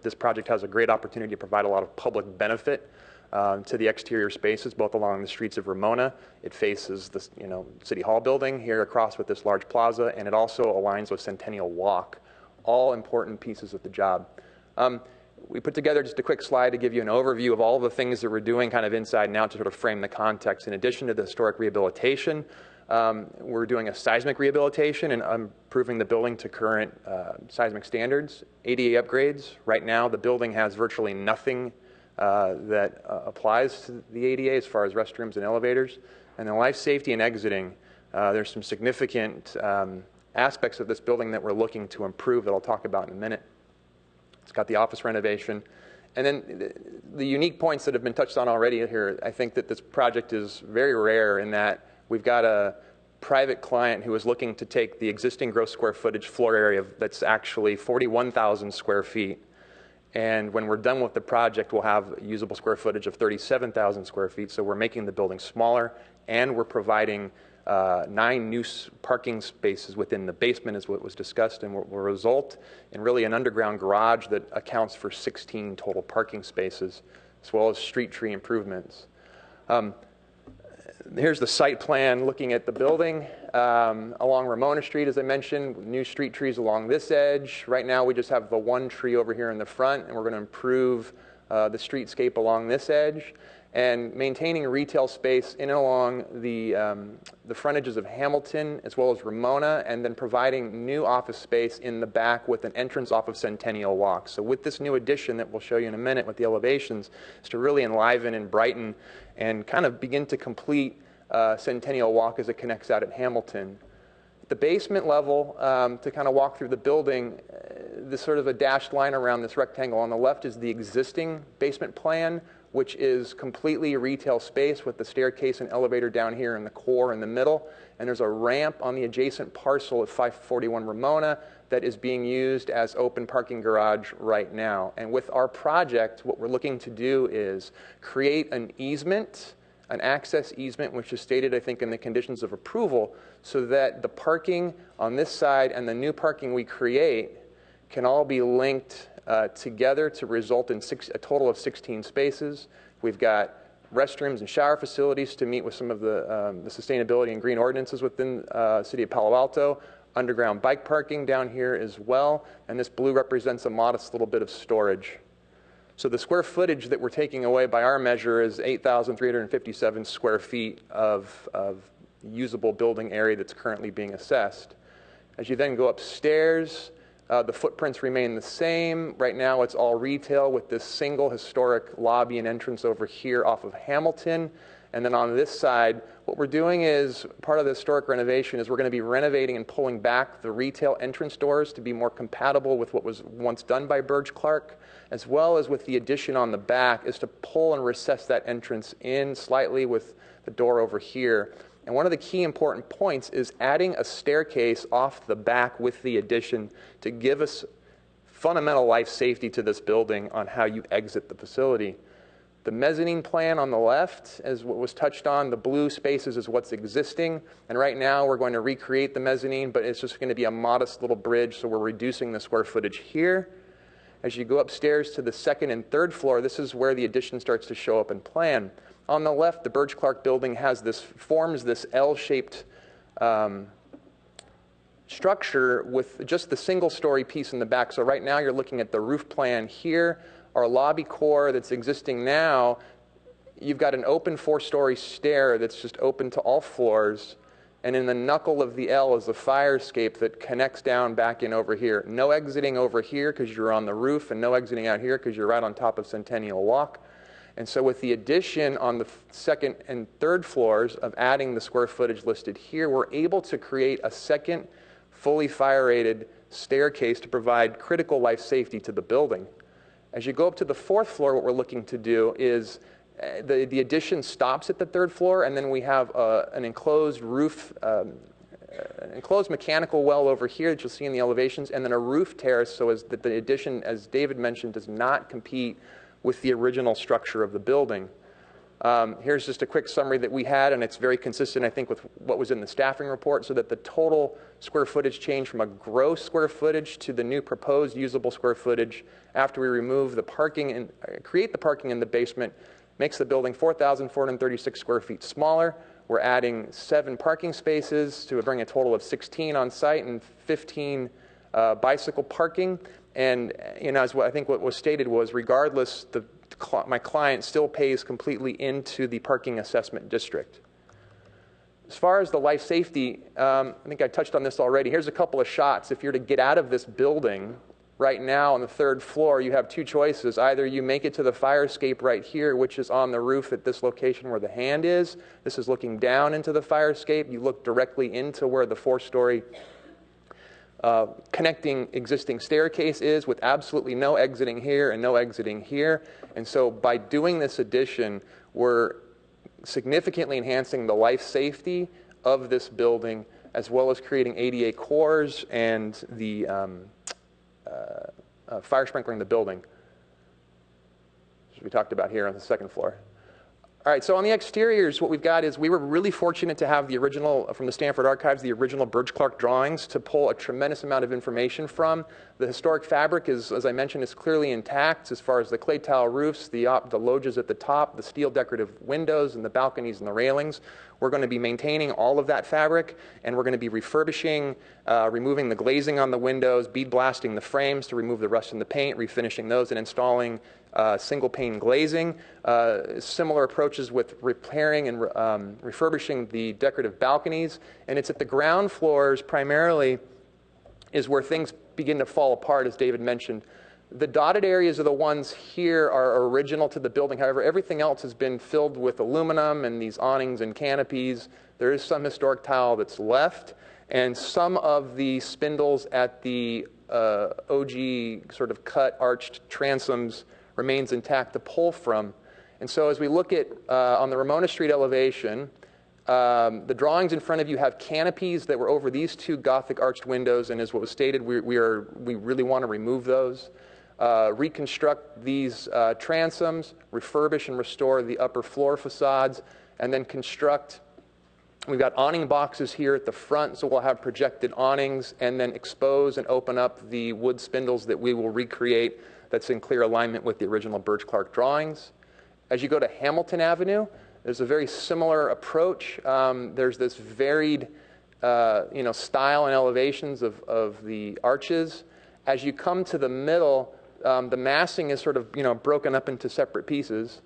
T: this project has a great opportunity to provide a lot of public benefit to the exterior spaces, both along the streets of Ramona. It faces the City Hall building here across with this large plaza, and it also aligns with Centennial Walk, all important pieces of the job. We put together just a quick slide to give you an overview of all the things that we're doing kind of inside and out to sort of frame the context. In addition to the historic rehabilitation, we're doing a seismic rehabilitation and improving the building to current seismic standards. ADA upgrades. Right now, the building has virtually nothing that applies to the ADA as far as restrooms and elevators. And then life safety and exiting. There's some significant aspects of this building that we're looking to improve that I'll talk about in a minute. It's got the office renovation. And then the unique points that have been touched on already here, I think that this project is very rare in that we've got a private client who is looking to take the existing gross square footage floor area that's actually 41,000 square feet. And when we're done with the project, we'll have usable square footage of 37,000 square feet. So we're making the building smaller, and we're providing 9 new parking spaces within the basement is what was discussed, and will result in really an underground garage that accounts for 16 total parking spaces, as well as street tree improvements. Here's the site plan looking at the building along Ramona Street, as I mentioned, new street trees along this edge. Right now we just have the one tree over here in the front, and we're going to improve the streetscape along this edge, and maintaining retail space in and along the frontages of Hamilton as well as Ramona, and then providing new office space in the back with an entrance off of Centennial Walk. So with this new addition that we'll show you in a minute with the elevations, is to really enliven and brighten and kind of begin to complete Centennial Walk as it connects out at Hamilton. At the basement level, to kind of walk through the building, this sort of a dashed line around this rectangle on the left is the existing basement plan, which is completely retail space with the staircase and elevator down here in the core in the middle. And there's a ramp on the adjacent parcel at 541 Ramona that is being used as open parking garage right now. And with our project, what we're looking to do is create an easement, an access easement, which is stated, I think, in the conditions of approval, so that the parking on this side and the new parking we create can all be linked together to result in a total of 16 spaces. We've got restrooms and shower facilities to meet with some of the sustainability and green ordinances within the City of Palo Alto, underground bike parking down here as well, and this blue represents a modest little bit of storage. So the square footage that we're taking away by our measure is 8,357 square feet of usable building area that's currently being assessed. As you then go upstairs, the footprints remain the same. Right now it's all retail with this single historic lobby and entrance over here off of Hamilton. And then on this side, what we're doing is, part of the historic renovation is we're going to be renovating and pulling back the retail entrance doors to be more compatible with what was once done by Burge Clark, as well as with the addition on the back is to pull and recess that entrance in slightly with the door over here. And one of the key important points is adding a staircase off the back with the addition to give us fundamental life safety to this building on how you exit the facility. The mezzanine plan on the left, as what was touched on, the blue spaces is what's existing. And right now we're going to recreate the mezzanine, but it's just going to be a modest little bridge, so we're reducing the square footage here. As you go upstairs to the second and third floor, this is where the addition starts to show up in plan. On the left, the Birch-Clark building forms this L-shaped structure with just the single-story piece in the back. So right now you're looking at the roof plan here, our lobby core that's existing now. You've got an open 4-story stair that's just open to all floors. And in the knuckle of the L is a fire escape that connects down back in over here. No exiting over here because you're on the roof, and no exiting out here because you're right on top of Centennial Walk. And so with the addition on the second and third floors of adding the square footage listed here, we're able to create a second fully fire-rated staircase to provide critical life safety to the building. As you go up to the fourth floor, what we're looking to do is the addition stops at the third floor, and then we have an enclosed roof, an enclosed mechanical well over here that you'll see in the elevations, and then a roof terrace so as that the addition, as David mentioned, does not compete with the original structure of the building. Here's just a quick summary that we had, and it's very consistent, I think, with what was in the staffing report, so that the total square footage change from a gross square footage to the new proposed usable square footage after we remove the parking and create the parking in the basement makes the building 4,436 square feet smaller. We're adding 7 parking spaces to bring a total of 16 on site and 15 bicycle parking. And as I think what was stated was, regardless, my client still pays completely into the parking assessment district. As far as the life safety, I think I touched on this already. Here's a couple of shots. If you're to get out of this building, right now on the third floor, you have 2 choices. Either you make it to the fire escape right here, which is on the roof at this location where the hand is. This is looking down into the fire escape. You look directly into where the 4-story connecting existing staircase is, with absolutely no exiting here and no exiting here. And so by doing this addition, we're significantly enhancing the life safety of this building, as well as creating ADA cores and the fire sprinkling the building, as we talked about here on the second floor. All right, so on the exteriors, what we've got is we were really fortunate to have the original, from the Stanford Archives, the original Birch-Clark drawings to pull a tremendous amount of information from. The historic fabric is, as I mentioned, is clearly intact as far as the clay tile roofs, the loggias at the top, the steel decorative windows, and the balconies and the railings. We're going to be maintaining all of that fabric, and we're going to be refurbishing, removing the glazing on the windows, bead blasting the frames to remove the rust in the paint, refinishing those, and installing single pane glazing. Similar approaches with repairing and refurbishing the decorative balconies. And it's at the ground floors primarily is where things begin to fall apart, as David mentioned. The dotted areas are the ones here are original to the building. However, everything else has been filled with aluminum and these awnings and canopies. There is some historic tile that's left, and some of the spindles at the OG sort of cut arched transoms remains intact to pull from. And so as we look at on the Ramona Street elevation, the drawings in front of you have canopies that were over these 2 Gothic arched windows, and as what was stated, we really want to remove those. Reconstruct these transoms, refurbish and restore the upper floor facades, and then construct. We've got awning boxes here at the front, so we'll have projected awnings, and then expose and open up the wood spindles that we will recreate that's in clear alignment with the original Birch-Clark drawings. As you go to Hamilton Avenue, there's a very similar approach. There's this varied style and elevations of the arches. As you come to the middle, the massing is sort of broken up into separate pieces.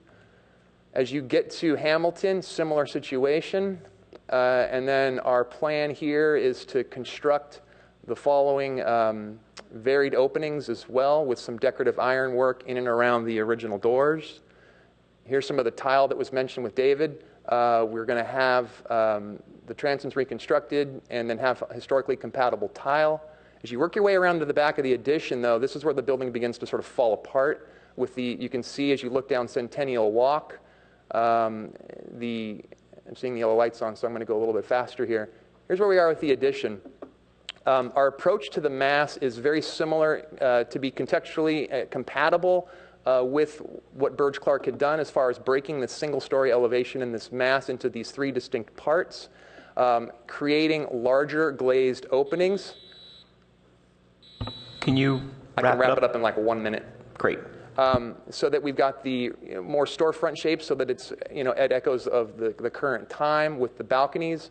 T: As you get to Hamilton, similar situation. And then our plan here is to construct the following varied openings as well, with some decorative ironwork in and around the original doors. Here's some of the tile that was mentioned with David. We're going to have the transoms reconstructed and then have historically compatible tile. As you work your way around to the back of the addition, though, this is where the building begins to sort of fall apart. You can see as you look down Centennial Walk, I'm seeing the yellow lights on, so I'm going to go a little bit faster here. Here's where we are with the addition. Our approach to the mass is very similar to be contextually compatible with what Birch-Clark had done as far as breaking the single-story elevation in this mass into these 3 distinct parts, creating larger glazed openings.
H: Can you
T: I can wrap it up in like 1 minute.
A: Great.
T: So that we've got the more storefront shape, so that it's, it echoes of the current time with the balconies.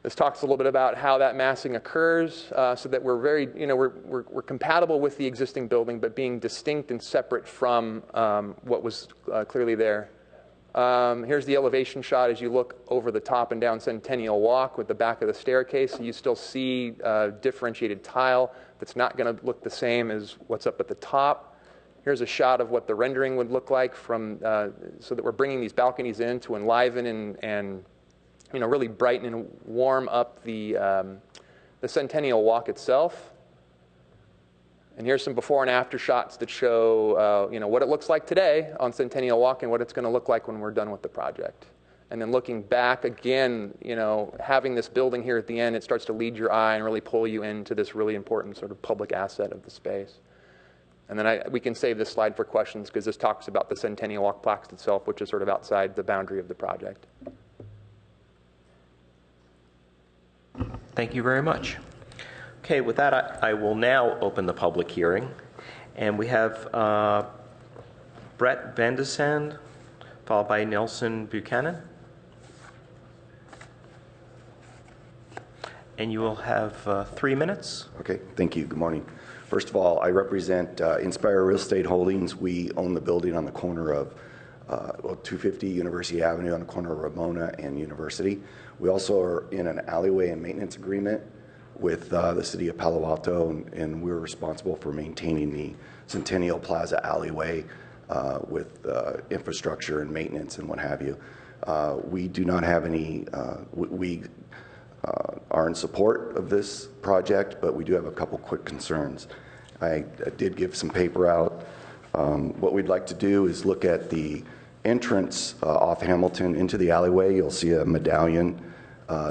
T: This talks a little bit about how that massing occurs, so that we're very, we're compatible with the existing building, but being distinct and separate from what was clearly there. Here's the elevation shot as you look over the top and down Centennial Walk with the back of the staircase. So you still see differentiated tile that's not going to look the same as what's up at the top. Here's a shot of what the rendering would look like from, so that we're bringing these balconies in to enliven and really brighten and warm up the Centennial Walk itself. And here's some before and after shots that show, what it looks like today on Centennial Walk and what it's going to look like when we're done with the project. And then looking back again, having this building here at the end, it starts to lead your eye and really pull you into this really important sort of public asset of the space. And then we can save this slide for questions because this talks about the Centennial Walk plaques itself, which is sort of outside the boundary of the project.
A: Thank you very much. Okay, with that, I will now open the public hearing. And we have Brett Vandesand, followed by Nelson Buchanan. And you will have 3 minutes.
U: Okay, thank you. Good morning. First of all, I represent Inspire Real Estate Holdings. We own the building on the corner of 250 University Avenue on the corner of Ramona and University. We also are in an alleyway and maintenance agreement with the city of Palo Alto, and we're responsible for maintaining the Centennial Plaza alleyway with infrastructure and maintenance and what have you. We do not have any, we are in support of this project, but we do have a couple quick concerns. I did give some paper out. What we'd like to do is look at the entrance off Hamilton into the alleyway. You'll see a medallion.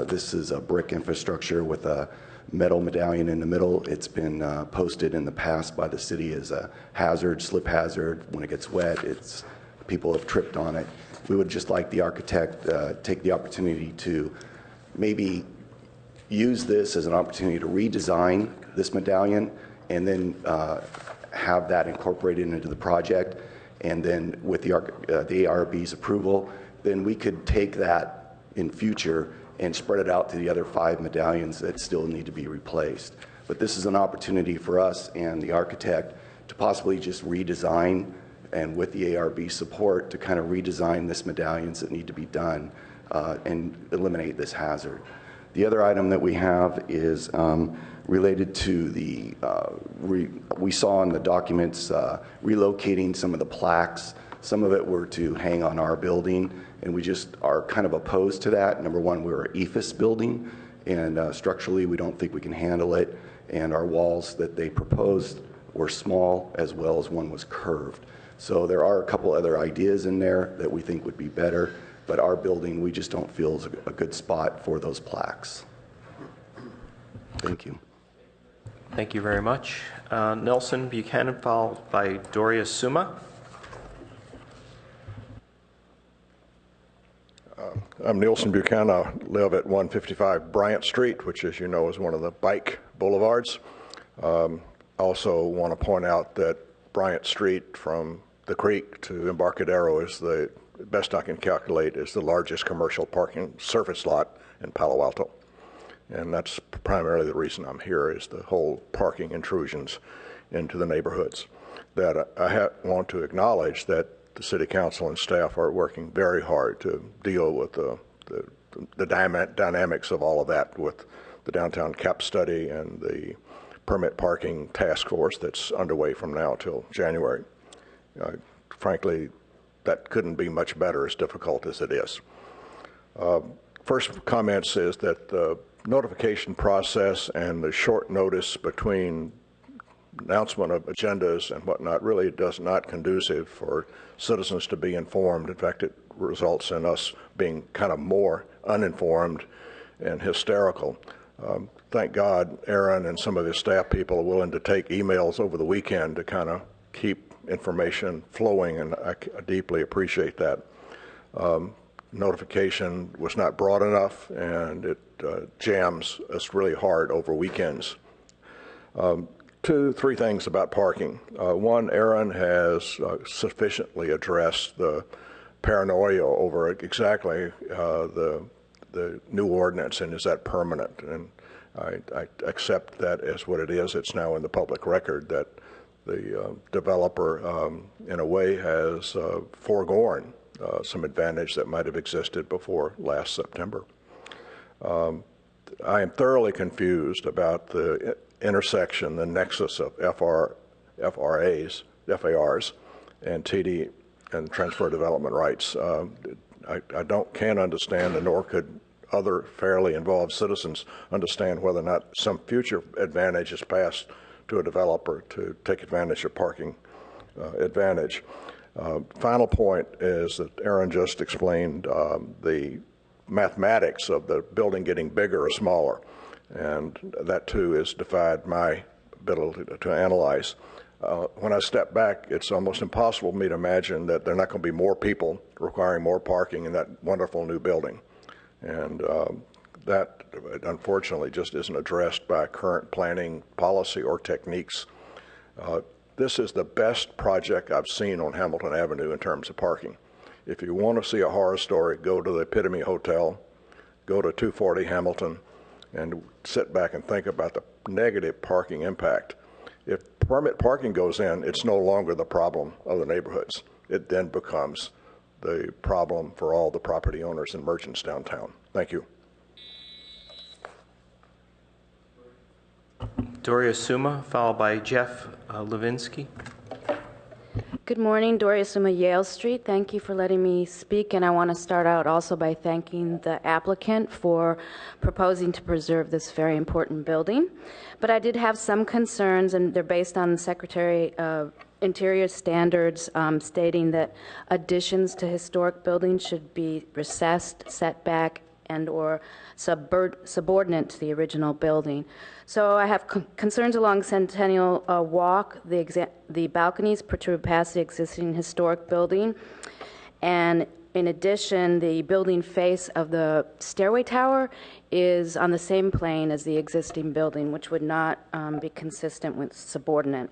U: This is a brick infrastructure with a metal medallion in the middle. It's been posted in the past by the city as a hazard, slip hazard. When it gets wet, people have tripped on it. We would just like the architect take the opportunity to maybe use this as an opportunity to redesign this medallion and then have that incorporated into the project. And then with the ARB's approval, then we could take that in future and spread it out to the other 5 medallions that still need to be replaced. But this is an opportunity for us and the architect to possibly just redesign, and with the ARB support, to kind of redesign this medallions that need to be done and eliminate this hazard. The other item that we have is related to the, we saw in the documents relocating some of the plaques. Some of it were to hang on our building, and we just are kind of opposed to that. Number one, we're an EFIS building, and structurally we don't think we can handle it, and our walls that they proposed were small, as well as one was curved. So there are a couple other ideas in there that we think would be better, but our building we just don't feel is a good spot for those plaques. Thank you.
A: Thank you very much. Nelson Buchanan, followed by Doria Suma.
V: I'm Nielsen Buchanan. I live at 155 Bryant Street, which, as you know, is one of the bike boulevards. Also want to point out that Bryant Street from the creek to Embarcadero is the best I can calculate is the largest commercial parking surface lot in Palo Alto. And that's primarily the reason I'm here, is the whole parking intrusions into the neighborhoods. That I want to acknowledge that the City Council and staff are working very hard to deal with the dynamics of all of that, with the downtown cap study and the permit parking task force that's underway from now till January. Frankly, that couldn't be much better, as difficult as it is. First comments is that the notification process and the short notice between announcement of agendas and whatnot really does not conducive for citizens to be informed. In fact, it results in us being kind of more uninformed and hysterical. Thank God Aaron and some of his staff people are willing to take emails over the weekend to kind of keep information flowing, and I deeply appreciate that. Notification was not broad enough, and it jams us really hard over weekends. Three things about parking. One, Aaron has sufficiently addressed the paranoia over exactly the new ordinance and is that permanent. And I accept that as what it is. It's now in the public record that the developer, in a way, has foregone some advantage that might have existed before last September. I am thoroughly confused about the intersection, the nexus of FARs, and TD and transfer development rights. I can't understand, and nor could other fairly involved citizens understand whether or not some future advantage is passed to a developer to take advantage of parking advantage. Final point is that Aaron just explained the mathematics of the building getting bigger or smaller, and that too has defied my ability to analyze. When I step back, it's almost impossible for me to imagine that there are not going to be more people requiring more parking in that wonderful new building. And that, unfortunately, just isn't addressed by current planning policy or techniques. This is the best project I've seen on Hamilton Avenue in terms of parking. If you want to see a horror story, go to the Epitome Hotel, go to 240 Hamilton, and sit back and think about the negative parking impact. If permit parking goes in, it's no longer the problem of the neighborhoods. It then becomes the problem for all the property owners and merchants downtown. Thank you.
I: Doria Suma, followed by Jeff Levinsky.
B: Good morning, Doria Suma, Yale Street. Thank you for letting me speak, and I want to start out also by thanking the applicant for proposing to preserve this very important building. But I did have some concerns, and they're based on the Secretary of Interior standards stating that additions to historic buildings should be recessed, set back, and or subordinate to the original building. So I have concerns along Centennial Walk. The balconies protrude past the existing historic building, and in addition, the building face of the stairway tower is on the same plane as the existing building, which would not be consistent with subordinate.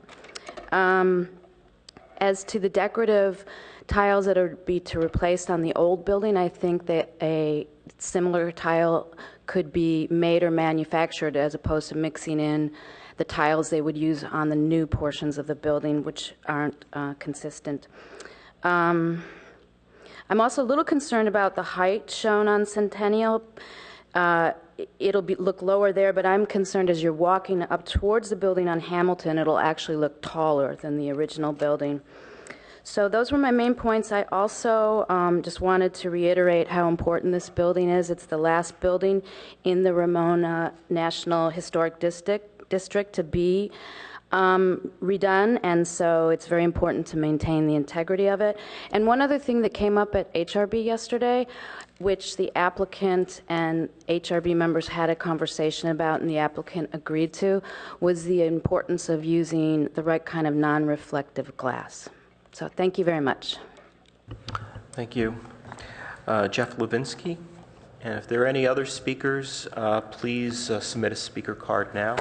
B: As to the decorative tiles that are to replaced on the old building, I think that a similar tile could be made or manufactured as opposed to mixing in the tiles they would use on the new portions of the building, which aren't consistent. I'm also a little concerned about the height shown on Centennial. It'll look lower there, but I'm concerned as you're walking up towards the building on Hamilton, it'll actually look taller than the original building. So those were my main points. I also just wanted to reiterate how important this building is. It's the last building in the Ramona National Historic District to be redone, and so it's very important to maintain the integrity of it. And one other thing that came up at HRB yesterday, which the applicant and HRB members had a conversation about and the applicant agreed to, was the importance of using the right kind of non-reflective glass. So thank you very much.
I: Thank you. Jeff Levinsky. And if there are any other speakers, please submit a speaker card now.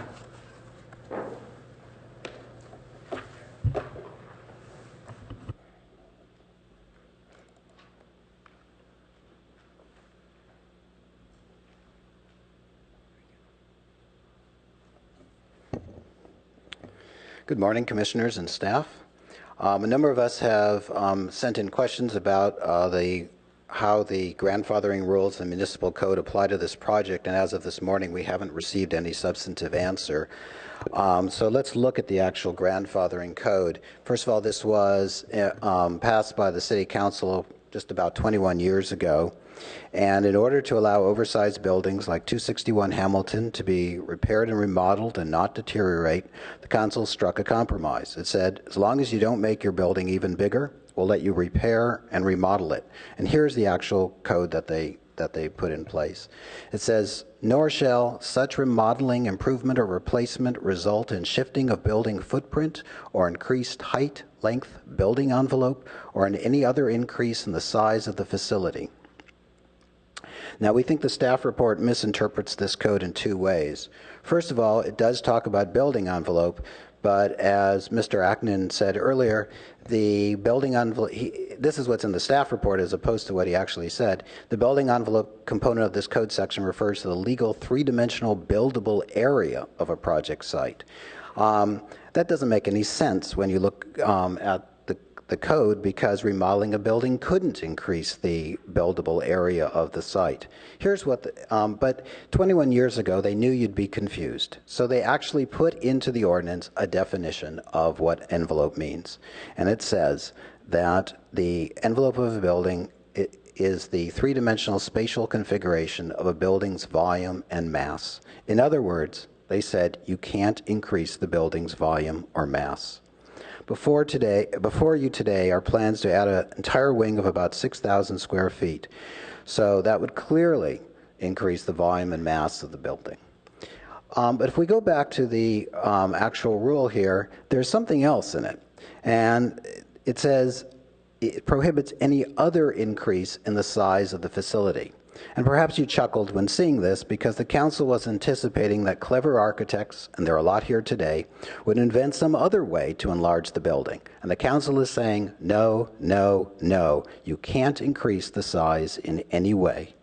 E: Good morning, commissioners and staff. A number of us have sent in questions about how the grandfathering rules and municipal code apply to this project, and as of this morning, we haven't received any substantive answer. So let's look at the actual grandfathering code. First of all, this was passed by the City Council just about 21 years ago. And in order to allow oversized buildings like 261 Hamilton to be repaired and remodeled and not deteriorate, the council struck a compromise. It said, as long as you don't make your building even bigger, we'll let you repair and remodel it. And here's the actual code that they put in place. It says, nor shall such remodeling, improvement, or replacement result in shifting of building footprint or increased height, length, building envelope, or in any other increase in the size of the facility. Now, we think the staff report misinterprets this code in two ways. First of all, it does talk about building envelope, but as Mr. Ackman said earlier, the building envelope, this is what's in the staff report as opposed to what he actually said. The building envelope component of this code section refers to the legal three-dimensional buildable area of a project site. That doesn't make any sense when you look at the code, because remodeling a building couldn't increase the buildable area of the site. Here's what, but 21 years ago, they knew you'd be confused. So they actually put into the ordinance a definition of what envelope means. And it says that the envelope of a building is the three-dimensional spatial configuration of a building's volume and mass. In other words, they said you can't increase the building's volume or mass. Before you today are plans to add an entire wing of about 6,000 square feet. So that would clearly increase the volume and mass of the building. But if we go back to the actual rule here, there's something else in it. And it says it prohibits any other increase in the size of the facility. And perhaps you chuckled when seeing this, because the council was anticipating that clever architects, and there are a lot here today, would invent some other way to enlarge the building. And the council is saying, no, no, no, you can't increase the size in any way.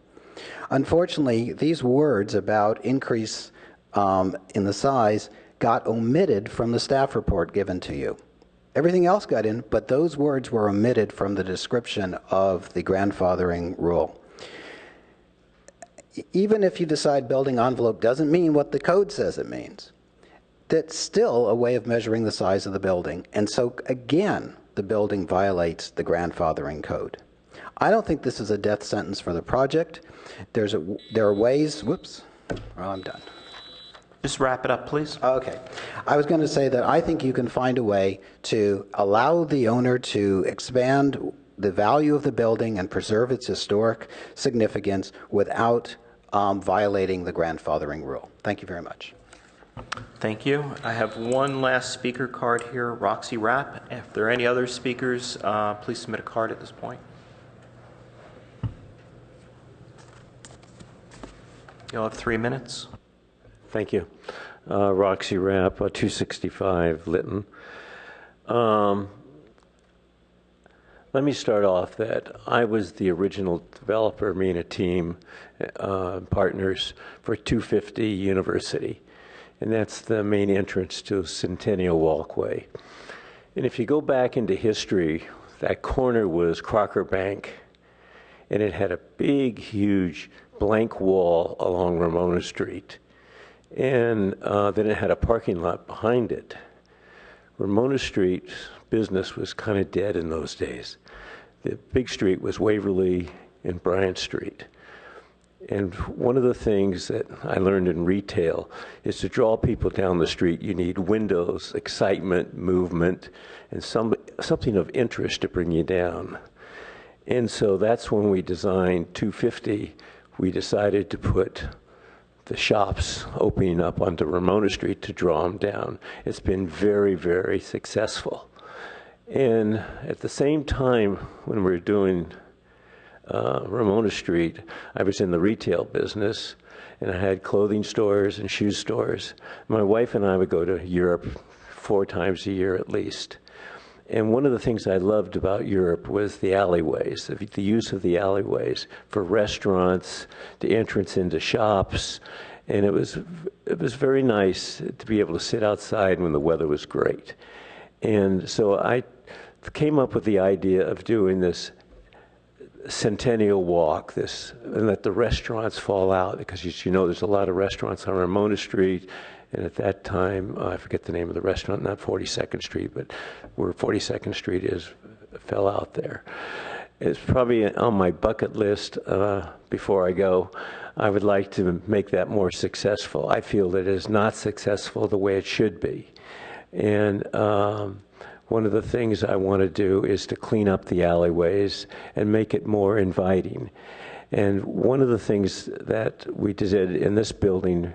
E: Unfortunately, these words about increase in the size got omitted from the staff report given to you. Everything else got in, but those words were omitted from the description of the grandfathering rule. Even if you decide building envelope doesn't mean what the code says it means, that's still a way of measuring the size of the building. And so, again, the building violates the grandfathering code. I don't think this is a death sentence for the project. There are ways, whoops, well, I'm done.
I: Just wrap it up, please.
E: Okay. I was going to say that I think you can find a way to allow the owner to expand the value of the building and preserve its historic significance without violating the grandfathering rule. Thank you very much.
I: Thank you. I have one last speaker card here, Roxy Rapp. If there are any other speakers, please submit a card at this point. You'll have 3 minutes.
F: Thank you. Roxy Rapp, 265 Lytton. Let me start off that I was the original developer, me and a team, partners, for 250 University. And that's the main entrance to Centennial Walkway. And if you go back into history, that corner was Crocker Bank. And it had a big, huge blank wall along Ramona Street. And then it had a parking lot behind it. Ramona Street business was kind of dead in those days. The big street was Waverly and Bryant Street. And one of the things that I learned in retail is to draw people down the street, you need windows, excitement, movement, and something of interest to bring you down. And so that's when we designed 250. We decided to put the shops opening up onto Ramona Street to draw them down. It's been very, very successful. And at the same time, when we were doing Ramona Street, I was in the retail business, and I had clothing stores and shoe stores. My wife and I would go to Europe 4 times a year at least. And one of the things I loved about Europe was the alleyways, the use of the alleyways for restaurants, the entrance into shops. And it was very nice to be able to sit outside when the weather was great. And so I came up with the idea of doing this Centennial Walk, and let the restaurants fall out, because as you know, there's a lot of restaurants on Ramona Street. And at that time, I forget the name of the restaurant, not 42nd Street, but where 42nd Street is, fell out there. It's probably on my bucket list before I go. I would like to make that more successful. I feel that it is not successful the way it should be. And one of the things I want to do is to clean up the alleyways and make it more inviting. And one of the things that we did in this building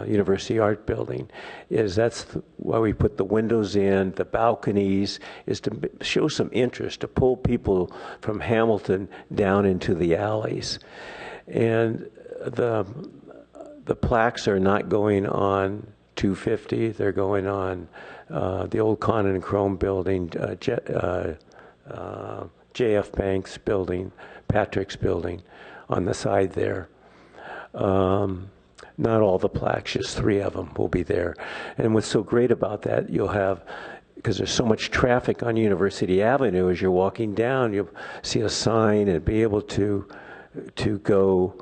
F: University Art Building, is why we put the windows in, the balconies, is to show some interest, to pull people from Hamilton down into the alleys. And the plaques are not going on 250, they're going on the old Conan and Chrome building, JF Banks building, Patrick's building on the side there. Not all the plaques, just 3 of them will be there. And what's so great about that, you'll have, because there's so much traffic on University Avenue, as you're walking down, you'll see a sign and be able to go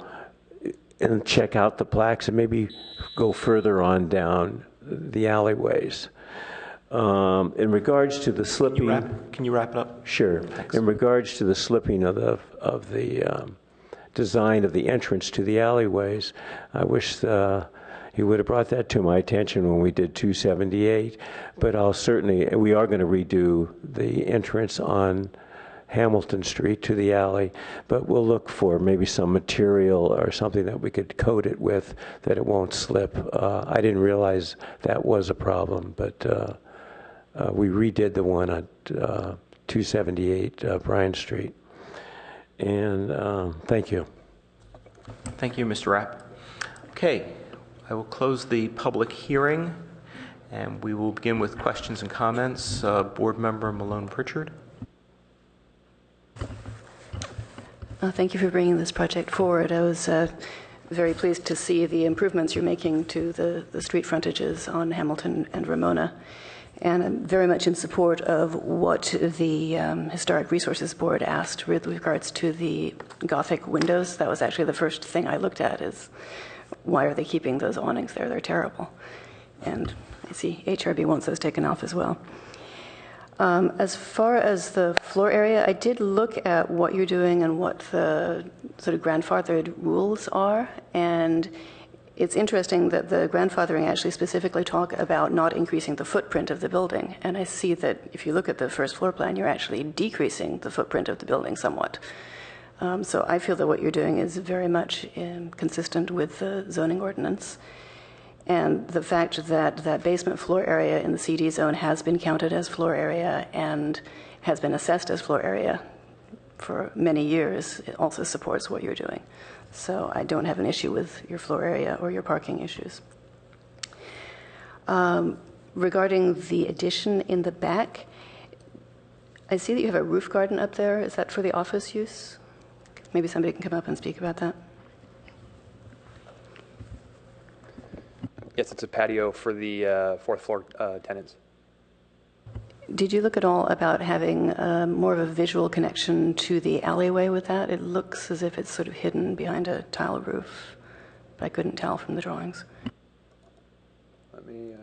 F: and check out the plaques and maybe go further on down the alleyways. In regards to the slipping...
I: Can you wrap it up?
F: Sure.
I: Thanks.
F: In regards to the slipping of the design of the entrance to the alleyways, I wish he would have brought that to my attention when we did 278, but we are going to redo the entrance on Hamilton Street to the alley, but we'll look for maybe some material or something that we could coat it with that it won't slip. I didn't realize that was a problem, but we redid the one at 278 Bryan Street. And thank you.
I: Thank you, Mr. Rapp. Okay, I will close the public hearing, and we will begin with questions and comments. Board Member Malone Pritchard.
Q: Thank you for bringing this project forward. I was very pleased to see the improvements you're making to the street frontages on Hamilton and Ramona. And I'm very much in support of what the Historic Resources Board asked with regards to the Gothic windows. That was actually the first thing I looked at, is why are they keeping those awnings there? They're terrible. And I see HRB wants those taken off as well. As far as the floor area, I did look at what you're doing and what the sort of grandfathered rules are, and it's interesting that the grandfathering actually specifically talk about not increasing the footprint of the building. And I see that if you look at the first floor plan, you're actually decreasing the footprint of the building somewhat. So I feel that what you're doing is very much consistent with the zoning ordinance. And the fact that that basement floor area in the CD zone has been counted as floor area and has been assessed as floor area for many years, it also supports what you're doing. So I don't have an issue with your floor area or your parking issues. Regarding the addition in the back, I see that you have a roof garden up there. Is that for the office use? Maybe somebody can come up and speak about that.
T: Yes, it's a patio for the fourth floor tenants.
Q: Did you look at all about having more of a visual connection to the alleyway with that? It looks as if it's sort of hidden behind a tile roof, but I couldn't tell from the drawings.
T: Let me...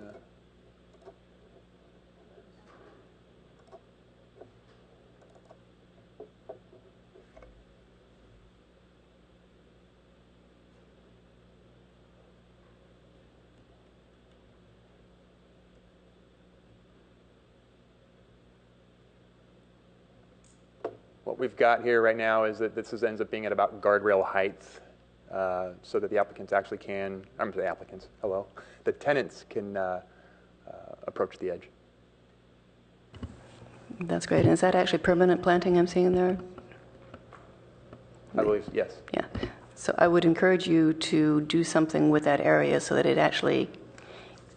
T: What we've got here right now is that this ends up being at about guardrail height, so that the applicants actually can, the tenants can approach the edge.
Q: That's great. And is that actually permanent planting I'm seeing there?
T: I believe, yes.
Q: Yeah. So I would encourage you to do something with that area so that it actually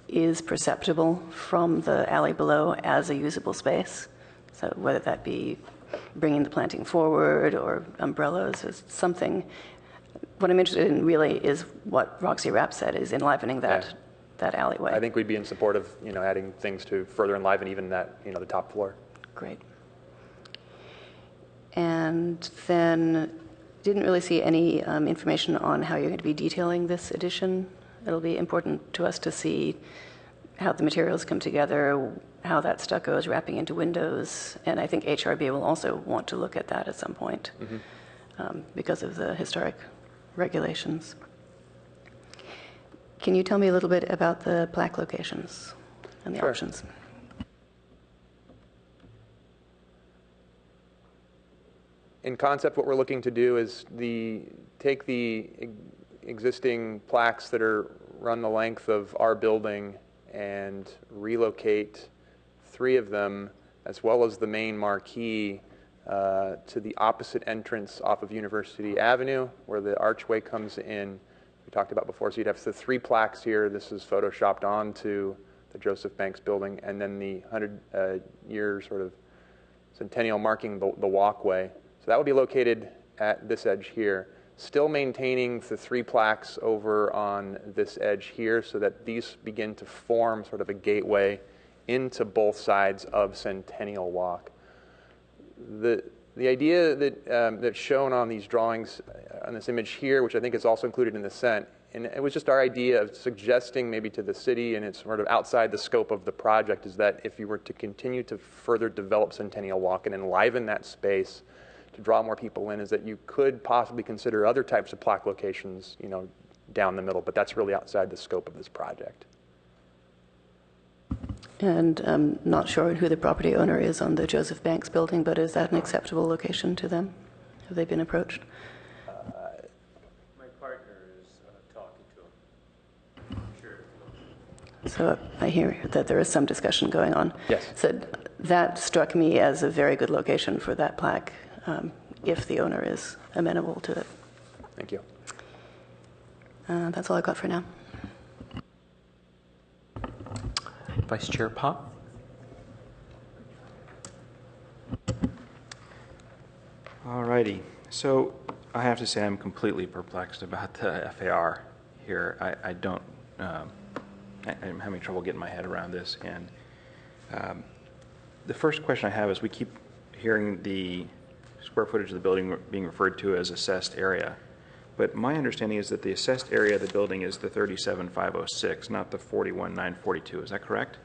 Q: is perceptible from the alley below as a usable space. So whether that be bringing the planting forward or umbrellas or something. What I'm interested in really is what Roxy Rapp said, is enlivening that alleyway.
T: I think we'd be in support of adding things to further enliven even that the top floor.
Q: Great. And then didn't really see any information on how you're going to be detailing this addition. It'll be important to us to see how the materials come together, how that stucco is wrapping into windows, and I think HRB will also want to look at that at some point because of the historic regulations. Can you tell me a little bit about the plaque locations and the options?
T: In concept, what we're looking to do is take the existing plaques that are run the length of our building and relocate 3 of them, as well as the main marquee, to the opposite entrance off of University Avenue, where the archway comes in. We talked about before, so you'd have the 3 plaques here. This is photoshopped onto the Joseph Banks building, and then the 100-year sort of centennial marking the walkway. So that would be located at this edge here, still maintaining the 3 plaques over on this edge here, so that these begin to form sort of a gateway into both sides of Centennial Walk. The idea that that's shown on these drawings, on this image here, which I think is also included in the Cent, and it was just our idea of suggesting maybe to the city, and it's sort of outside the scope of the project, is that if you were to continue to further develop Centennial Walk and enliven that space to draw more people in, is that you could possibly consider other types of plaque locations, you know, down the middle, but that's really outside the scope of this project.
Q: And I'm not sure who the property owner is on the Joseph Banks building, but is that an acceptable location to them? Have they been approached?
F: My partner is talking to him. Sure.
Q: So I hear that there is some discussion going on.
T: Yes.
Q: So that struck me as a very good location for that plaque, if the owner is amenable to it.
T: Thank you.
Q: That's all I've got for now.
I: Vice Chair Pop. All righty. So I have to say I'm completely perplexed about the FAR here. I'm having trouble getting my head around this. And the first question I have is, we keep hearing the square footage of the building being referred to as assessed area. But my understanding is that the assessed area of the building is the 37,506, not the 41,942. Is that correct?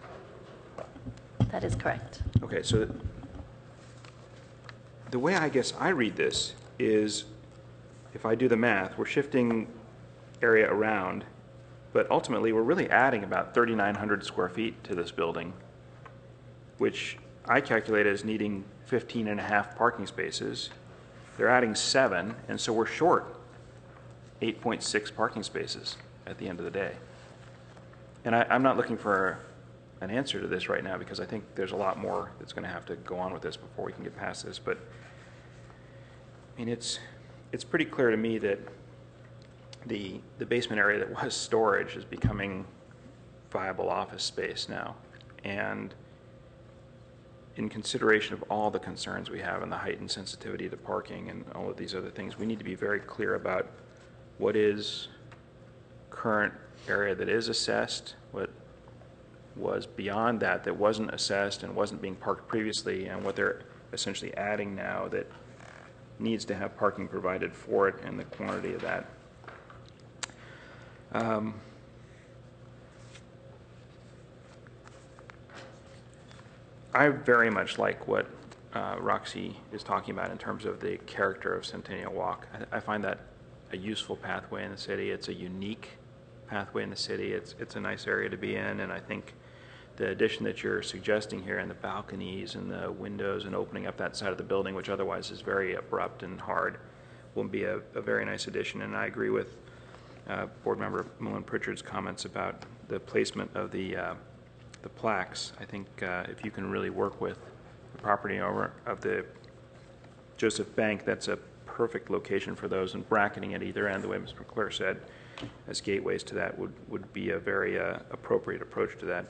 D: That is correct.
I: Okay, so the way I guess I read this is, if I do the math, we're shifting area around, but ultimately we're really adding about 3,900 square feet to this building, which I calculate as needing 15 and a half parking spaces. They're adding 7, and so we're short 8.6 parking spaces at the end of the day. And I'm not looking for an answer to this right now, because I think there's a lot more that's going to have to go on with this before we can get past this. But I mean, it's pretty clear to me that the basement area that was storage is becoming viable office space now. And in consideration of all the concerns we have and the heightened sensitivity to parking and all of these other things, we need to be very clear about what is current area that is assessed, what was beyond that that wasn't assessed and wasn't being parked previously, and what they're essentially adding now that needs to have parking provided for it, and the quantity of that. I very much like what Roxy is talking about in terms of the character of Centennial Walk. I find that a useful pathway in the city. It's a unique pathway in the city. It's a nice area to be in, and I think the addition that you're suggesting here, and the balconies and the windows and opening up that side of the building, which otherwise is very abrupt and hard, will be a very nice addition. And I agree with Board Member Mullen-Pritchard's comments about the placement of the plaques. I think if you can really work with the property owner of the Joseph Bank, that's a perfect location for those, and bracketing at either end, the way Mr. McClure said, as gateways to that would be a very appropriate approach to that.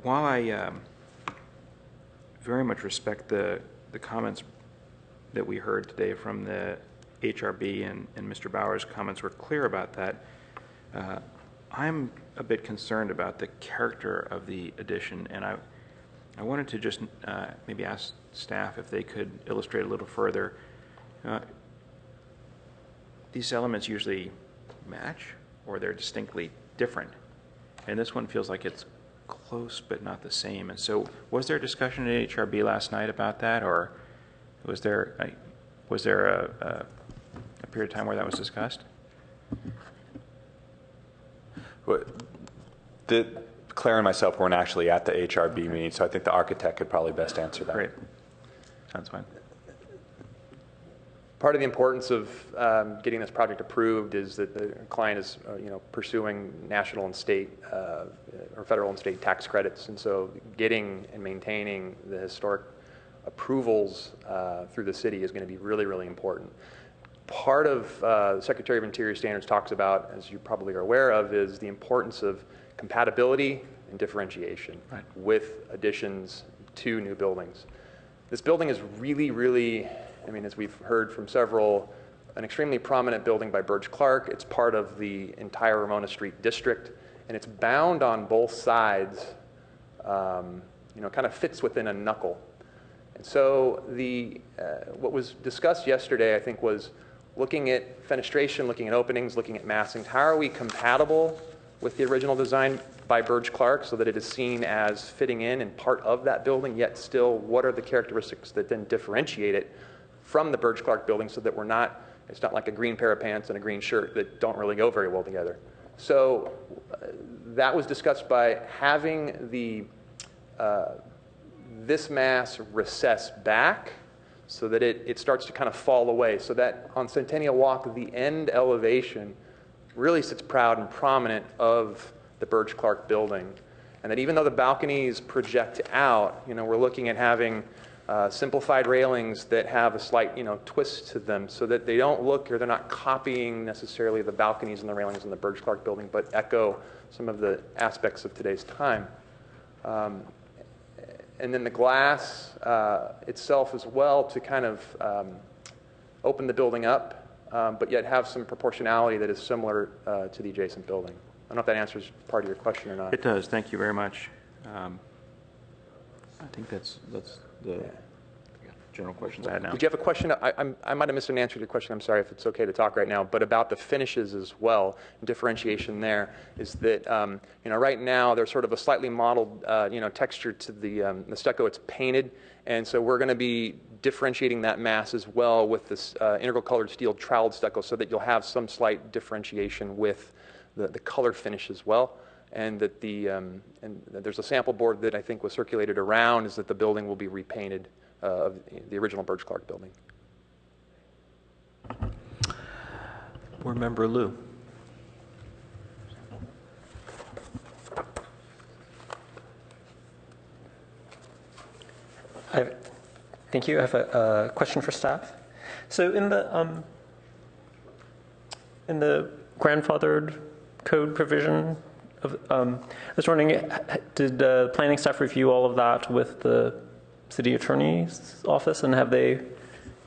I: While I very much respect the comments that we heard today from the HRB, and Mr. Bauer's comments were clear about that, I'm a bit concerned about the character of the addition, and I wanted to just maybe ask staff if they could illustrate a little further. These elements usually match, or they're distinctly different, and this one feels like it's close but not the same. And so, was there a discussion at HRB last night about that, or was there a period of time where that was discussed?
R: Claire and myself weren't actually at the HRB meeting, so I think the architect could probably best answer that.
I: Great. Sounds fine.
T: Part of the importance of getting this project approved is that the client is, pursuing national and state or federal and state tax credits, and so getting and maintaining the historic approvals through the city is going to be really, really important. Part of the Secretary of Interior standards talks about, as you probably are aware of, is the importance of compatibility and differentiation with additions to new buildings. This building is really, really, as we've heard from several, an extremely prominent building by Burge Clark. It's part of the entire Ramona Street district, and it's bound on both sides, kind of fits within a knuckle. And so what was discussed yesterday, I think, was looking at fenestration, looking at openings, looking at massings. How are we compatible with the original design by Burge Clark so that it is seen as fitting in and part of that building, yet still what are the characteristics that then differentiate it from the Burge Clark building so that it's not like a green pair of pants and a green shirt that don't really go very well together. So that was discussed by having this mass recess back so that it starts to kind of fall away, so that on Centennial Walk, the end elevation really sits proud and prominent of the Burge Clark building. And that even though the balconies project out, we're looking at having simplified railings that have a slight, twist to them so that they don't look, or they're not copying necessarily the balconies and the railings in the Burge Clark building, but echo some of the aspects of today's time. And then the glass itself as well to kind of open the building up, but yet have some proportionality that is similar to the adjacent building. I don't know if that answers part of your question or not.
H: It does. Thank you very much. I think that's the general questions I had now.
T: Did you have a question? I might have missed an answer to your question. I'm sorry if it's okay to talk right now, but about the finishes as well, differentiation there is that, right now there's sort of a slightly mottled, texture to the stucco. It's painted, and so we're going to be differentiating that mass as well with this integral colored steel troweled stucco so that you'll have some slight differentiation with the color finish as well. And that and there's a sample board that I think was circulated around is that the building will be repainted of the original Burge Clark building.
A: Board Member Liu.
C: Thank you. I have a question for staff. So in the grandfathered code provision, I was wondering, did planning staff review all of that with the city attorney's office, and have they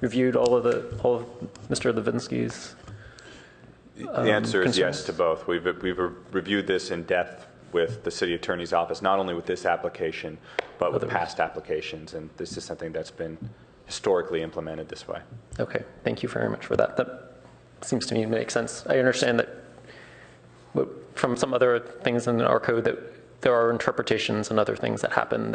C: reviewed all of Mr. Levinsky's?
R: The answer is
C: concerns?
R: yes to both. We've reviewed this in depth with the city attorney's office, not only with this application, but with past applications, and this is something that's been historically implemented this way.
C: Okay, thank you very much for that. That seems to me to make sense. I understand that from some other things in our code that there are interpretations and other things that happen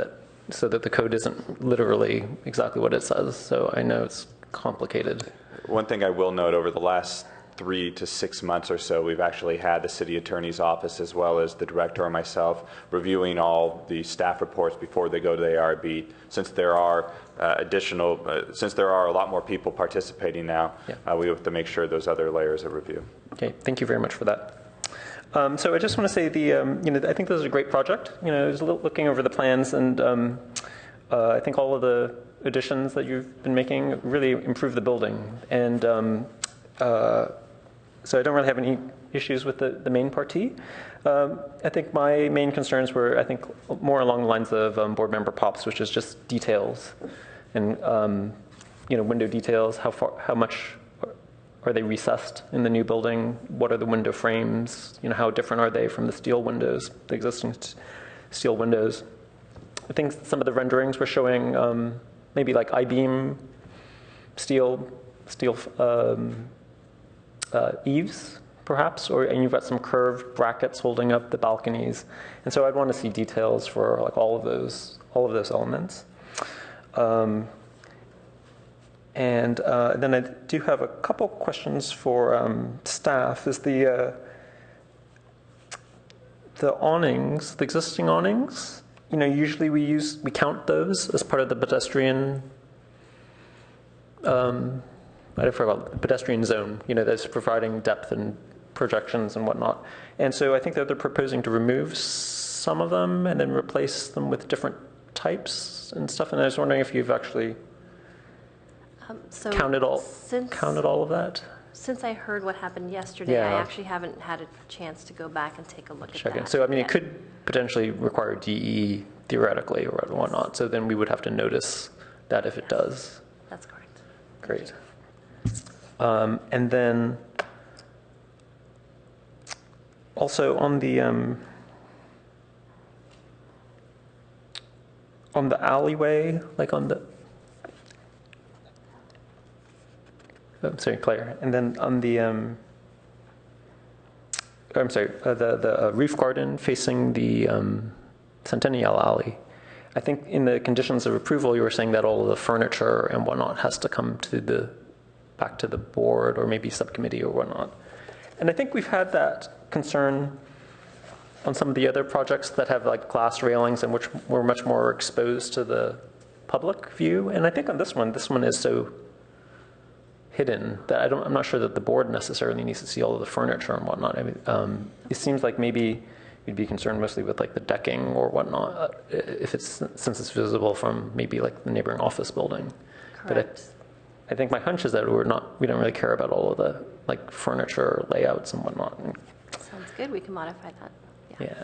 C: so that the code isn't literally exactly what it says. So I know it's complicated.
R: One thing I will note, over the last 3 to 6 months or so, we've actually had the city attorney's office as well as the director and myself reviewing all the staff reports before they go to the ARB. Since there are since there are a lot more people participating now, we have to make sure those other layers are reviewed.
C: Okay, thank you very much for that. So I just want to say I think this is a great project. I was looking over the plans, and I think all of the additions that you've been making really improve the building. And so I don't really have any issues with the main party. I think my main concerns were, more along the lines of Board Member Pop's, which is just details and window details. How much are they recessed in the new building? What are the window frames? How different are they from the steel windows, the existing steel windows? I think some of the renderings were showing maybe like I-beam steel eaves, perhaps, and you've got some curved brackets holding up the balconies. And so I'd want to see details for like all of those elements. And then I do have a couple questions for staff. Is the awnings, the existing awnings, usually we count those as part of the pedestrian I forgot, the pedestrian zone, that's providing depth and projections and whatnot. And so I think that they're proposing to remove some of them and then replace them with different types and stuff. And I was wondering if you've actually counted all of that.
D: Since I heard what happened yesterday, I actually haven't had a chance to go back and take a look at that.
C: So, I mean, it could potentially require DE theoretically or whatnot. So then we would have to notice that if it does.
D: That's correct.
C: Great. And then also on the alleyway, like on the, I'm sorry, Claire. And then on the, I'm sorry, the roof garden facing the Centennial Alley. I think in the conditions of approval, you were saying that all of the furniture and whatnot has to come to back to the board or maybe subcommittee or whatnot. And I think we've had that concern on some of the other projects that have like glass railings and which were much more exposed to the public view. And I think on this one is so hidden that I'm not sure that the board necessarily needs to see all of the furniture and whatnot. I mean, it seems like maybe you'd be concerned mostly with like the decking or whatnot, since it's visible from maybe like the neighboring office building.
D: Correct.
C: But I think my hunch is that we don't really care about all of the like furniture layouts and whatnot.
D: Sounds good. We can modify that.
C: Yeah.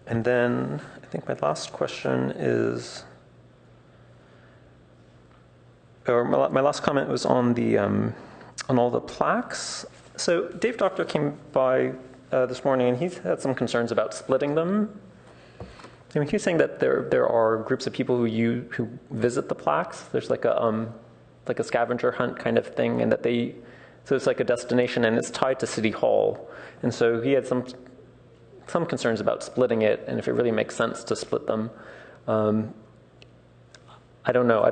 C: And then I think my last question is, or my last comment was on the on all the plaques. So Dave Doctor came by this morning, and he's had some concerns about splitting them. I mean, he's saying that there are groups of people who visit the plaques. There's like a scavenger hunt kind of thing, and so it's like a destination, and it's tied to City Hall. And so he had some concerns about splitting it, and if it really makes sense to split them. I don't know. I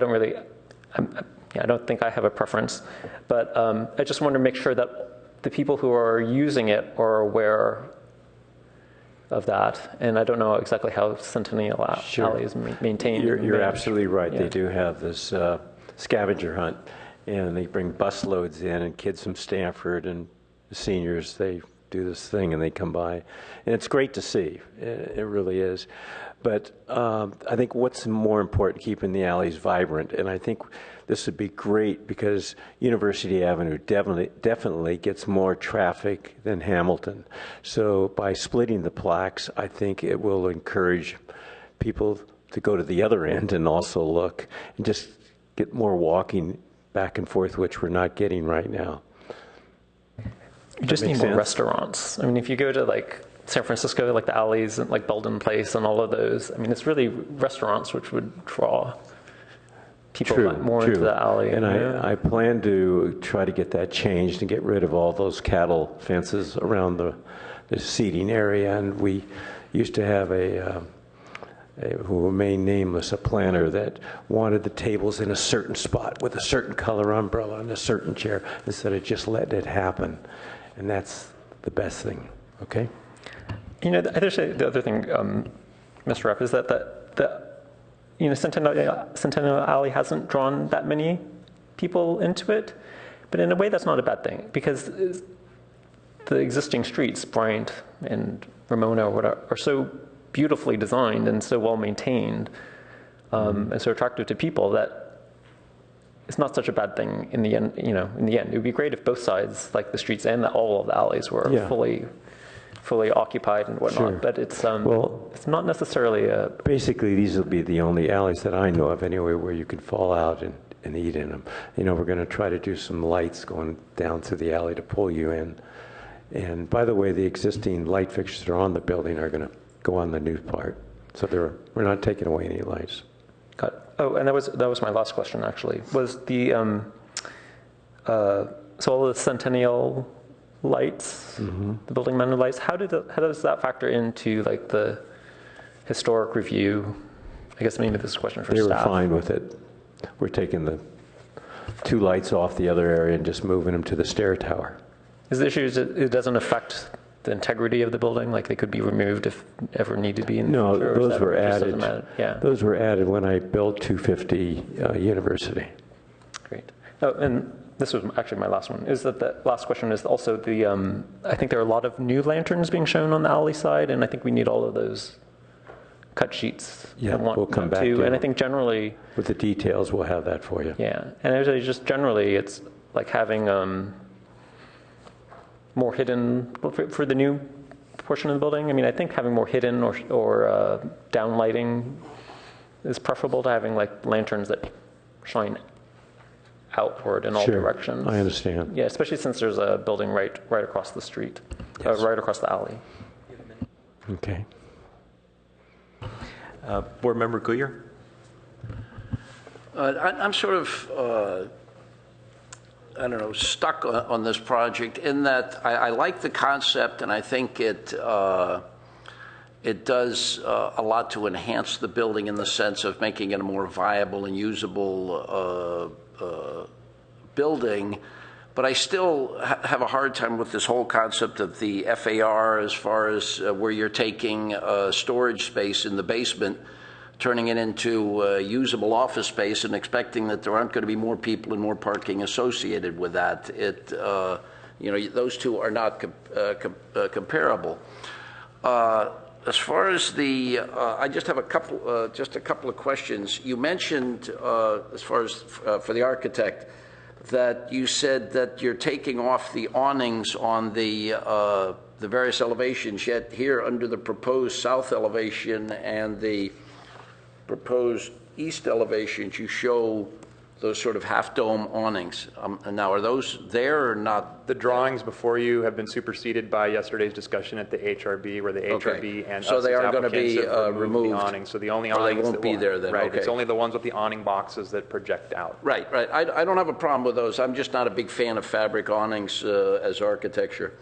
C: don't think I have a preference, but I just want to make sure that the people who are using it are aware of that. And I don't know exactly how Centennial Alley is maintained.
F: You're absolutely right. Yeah. They do have this scavenger hunt, and they bring busloads in, and kids from Stanford and seniors, they do this thing and they come by. And it's great to see. It really is. But I think what's more important, keeping the alleys vibrant, and I think this would be great because University Avenue definitely gets more traffic than Hamilton. So by splitting the plaques, I think it will encourage people to go to the other end and also look and just get more walking back and forth, which we're not getting right now.
C: You just need more restaurants. I mean, if you go to like San Francisco, like the alleys and like Belden Place and all of those, I mean, it's really restaurants which would draw people more into the alley.
F: And I plan to try to get that changed and get rid of all those cattle fences around the seating area. And we used to have who will remain nameless, a planner that wanted the tables in a certain spot with a certain color umbrella and a certain chair instead of just letting it happen. And that's the best thing, okay?
C: You know, the other thing, Mr. Rep, is that Centennial Alley hasn't drawn that many people into it, but in a way that's not a bad thing because the existing streets, Bryant and Ramona or whatever, are so beautifully designed and so well maintained and so attractive to people that it's not such a bad thing in the end. You know, in the end, it would be great if both sides, like the streets and all of the alleys, were fully occupied and whatnot. Sure. But it's it's not necessarily a.
F: Basically, these will be the only alleys that I know of anyway where you can fall out and eat in them. You know, we're going to try to do some lights going down through the alley to pull you in. And by the way, the existing light fixtures that are on the building are going to go on the new part. So we're not taking away any lights.
C: Got it. Oh, and that was my last question actually. Was the so all the Centennial lights, the building mounted lights, how does that factor into like the historic review? I guess maybe this is a question for staff.
F: They were fine with it. We're taking the 2 lights off the other area and just moving them to the stair tower.
C: Is the issue is it doesn't affect the integrity of the building? Like they could be removed if ever need to be in the
F: No,
C: future?
F: those were
C: just
F: added.
C: doesn't matter? Yeah.
F: Those were added when I built 250 University.
C: Great. Oh, and this was actually my last one, is that the last question is also the, I think there are a lot of new lanterns being shown on the alley side, and I think we need all of those cut sheets.
F: Yeah, we'll come back to
C: and I think generally,
F: with the details, we'll have that for you.
C: yeah, and actually just generally, it's like having more hidden, for the new portion of the building, I mean, I think having more hidden or down lighting is preferable to having like lanterns that shine outward in all directions.
F: I understand.
C: Yeah, especially since there's a building right across the street, right across the alley.
F: Okay.
I: Board Member Guyer?
G: I'm sort of, I don't know, stuck on this project in that I like the concept, and I think it does a lot to enhance the building in the sense of making it a more viable and usable building. But I still have a hard time with this whole concept of the FAR as far as where you're taking storage space in the basement, turning it into usable office space and expecting that there aren't going to be more people and more parking associated with that. You know, those two are not comparable. As far as the, I just have a couple of questions. You mentioned, as far as for the architect, that you said that you're taking off the awnings on the various elevations, yet here under the proposed south elevation and the proposed east elevations, you show those sort of half-dome awnings. Now, are those there or not?
T: The drawings before you have been superseded by yesterday's discussion at the HRB, where the HRB and
G: so
T: us
G: they
T: as
G: are going to be
T: applicants have
G: removed.
T: the awnings. So the only
G: or
T: awnings
G: they won't
T: that
G: be
T: will,
G: there then.
T: right?
G: Okay.
T: It's only the ones with the awning boxes that project out.
G: Right. I don't have a problem with those. I'm just not a big fan of fabric awnings as architecture.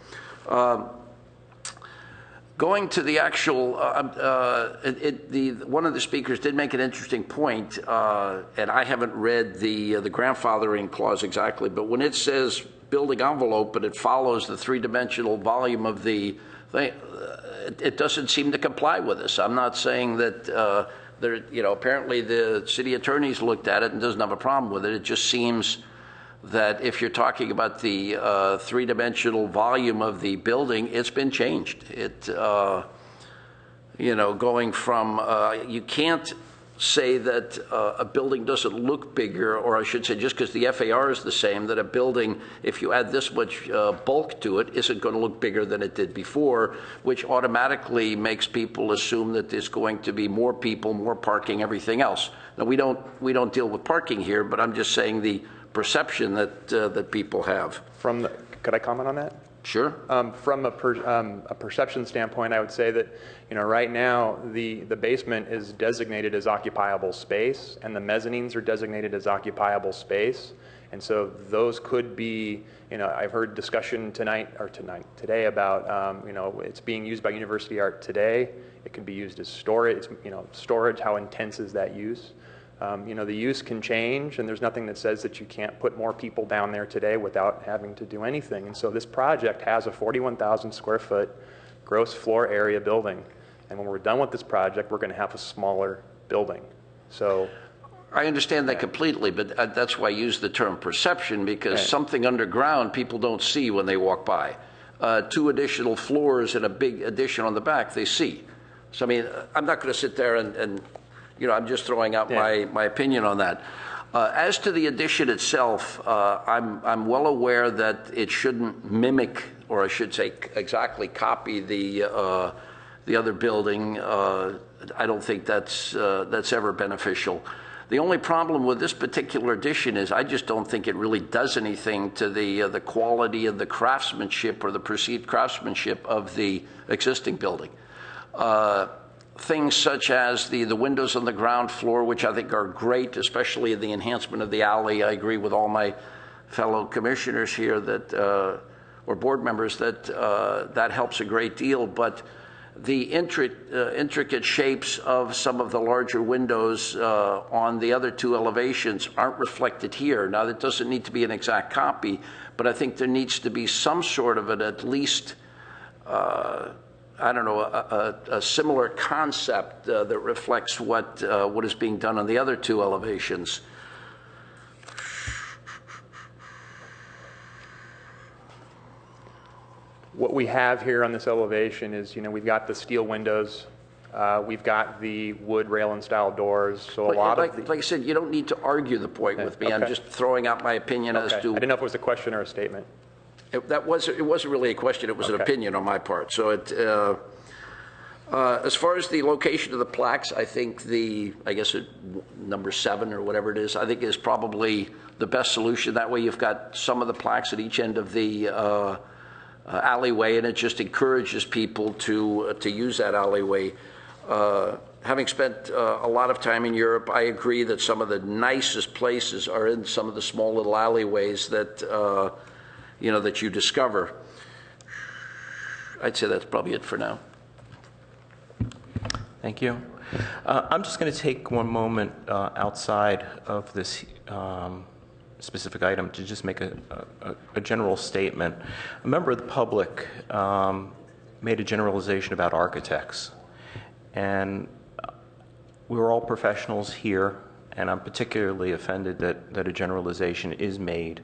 G: Going to the actual, one of the speakers did make an interesting point, and I haven't read the grandfathering clause exactly, but when it says building envelope, but it follows the three-dimensional volume of the thing, it doesn't seem to comply with this. I'm not saying that apparently the city attorney's looked at it and doesn't have a problem with it. It just seems that if you're talking about the three-dimensional volume of the building, it's been changed. Going from, you can't say that a building doesn't look bigger, or I should say just because the FAR is the same, that a building, if you add this much bulk to it, isn't going to look bigger than it did before, which automatically makes people assume that there's going to be more people, more parking, everything else. Now, we don't deal with parking here, but I'm just saying the perception that people have.
T: Could I comment on that?
G: Sure.
T: From a perception standpoint, I would say that right now the basement is designated as occupiable space, and the mezzanines are designated as occupiable space, and so those could be. I've heard discussion today about it's being used by University Art today. It can be used as storage. Storage. How intense is that use? The use can change, and there's nothing that says that you can't put more people down there today without having to do anything. And so this project has a 41,000 square foot gross floor area building. And when we're done with this project, we're going to have a smaller building. So
G: I understand that completely, but that's why I use the term perception, because something underground people don't see when they walk by. 2 additional floors and a big addition on the back, they see. So, I mean, I'm not going to sit there and I'm just throwing out my opinion on that. As to the addition itself, I'm well aware that it shouldn't mimic, or I should say exactly copy the other building. I don't think that's ever beneficial. The only problem with this particular addition is I just don't think it really does anything to the quality of the craftsmanship or the perceived craftsmanship of the existing building. Things such as the windows on the ground floor, which I think are great, especially the enhancement of the alley. I agree with all my fellow commissioners here or board members that helps a great deal. But the intricate shapes of some of the larger windows on the other 2 elevations aren't reflected here. Now, that doesn't need to be an exact copy, but I think there needs to be some sort of at least I don't know, a similar concept that reflects what is being done on the other two elevations.
T: What we have here on this elevation is, we've got the steel windows, we've got the wood rail and style doors. So
G: But
T: a lot
G: like,
T: of
G: like I said, you don't need to argue the point with me. I'm just throwing out my opinion as
T: I
G: to.
T: didn't know if it was a question or a statement.
G: It wasn't really a question. It was an opinion on my part. So as far as the location of the plaques, I think number 7 or whatever it is, I think is probably the best solution. That way, you've got some of the plaques at each end of the alleyway, and it just encourages people to use that alleyway. Having spent a lot of time in Europe, I agree that some of the nicest places are in some of the small little alleyways that that you discover. I'd say that's probably it for now.
I: Thank you. I'm just going to take one moment outside of this specific item to just make a general statement. A member of the public made a generalization about architects, and we're all professionals here, and I'm particularly offended that a generalization is made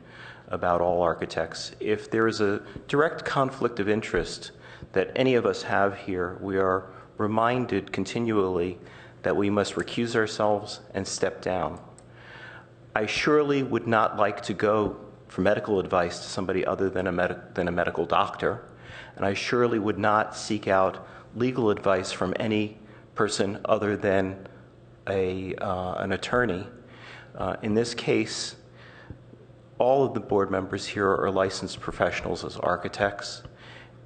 I: about all architects. If there is a direct conflict of interest that any of us have here, we are reminded continually that we must recuse ourselves and step down. I surely would not like to go for medical advice to somebody other than a medical doctor, and I surely would not seek out legal advice from any person other than an attorney. In this case, all of the board members here are licensed professionals as architects,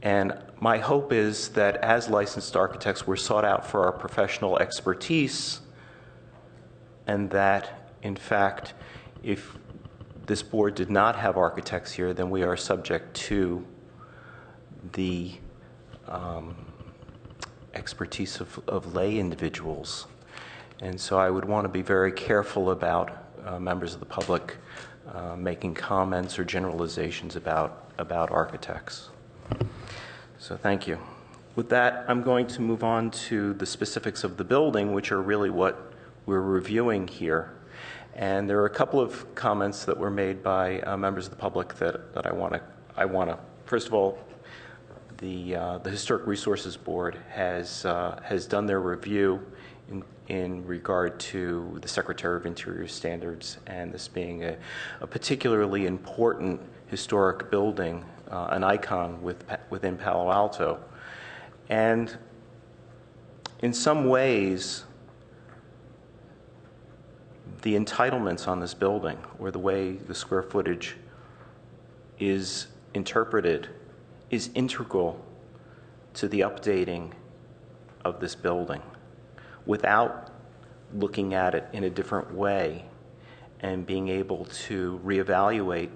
I: and my hope is that as licensed architects, we're sought out for our professional expertise, and that, in fact, if this board did not have architects here, then we are subject to the expertise of lay individuals. And so I would want to be very careful about members of the public making comments or generalizations about architects. So thank you. With that, I'm going to move on to the specifics of the building, which are really what we're reviewing here. And there are a couple of comments that were made by members of the public that I want to. First of all, the Historic Resources Board has done their review in regard to the Secretary of Interior standards, and this being a particularly important historic building, an icon within Palo Alto. And in some ways, the entitlements on this building, or the way the square footage is interpreted, is integral to the updating of this building. Without looking at it in a different way and being able to reevaluate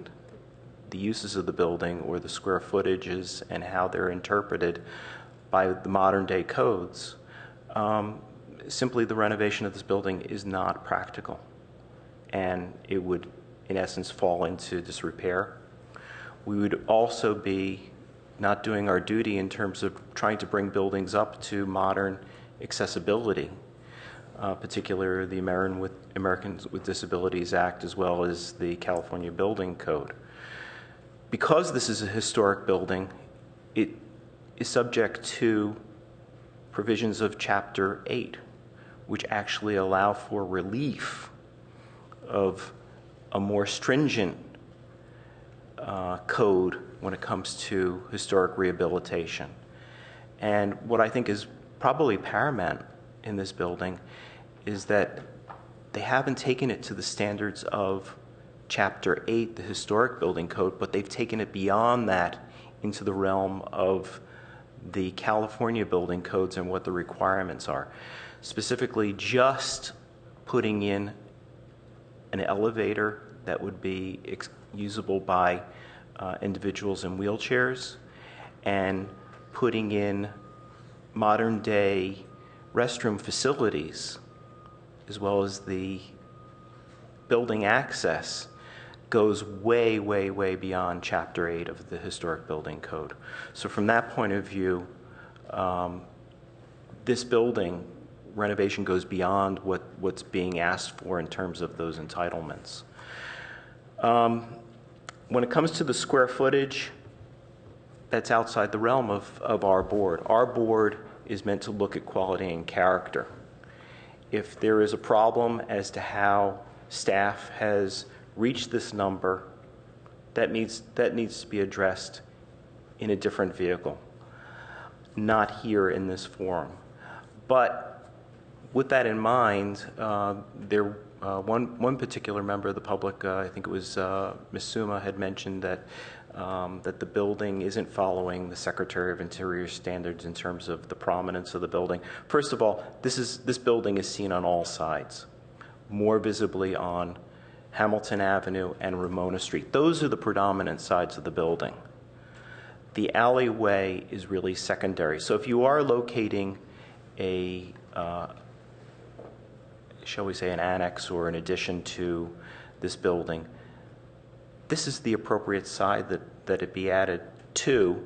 I: the uses of the building or the square footages and how they're interpreted by the modern day codes, simply the renovation of this building is not practical. And it would, in essence, fall into disrepair. We would also be not doing our duty in terms of trying to bring buildings up to modern accessibility, particularly the Americans with Disabilities Act, as well as the California Building Code. Because this is a historic building, it is subject to provisions of Chapter 8, which actually allow for relief of a more stringent code when it comes to historic rehabilitation. And what I think is probably paramount in this building is that they haven't taken it to the standards of Chapter 8, the Historic Building Code, but they've taken it beyond that into the realm of the California building codes and what the requirements are. Specifically, just putting in an elevator that would be usable by individuals in wheelchairs, and putting in modern day restroom facilities, as well as the building access, goes way, way, way beyond Chapter 8 of the Historic Building Code. So from that point of view, this building renovation goes beyond what's being asked for in terms of those entitlements. When it comes to the square footage, that's outside the realm of our board. Our board is meant to look at quality and character. If there is a problem as to how staff has reached this number, that needs to be addressed in a different vehicle, not here in this forum. But with that in mind, one particular member of the public, I think it was Ms. Suma, had mentioned that that the building isn't following the Secretary of Interior standards in terms of the prominence of the building. First of all, this building is seen on all sides, more visibly on Hamilton Avenue and Ramona Street. Those are the predominant sides of the building. The alleyway is really secondary. So if you are locating a, shall we say, an annex or an addition to this building, this is the appropriate side that it be added to,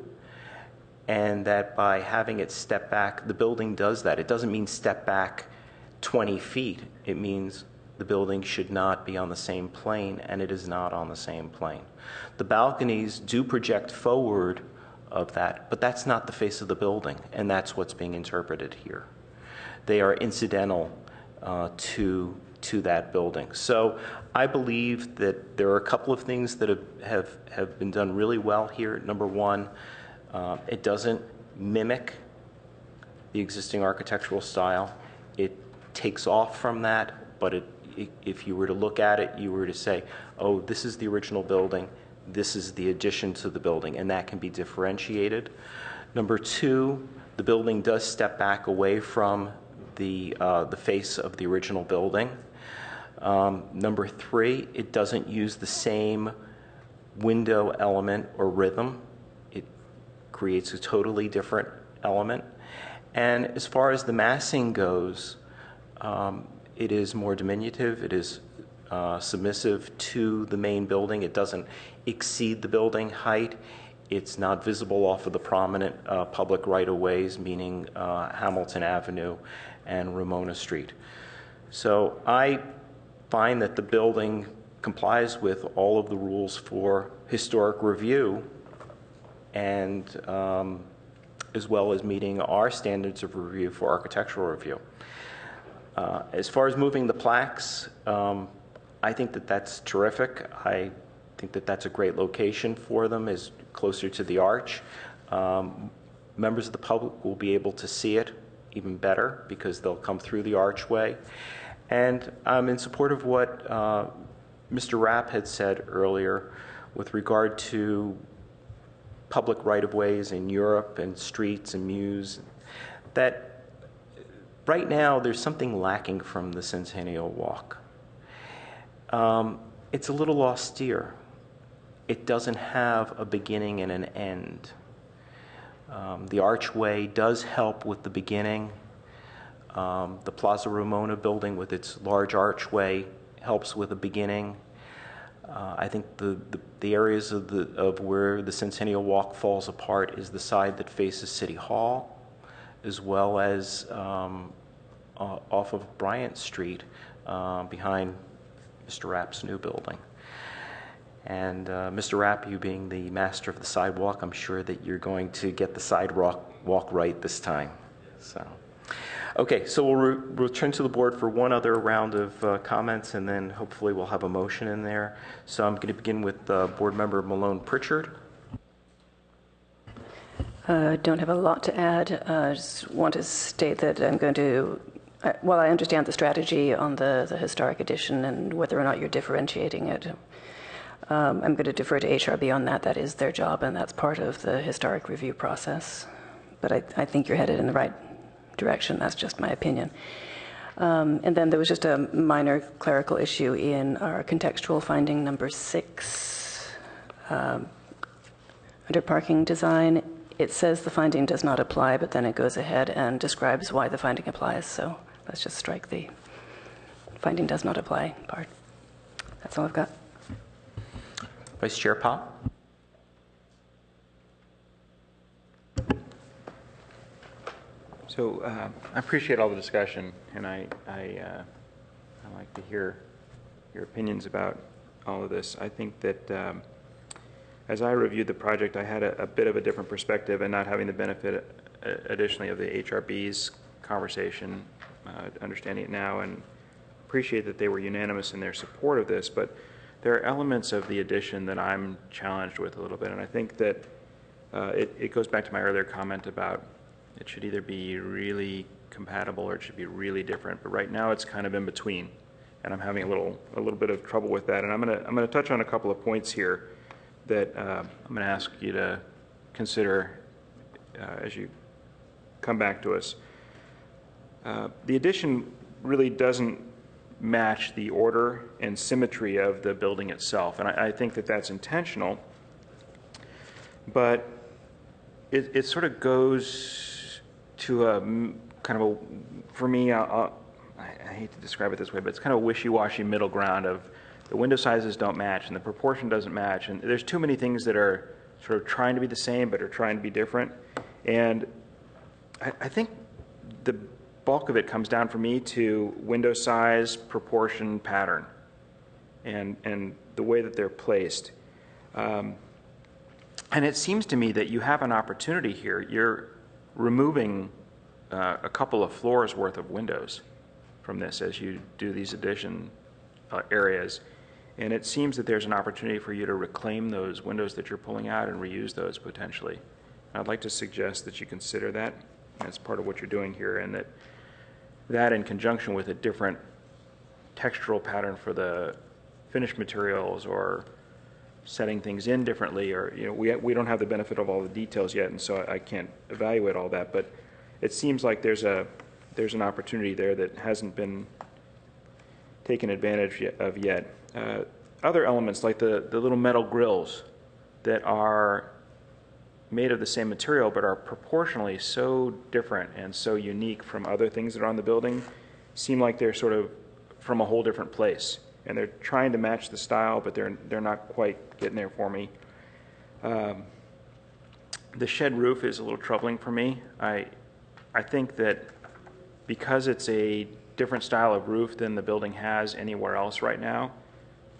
I: and that by having it step back, the building does that. It doesn't mean step back 20 feet. It means the building should not be on the same plane, and it is not on the same plane. The balconies do project forward of that, but that's not the face of the building, and that's what's being interpreted here. They are incidental to that building. So I believe that there are a couple of things that have been done really well here. Number one, it doesn't mimic the existing architectural style. It takes off from that, but if you were to look at it, you were to say, oh, this is the original building, this is the addition to the building, and that can be differentiated. Number two, the building does step back away from the face of the original building. Number three, it doesn't use the same window element or rhythm. It creates a totally different element. And as far as the massing goes, it is more diminutive. It is submissive to the main building. It doesn't exceed the building height. It's not visible off of the prominent public right-of-ways, meaning Hamilton Avenue and Ramona Street. So I find that the building complies with all of the rules for historic review, and as well as meeting our standards of review for architectural review. As far as moving the plaques, I think that that's terrific. I think that that's a great location for them, is closer to the arch. Members of the public will be able to see it even better because they'll come through the archway. And I'm in support of what Mr. Rapp had said earlier with regard to public right-of-ways in Europe and streets and mews, that right now there's something lacking from the Centennial Walk. It's a little austere. It doesn't have a beginning and an end. The archway does help with the beginning. The Plaza Ramona building with its large archway helps with the beginning. I think the areas of where the Centennial Walk falls apart is the side that faces City Hall, as well as off of Bryant Street behind Mr. Rapp's new building. And Mr. Rapp, you being the master of the sidewalk, I'm sure that you're going to get the sidewalk right this time. So, okay, so we'll return to the board for one other round of comments, and then hopefully we'll have a motion in there. So I'm going to begin with Board Member Malone Pritchard.
Q: Don't have a lot to add. Just want to state that I'm going to, while I understand the strategy on the historic edition and whether or not you're differentiating it, I'm going to defer to HRB on that. That is their job, and that's part of the historic review process. But I think you're headed in the right direction. That's just my opinion. And then there was just a minor clerical issue in our contextual finding number 6. Under parking design, it says the finding does not apply, but then it goes ahead and describes why the finding applies. So let's just strike the finding does not apply part. That's all I've got.
I: Vice Chair Pop?
H: So I appreciate all the discussion, and I like to hear your opinions about all of this. I think that as I reviewed the project, I had a bit of a different perspective, and not having the benefit additionally of the HRB's conversation, understanding it now, and appreciate that they were unanimous in their support of this, but there are elements of the addition that I'm challenged with a little bit, and I think that it goes back to my earlier comment about it should either be really compatible or it should be really different, but right now it's kind of in between, and I'm having a little bit of trouble with that, and I'm gonna touch on a couple of points here that I'm gonna ask you to consider as you come back to us. The addition really doesn't match the order and symmetry of the building itself, and I think that that's intentional, but it sort of goes to a kind of a, for me, I hate to describe it this way, but it's kind of a wishy-washy middle ground of the window sizes don't match and the proportion doesn't match, and there's too many things that are sort of trying to be the same but are trying to be different, and I think the bulk of it comes down for me to window size, proportion, pattern, and the way that they're placed. And it seems to me that you have an opportunity here. You're removing a couple of floors worth of windows from this as you do these addition areas. And it seems that there's an opportunity for you to reclaim those windows that you're pulling out and reuse those potentially. I'd like to suggest that you consider that as part of what you're doing here, and that in conjunction with a different textural pattern for the finished materials, or setting things in differently, or we don't have the benefit of all the details yet, and so I can't evaluate all that, but it seems like there's an opportunity there that hasn't been taken advantage of yet. Other elements like the little metal grills that are made of the same material but are proportionally so different and so unique from other things that are on the building seem like they're sort of from a whole different place, and they're trying to match the style, but they're not quite getting there for me. The shed roof is a little troubling for me. I think that because it's a different style of roof than the building has anywhere else right now,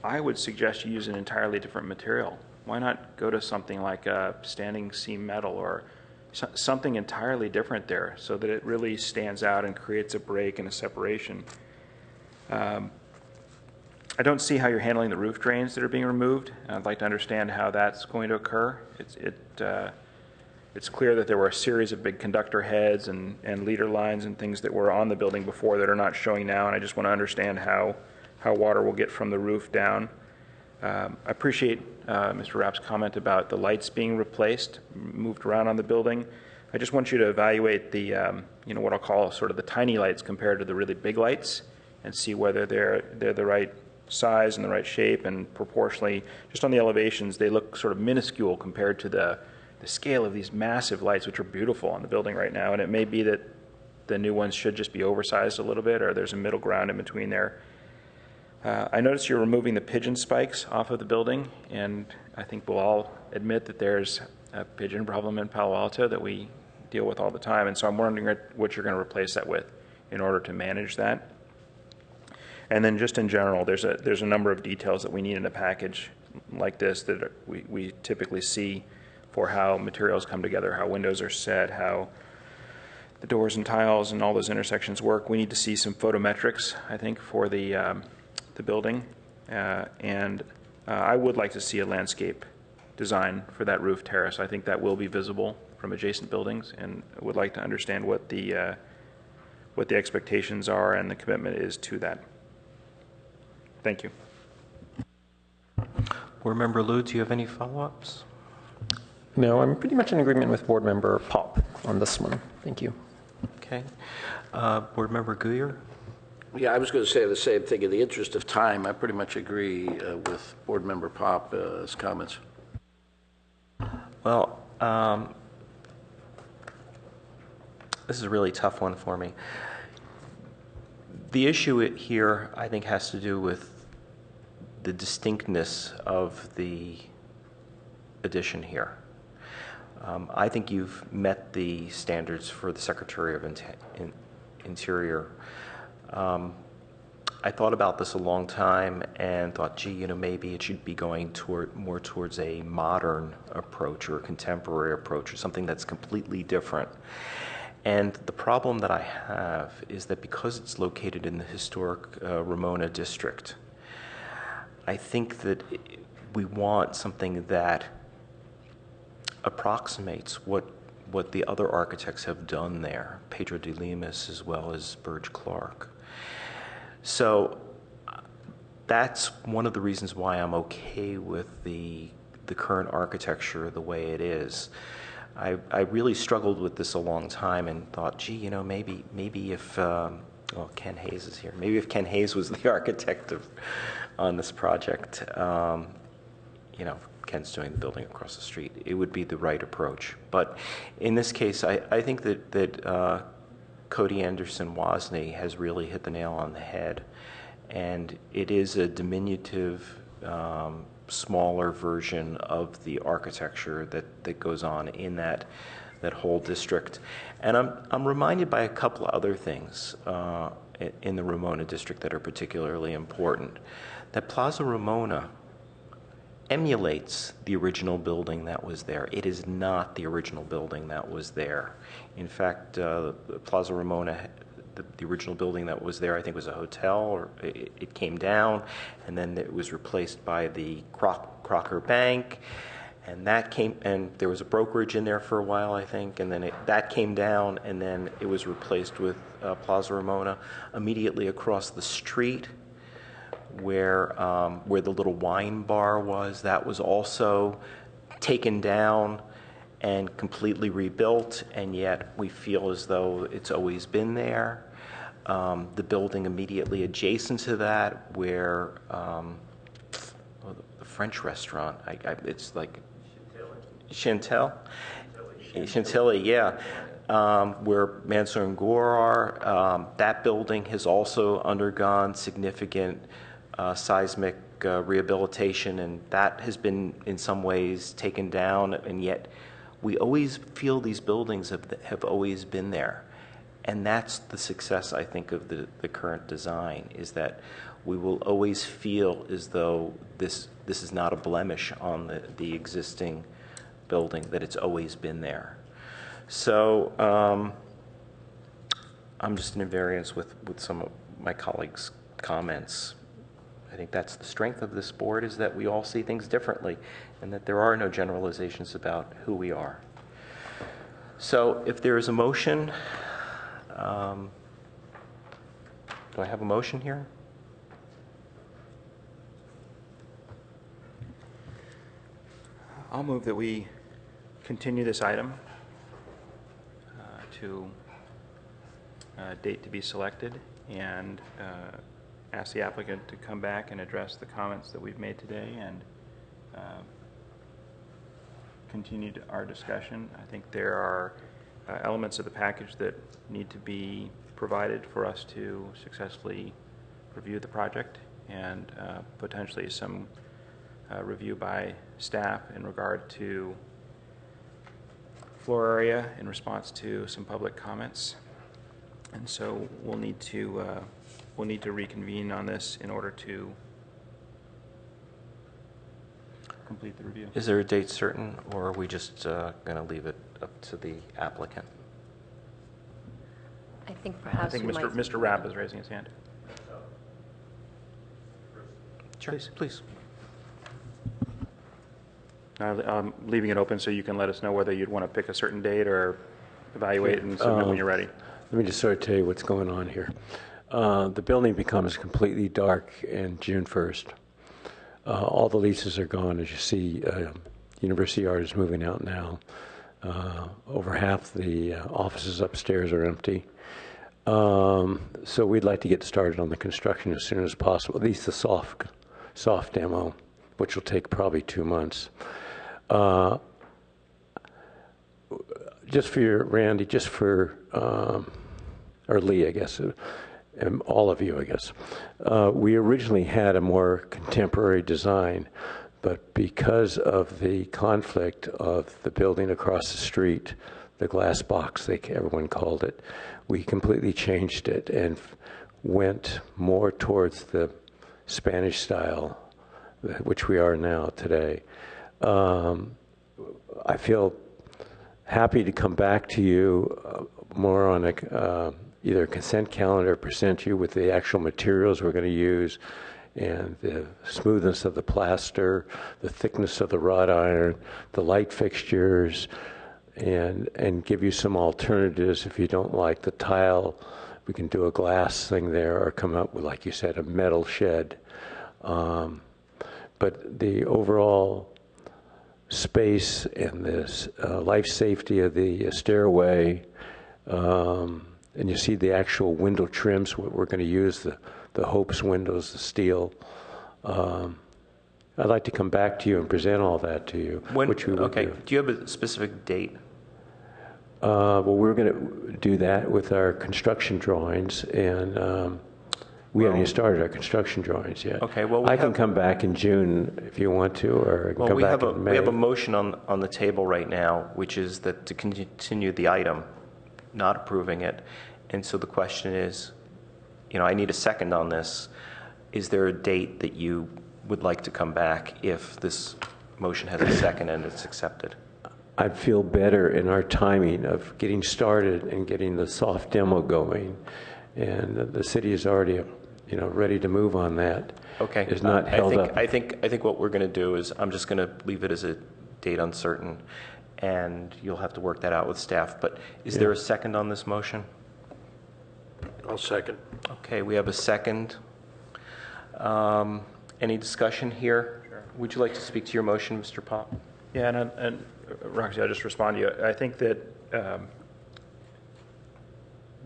H: I would suggest you use an entirely different material. Why not go to something like a standing seam metal or something entirely different there so that it really stands out and creates a break and a separation? I don't see how you're handling the roof drains that are being removed. I'd like to understand how that's going to occur. It's clear that there were a series of big conductor heads and leader lines and things that were on the building before that are not showing now, and I just want to understand how water will get from the roof down. I appreciate Mr. Rapp's comment about the lights being replaced, moved around on the building. I just want you to evaluate the, what I'll call sort of the tiny lights compared to the really big lights, and see whether they're the right size and the right shape, and proportionally, just on the elevations, they look sort of minuscule compared to the scale of these massive lights, which are beautiful on the building right now. And it may be that the new ones should just be oversized a little bit, or there's a middle ground in between there. I noticed you're removing the pigeon spikes off of the building, and I think we'll all admit that there's a pigeon problem in Palo Alto that we deal with all the time, and so I'm wondering what you're going to replace that with in order to manage that. And then just in general, there's a number of details that we need in a package like this that we typically see for how materials come together, how windows are set, how the doors and tiles and all those intersections work. We need to see some photometrics, I think, for the building, and I would like to see a landscape design for that roof terrace. I think that will be visible from adjacent buildings, and I would like to understand what the expectations are and the commitment is to that. Thank you.
I: Board Member Liu, do you have any follow-ups?
C: No, I'm pretty much in agreement with Board Member Pop on this one. Thank you.
I: Okay. Board Member Guyer?
G: Yeah, I was going to say the same thing. In the interest of time, I pretty much agree with Board Member Pop's comments.
I: Well, this is a really tough one for me. The issue here, I think, has to do with the distinctness of the
A: addition here. I think you've met the standards for the Secretary of Interior. I thought about this a long time and thought, gee, maybe it should be going more towards a modern approach or a contemporary approach or something that's completely different. And the problem that I have is that because it's located in the historic Ramona district, I think that we want something that approximates what the other architects have done there, Pedro de Lemus as well as Burge Clark. So that's one of the reasons why I'm okay with the current architecture the way it is. I really struggled with this a long time and thought, gee, maybe if Ken Hayes is here. Maybe if Ken Hayes was the architect on this project, Ken's doing the building across the street, it would be the right approach. But in this case, I think that Cody Anderson Wozni has really hit the nail on the head. And it is a diminutive, smaller version of the architecture that goes on in that whole district. And I'm reminded by a couple of other things in the Ramona district that are particularly important. That Plaza Ramona emulates the original building that was there. It is not the original building that was there. In fact, Plaza Ramona, the original building that was there, I think was a hotel, or it came down, and then it was replaced by the Crocker Bank, and there was a brokerage in there for a while, I think, and then that came down, and then it was replaced with Plaza Ramona. Immediately across the street, where the little wine bar was, that was also taken down and completely rebuilt, and yet we feel as though it's always been there. The building immediately adjacent to that, where the French restaurant, it's like Chantilly, yeah, where Mansour and Gore are. That building has also undergone significant seismic rehabilitation, and that has been in some ways taken down, and yet we always feel these buildings have always been there. And that's the success, I think, of the current design, is that we will always feel as though this is not a blemish on the existing building, that it's always been there. So I'm just in invariance with some of my colleagues' comments. I think that's the strength of this board, is that we all see things differently and that there are no generalizations about who we are. So if there is a motion, do I have a motion here?
H: I'll move that we continue this item to a date to be selected, and ask the applicant to come back and address the comments that we've made today, and continue our discussion. I think there are elements of the package that need to be provided for us to successfully review the project, and potentially some review by staff in regard to floor area in response to some public comments. And so we'll need to reconvene on this in order to complete the review.
A: Is there a date certain, or are we just going to leave it up to the applicant?
D: I think perhaps
H: Mr. Rapp is raising his hand.
A: Sure, please.
H: I'm leaving it open so you can let us know whether you'd want to pick a certain date or evaluate and submit when you're ready.
F: Let me just sort of tell you what's going on here. The building becomes completely dark in June 1st. All the leases are gone, as you see. University Yard is moving out now. Over half the offices upstairs are empty. So we'd like to get started on the construction as soon as possible, at least the soft demo, which will take probably 2 months. Just for your, Randy, or Lee, I guess, and all of you, I guess. We originally had a more contemporary design, But because of the conflict of the building across the street, the glass box, everyone called it, we completely changed it and went more towards the Spanish style, which we are now today. I feel happy to come back to you more on either a consent calendar, present you with the actual materials we're going to use, and the smoothness of the plaster, the thickness of the wrought iron, the light fixtures, and give you some alternatives. If you don't like the tile, we can do a glass thing there, or come up with, like you said, a metal shed. But the overall space and this life safety of the stairway, and you see the actual window trims, what we're going to use, the Hope's windows, the steel. I'd like to come back to you and present all that to you, which we would do.
A: Do you have a specific date?
F: Well, we're going to do that with our construction drawings, and we haven't even started our construction drawings yet.
A: Okay, well,
F: I can come back in June if you want to, or I can come back in May.
A: We have a motion on the table right now, which is that to continue the item, not approving it. And so the question is, I need a second on this. Is there a date that you would like to come back if this motion has a second and it's accepted?
F: I'd feel better in our timing of getting started and getting the soft demo going. And the city is already, ready to move on that.
A: Okay.
F: It's not held up.
A: I think what we're going to do is I'm just going to leave it as a date uncertain, and you'll have to work that out with staff. But is there a second on this motion?
G: I'll second.
A: Okay, we have a second. Any discussion here? Sure. Would you like to speak to your motion, Mr. Pop?
H: Yeah, and Roxy, I'll just respond to you. I think that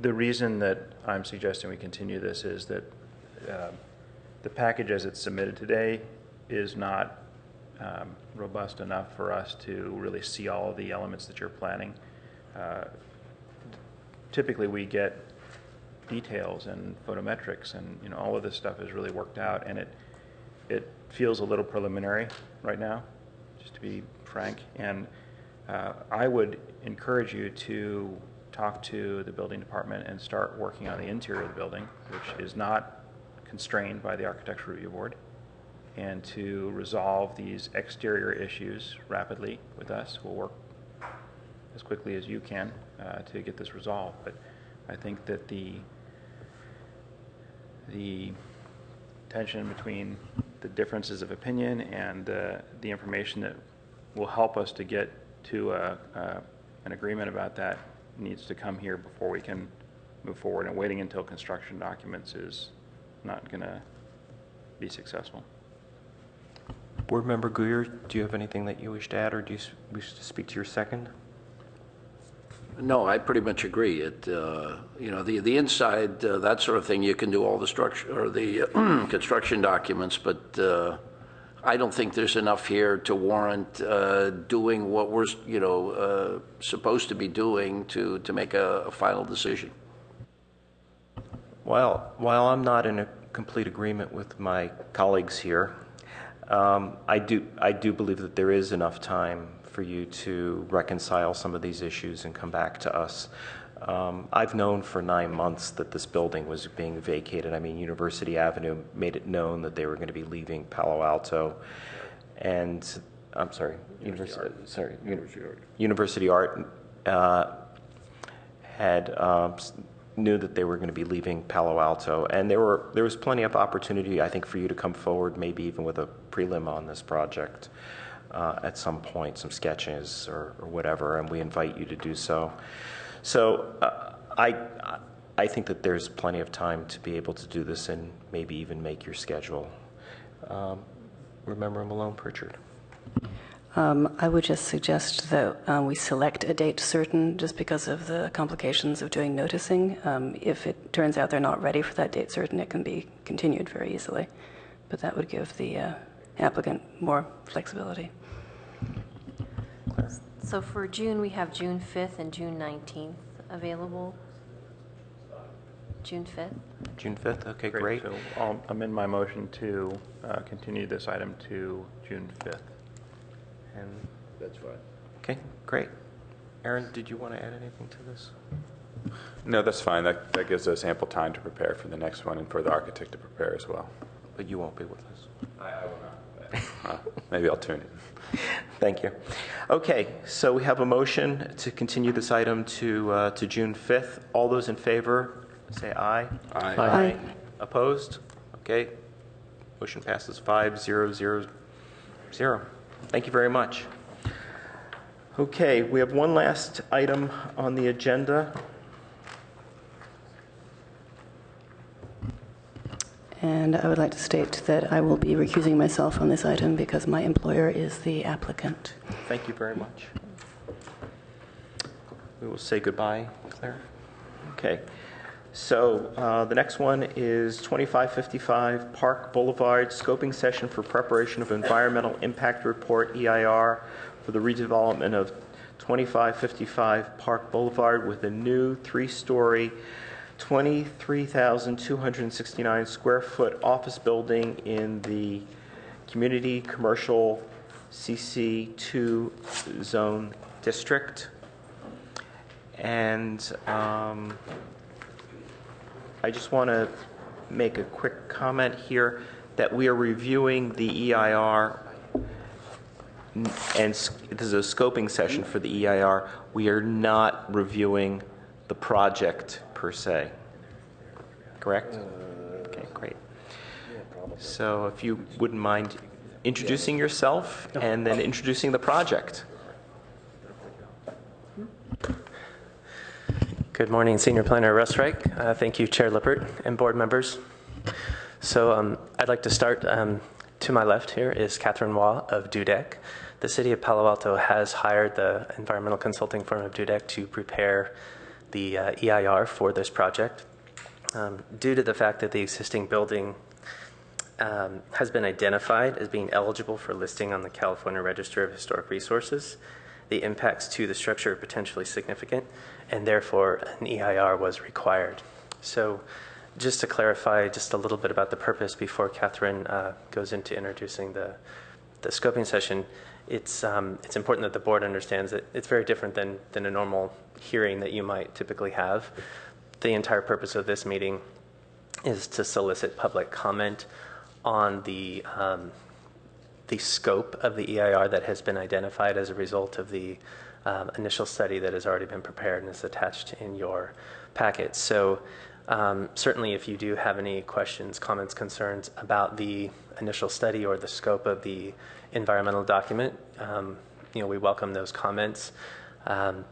H: the reason that I'm suggesting we continue this is that the package as it's submitted today is not robust enough for us to really see all of the elements that you're planning. Typically, we get details and photometrics, and all of this stuff is really worked out, and it feels a little preliminary right now, just to be frank. And I would encourage you to talk to the building department and start working on the interior of the building, which is not constrained by the Architectural Review Board, and to resolve these exterior issues rapidly with us. We'll work as quickly as you can to get this resolved. But I think that the tension between the differences of opinion and the information that will help us to get to an agreement about that needs to come here before we can move forward. And waiting until construction documents is not going to be successful.
A: Board Member Guyer, do you have anything that you wish to add, or do you wish to speak to your second?
G: No, I pretty much agree. The inside, that sort of thing, you can do all the structure or the construction documents, but I don't think there's enough here to warrant doing what we're supposed to be doing to make a final decision.
A: While I'm not in a complete agreement with my colleagues here, I do believe that there is enough time for you to reconcile some of these issues and come back to us. I've known for 9 months that this building was being vacated. I mean, University Avenue made it known that they were going to be leaving Palo Alto, and I'm sorry, University Art knew that they were going to be leaving Palo Alto, and there was plenty of opportunity, I think, for you to come forward, maybe even with a prelim on this project at some point, some sketches or whatever, and we invite you to do so. So I think that there's plenty of time to be able to do this and maybe even make your schedule. Member Malone Pritchard.
Q: I would just suggest that we select a date certain just because of the complications of doing noticing. If it turns out they're not ready for that date certain, it can be continued very easily. But that would give the applicant more flexibility.
D: So for June, we have June 5th and June 19th available. June 5th.
A: June 5th, okay, great.
H: So I'll amend my motion to continue this item to June 5th.
A: And
G: That's fine.
A: okay, great. Aaron, did you want to add anything to this?
R: No, that's fine. That gives us ample time to prepare for the next one and for the architect to prepare as well.
A: But you won't be with us.
R: I will not. Maybe I'll tune in.
A: Thank you. Okay, so we have a motion to continue this item to June 5th. All those in favor, say aye.
G: Aye.
A: Aye. Opposed? Okay. Motion passes 5-0-0-0. Thank you very much. Okay, we have one last item on the agenda.
Q: And I would like to state that I will be recusing myself on this item because my employer is the applicant.
A: Thank you very much. We will say goodbye, Claire. Okay. So the next one is 2555 Park Boulevard, scoping session for preparation of environmental impact report, EIR, for the redevelopment of 2555 Park Boulevard with a new 3-story, 23,269 square foot office building in the Community Commercial CC2 Zone District. And I just want to make a quick comment here that we are reviewing the EIR, and this is a scoping session for the EIR. We are not reviewing the project per se. Correct? Okay, great. So if you wouldn't mind introducing yourself and then introducing the project.
N: Good morning, Senior Planner Russ Reich. Thank you, Chair Lippert and board members. So I'd like to start. To my left here is Catherine Waugh of Dudek. The City of Palo Alto has hired the environmental consulting firm of Dudek to prepare the EIR for this project. Due to the fact that the existing building has been identified as being eligible for listing on the California Register of Historic Resources, the impacts to the structure are potentially significant, and therefore an EIR was required. So just to clarify just a little bit about the purpose before Catherine goes into introducing the scoping session, it's important that the board understands that it's very different than a normal hearing that you might typically have. The entire purpose of this meeting is to solicit public comment on the scope of the EIR that has been identified as a result of the initial study that has already been prepared and is attached in your packet. So certainly if you do have any questions, comments, concerns about the initial study or the scope of the environmental document, we welcome those comments. But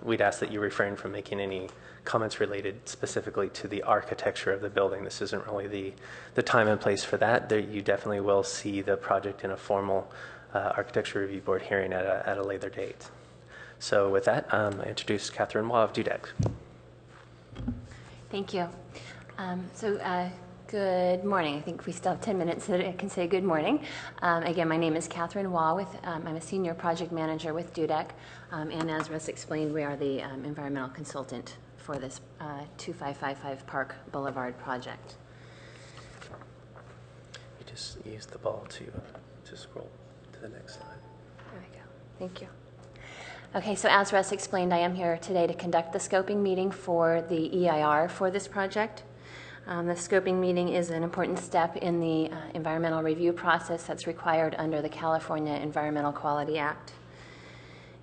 N: we'd ask that you refrain from making any comments related specifically to the architecture of the building. This isn't really the time and place for that. You definitely will see the project in a formal architecture review board hearing at a later date. So with that, I introduce Catherine Waugh of Dudek.
O: Thank you. Good morning. I think we still have 10 minutes so that I can say good morning. Again, my name is Catherine Waugh. I'm a senior project manager with Dudek. And as Russ explained, we are the environmental consultant for this 2555 Park Boulevard project.
N: You just use the ball to scroll to the next slide.
O: There we go. Thank you. Okay, so as Russ explained, I am here today to conduct the scoping meeting for the EIR for this project. The scoping meeting is an important step in the environmental review process that's required under the California Environmental Quality Act.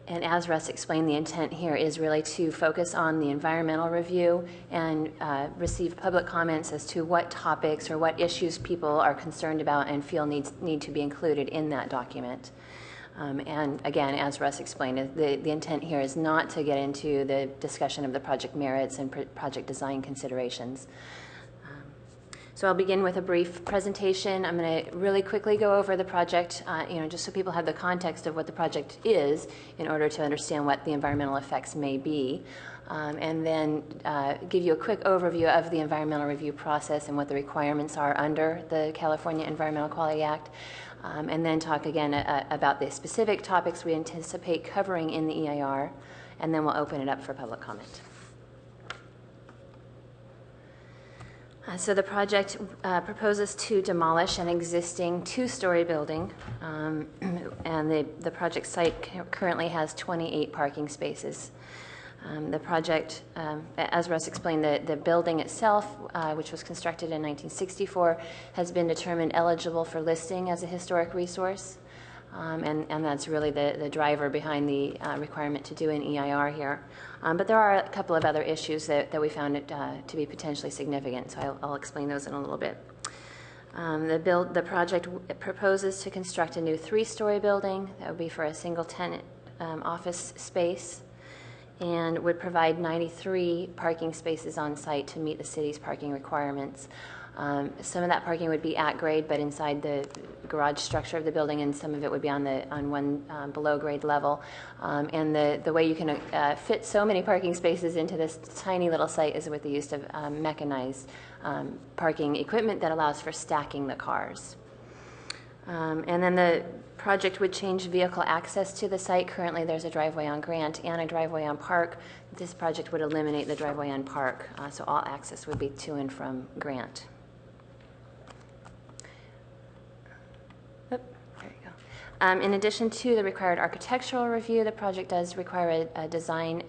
O: And as Russ explained, the intent here is really to focus on the environmental review and receive public comments as to what topics or what issues people are concerned about and feel need to be included in that document. And again, as Russ explained, the intent here is not to get into the discussion of the project merits and project design considerations. So I'll begin with a brief presentation. I'm going to really quickly go over the project, just so people have the context of what the project is in order to understand what the environmental effects may be. And then give you a quick overview of the environmental review process and what the requirements are under the California Environmental Quality Act. And then talk again about the specific topics we anticipate covering in the EIR. And then we'll open it up for public comment. So the project proposes to demolish an existing two-story building, and the project site currently has 28 parking spaces. The project, as Russ explained, the building itself, which was constructed in 1964, has been determined eligible for listing as a historic resource. And that's really the driver behind the requirement to do an EIR here. But there are a couple of other issues that we found it to be potentially significant, so I'll explain those in a little bit. The project proposes to construct a new 3-story building that would be for a single tenant office space, and would provide 93 parking spaces on site to meet the city's parking requirements. Some of that parking would be at grade, but inside the garage structure of the building, and some of it would be on one below grade level. And the way you can fit so many parking spaces into this tiny little site is with the use of mechanized parking equipment that allows for stacking the cars. And then the project would change vehicle access to the site. Currently there's a driveway on Grant and a driveway on Park. This project would eliminate the driveway on Park, so all access would be to and from Grant. In addition to the required architectural review, the project does require a design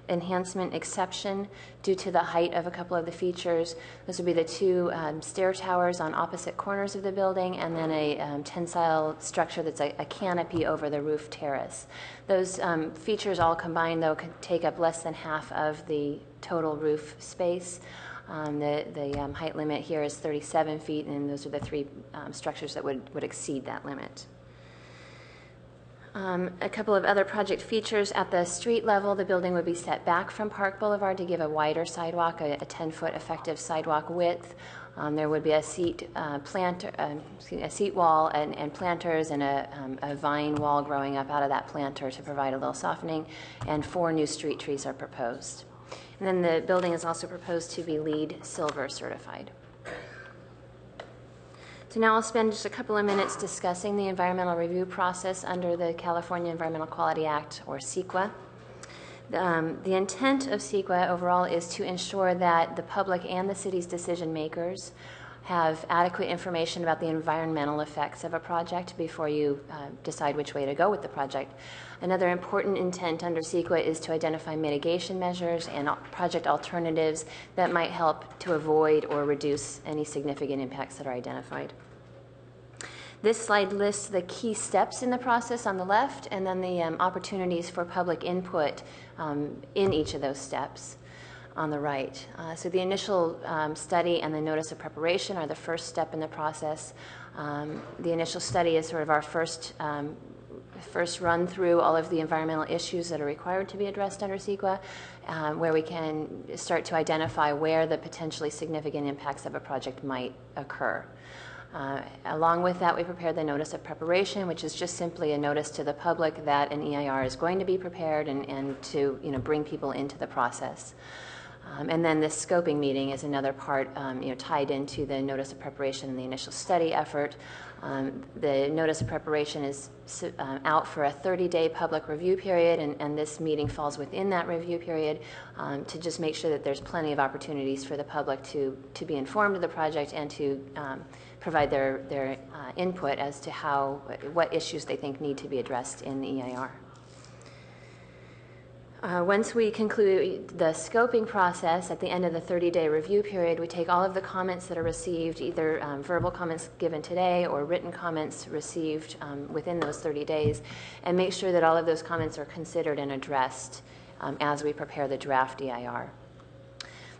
O: enhancement exception due to the height of a couple of the features. Those would be the 2 stair towers on opposite corners of the building, and then a tensile structure that's a canopy over the roof terrace. Those features all combined, though, could take up less than half of the total roof space. The height limit here is 37 feet, and those are the 3 structures that would exceed that limit. A couple of other project features. At the street level, the building would be set back from Park Boulevard to give a wider sidewalk, a 10-foot effective sidewalk width. There would be a seat wall and planters, and a vine wall growing up out of that planter to provide a little softening, and 4 new street trees are proposed. And then the building is also proposed to be LEED Silver certified. So now I'll spend just a couple of minutes discussing the environmental review process under the California Environmental Quality Act, or CEQA. The intent of CEQA overall is to ensure that the public and the city's decision makers have adequate information about the environmental effects of a project before you decide which way to go with the project. Another important intent under CEQA is to identify mitigation measures and project alternatives that might help to avoid or reduce any significant impacts that are identified. This slide lists the key steps in the process on the left, and then the opportunities for public input in each of those steps on the right. So the initial study and the notice of preparation are the first step in the process. The initial study is sort of our first run through all of the environmental issues that are required to be addressed under CEQA, where we can start to identify where the potentially significant impacts of a project might occur. Along with that, we prepared the notice of preparation, which is just simply a notice to the public that an EIR is going to be prepared, and to bring people into the process. And then the scoping meeting is another part tied into the notice of preparation and the initial study effort. The notice of preparation is out for a 30-day public review period, and this meeting falls within that review period to just make sure that there's plenty of opportunities for the public to be informed of the project and to provide their input as to what issues they think need to be addressed in the EIR. Once we conclude the scoping process at the end of the 30-day review period, we take all of the comments that are received, either verbal comments given today or written comments received within those 30 days, and make sure that all of those comments are considered and addressed as we prepare the draft EIR.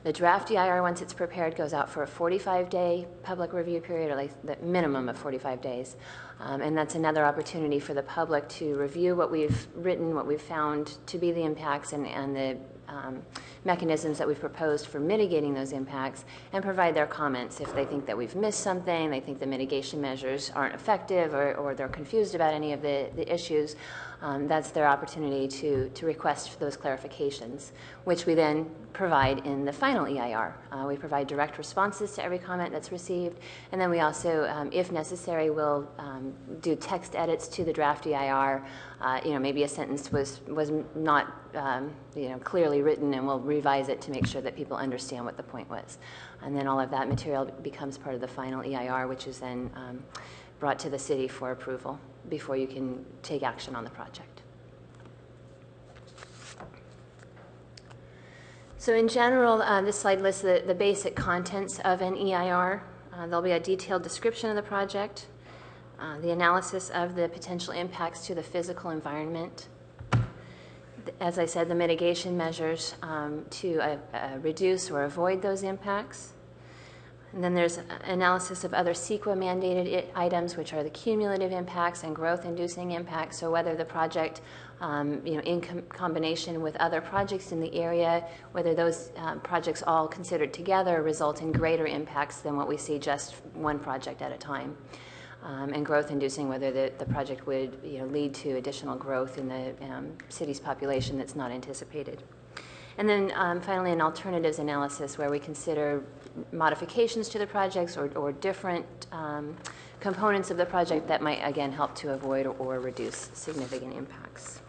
O: The draft EIR, once it's prepared, goes out for a 45-day public review period, or at least the minimum of 45 days. And that's another opportunity for the public to review what we've written, what we've found to be the impacts, and the mechanisms that we've proposed for mitigating those impacts, and provide their comments if they think that we've missed something, they think the mitigation measures aren't effective, or they're confused about any of the issues. That's their opportunity to request for those clarifications, which we then provide in the final EIR. We provide direct responses to every comment that's received, and then we also, if necessary, will do text edits to the draft EIR. Maybe a sentence was not clearly written, and we'll revise it to make sure that people understand what the point was. And then all of that material becomes part of the final EIR, which is then brought to the city for approval before you can take action on the project. So in general, this slide lists the basic contents of an EIR. There'll be a detailed description of the project, the analysis of the potential impacts to the physical environment, as I said, the mitigation measures to reduce or avoid those impacts. And then there's analysis of other CEQA mandated items, which are the cumulative impacts and growth-inducing impacts. So whether the project, in combination with other projects in the area, whether those projects all considered together result in greater impacts than what we see just one project at a time. And growth-inducing, whether the project would lead to additional growth in the city's population that's not anticipated. And then finally, an alternatives analysis where we consider modifications to the projects or different components of the project that might, again, help to avoid or reduce significant impacts.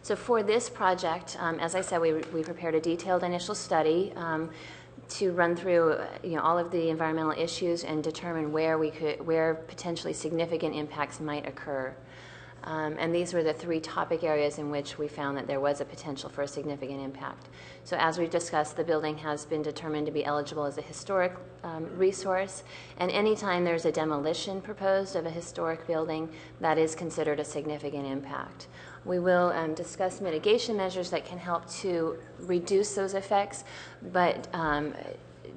O: So for this project, as I said, we prepared a detailed initial study to run through all of the environmental issues and determine where potentially significant impacts might occur. And these were the three topic areas in which we found that there was a potential for a significant impact. So as we've discussed, the building has been determined to be eligible as a historic resource, and anytime there's a demolition proposed of a historic building, that is considered a significant impact. We will discuss mitigation measures that can help to reduce those effects, but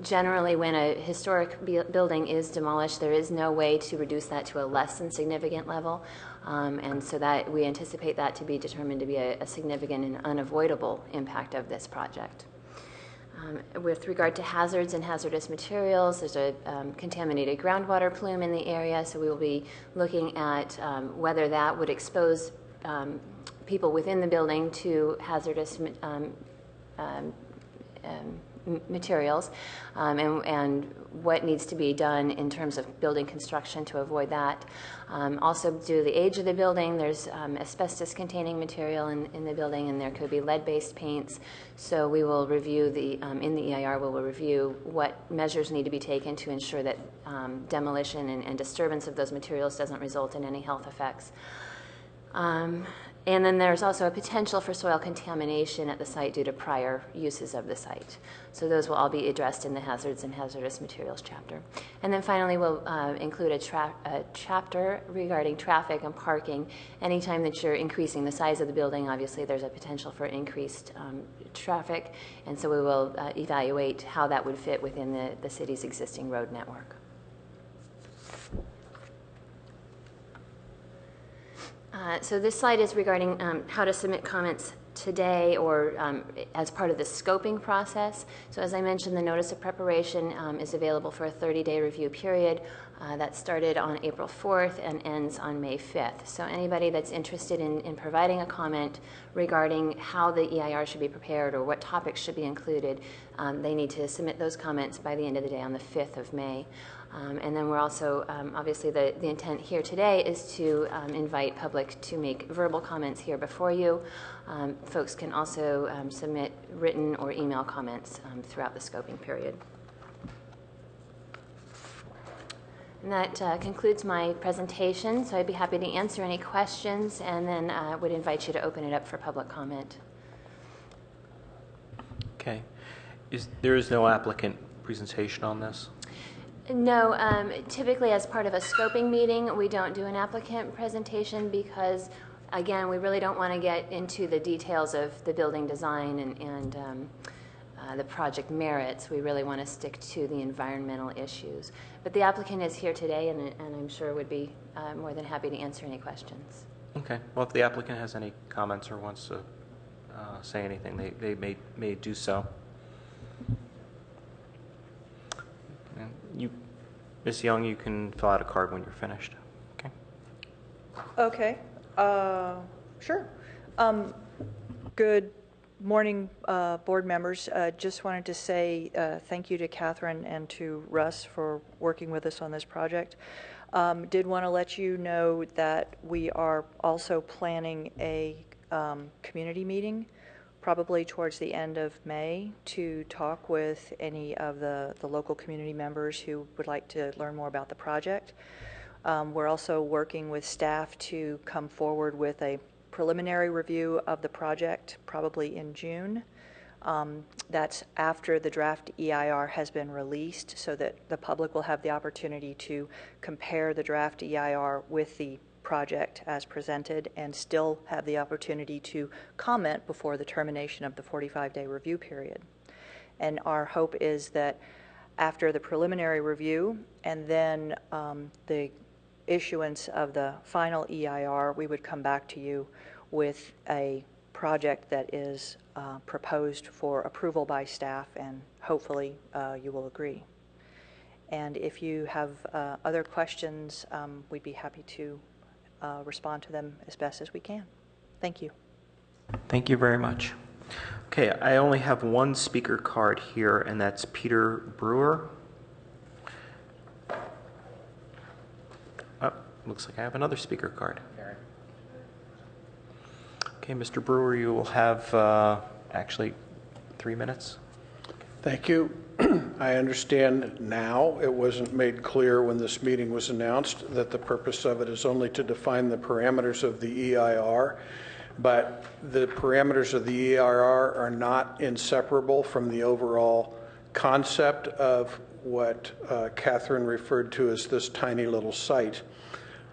O: generally, when a historic building is demolished, there is no way to reduce that to a less than significant level, and so that we anticipate that to be determined to be a significant and unavoidable impact of this project. With regard to hazards and hazardous materials, there's a contaminated groundwater plume in the area, so we will be looking at whether that would expose people within the building to hazardous materials, and what needs to be done in terms of building construction to avoid that. Also, due to the age of the building, there's asbestos-containing material in the building, and there could be lead-based paints. So we will review in the EIR, we will review what measures need to be taken to ensure that demolition and disturbance of those materials doesn't result in any health effects. And then there's also a potential for soil contamination at the site due to prior uses of the site. So those will all be addressed in the hazards and hazardous materials chapter. And then finally, we'll include a chapter regarding traffic and parking. Anytime that you're increasing the size of the building, obviously there's a potential for increased traffic, and so we will evaluate how that would fit within the city's existing road network. So this slide is regarding how to submit comments today or as part of the scoping process. So as I mentioned, the notice of preparation is available for a 30-day review period that started on April 4th and ends on May 5th. So anybody that's interested in providing a comment regarding how the EIR should be prepared or what topics should be included, they need to submit those comments by the end of the day on the 5th of May. And then we're also, obviously the intent here today is to invite public to make verbal comments here before you. Folks can also submit written or email comments throughout the scoping period. And that concludes my presentation, so I'd be happy to answer any questions, and then would invite you to open it up for public comment.
I: Okay. There is no applicant presentation on this?
O: No, typically as part of a scoping meeting, we don't do an applicant presentation because, again, we really don't want to get into the details of the building design and the project merits. We really want to stick to the environmental issues. But the applicant is here today, and I'm sure would be more than happy to answer any questions. Okay.
I: Well, if the applicant has any comments or wants to say anything, they may do so. Ms. Young, you can fill out a card when you're finished. Okay.
M: Okay. Sure. Good Morning, board members. Just wanted to say thank you to Catherine and to Russ for working with us on this project. Did want to let you know that we are also planning a community meeting probably towards the end of May to talk with any of the local community members who would like to learn more about the project. We're also working with staff to come forward with a preliminary review of the project probably in June. That's after the draft EIR has been released so that the public will have the opportunity to compare the draft EIR with the project as presented and still have the opportunity to comment before the termination of the 45-day review period. And our hope is that after the preliminary review and then the issuance of the final EIR, we would come back to you with a project that is proposed for approval by staff, and hopefully you will agree. And if you have other questions, we'd be happy to respond to them as best as we can. Thank you.
A: Thank you very much. Okay, I only have one speaker card here, and that's Peter Brewer. Oh, looks like I have another speaker card. Okay, Mr. Brewer, you will have actually 3 minutes.
P: Thank you. I understand now, it wasn't made clear when this meeting was announced, that the purpose of it is only to define the parameters of the EIR, but the parameters of the EIR are not inseparable from the overall concept of what Catherine referred to as this tiny little site.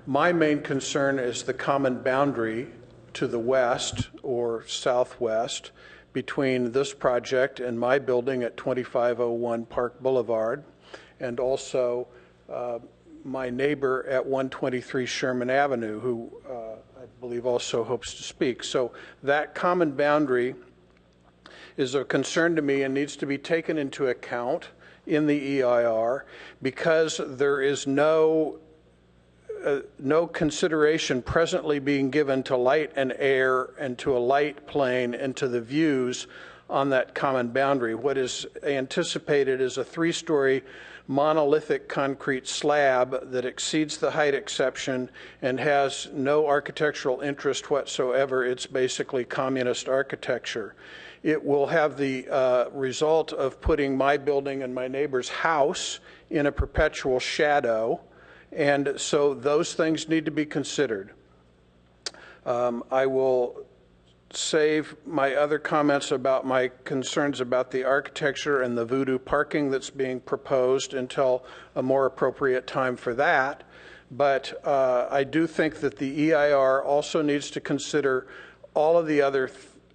P: My main concern is the common boundary to the west or southwest between this project and my building at 2501 Park Boulevard, and also my neighbor at 123 Sherman Avenue, who I believe also hopes to speak. So that common boundary is of concern to me and needs to be taken into account in the EIR because there is no consideration presently being given to light and air and to a light plane and to the views on that common boundary. What is anticipated is a 3-story monolithic concrete slab that exceeds the height exception and has no architectural interest whatsoever. It's basically communist architecture. It will have the result of putting my building and my neighbor's house in a perpetual shadow. And so those things need to be considered. I will save my other comments about my concerns about the architecture and the voodoo parking that's being proposed until a more appropriate time for that. But I do think that the EIR also needs to consider all of the other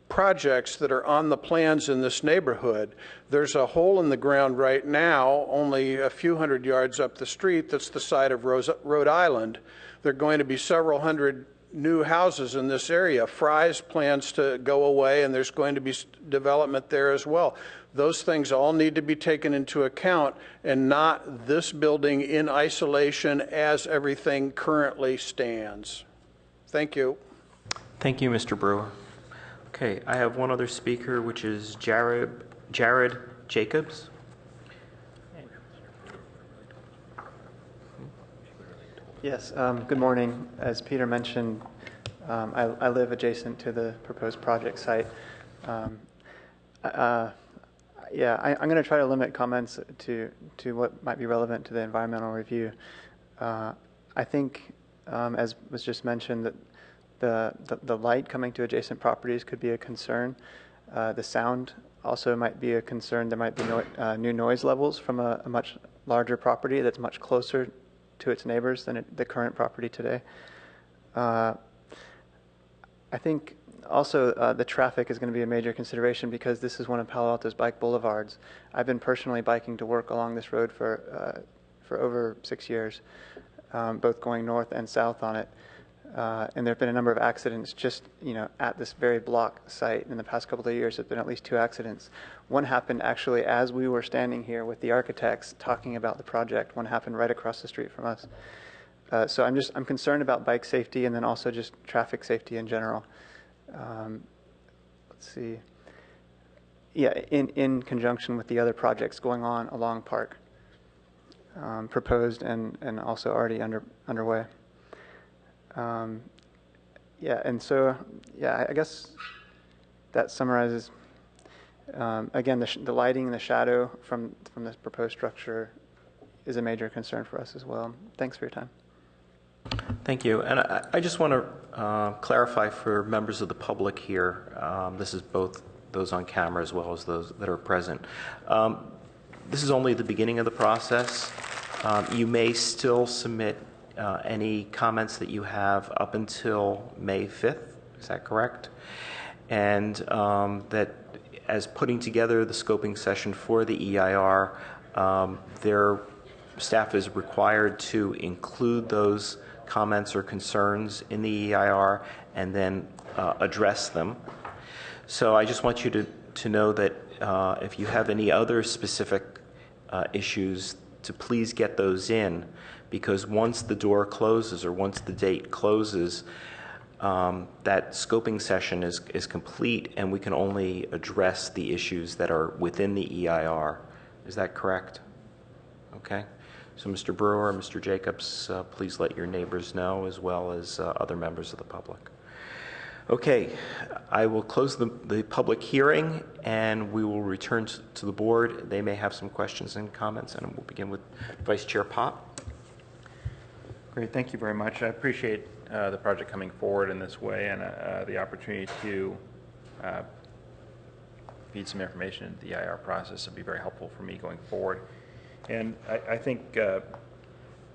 P: projects that are on the plans in this neighborhood. There's a hole in the ground right now, only a few hundred yards up the street, that's the site of Rhode Island. There are going to be several hundred new houses in this area. Fry's plans to go away, and there's going to be development there as well. Those things all need to be taken into account, and not this building in isolation as everything currently stands. Thank you.
A: Thank you, Mr. Brewer. Okay, I have one other speaker, which is Jared Jacobs.
W: Yes, good morning. As Peter mentioned, I live adjacent to the proposed project site. I'm going to try to limit comments to what might be relevant to the environmental review. I think, as was just mentioned, that the light coming to adjacent properties could be a concern. The sound also might be a concern. There might be new noise levels from a much larger property that's much closer to its neighbors than the current property today. I think also the traffic is going to be a major consideration because this is one of Palo Alto's bike boulevards. I've been personally biking to work along this road for over 6 years, both going north and south on it. And there have been a number of accidents just, at this very block site. In the past couple of years, there have been at least 2 accidents. One happened actually as we were standing here with the architects talking about the project. One happened right across the street from us. So I'm concerned about bike safety and then also just traffic safety in general. Let's see. yeah, in conjunction with the other projects going on along Park, proposed and also already underway. Yeah, and so, yeah, I guess that summarizes, again, the lighting and the shadow from this proposed structure is a major concern for us as well. Thanks for your time.
I: Thank you. And I just want to clarify for members of the public here, this is both those on camera as well as those that are present. This is only the beginning of the process. You may still submit any comments that you have up until May 5th. Is that correct? And that as putting together the scoping session for the EIR, their staff is required to include those comments or concerns in the EIR and then address them. So I just want you to know that if you have any other specific issues, to please get those in, because once the door closes or once the date closes, that scoping session is complete and we can only address the issues that are within the EIR. Is that correct? Okay. So Mr. Brewer, Mr. Jacobs, please let your neighbors know as well as other members of the public. Okay, I will close the public hearing and we will return to the board. They may have some questions and comments, and we'll begin with Vice Chair Pop.
H: Great, thank you very much. I appreciate the project coming forward in this way and the opportunity to feed some information into the EIR process. It'll be very helpful for me going forward. And I think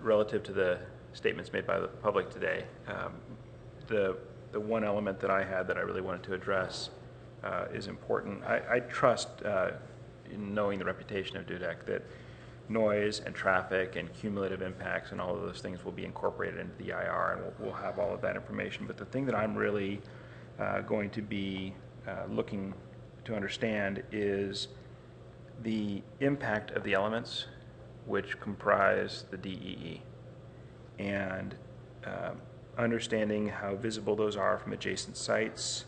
H: relative to the statements made by the public today, the one element that I had that I really wanted to address is important. I trust, in knowing the reputation of DUDEC, that noise and traffic and cumulative impacts and all of those things will be incorporated into the EIR, and we'll have all of that information. But the thing that I'm really going to be looking to understand is the impact of the elements which comprise the DEE, and understanding how visible those are from adjacent sites,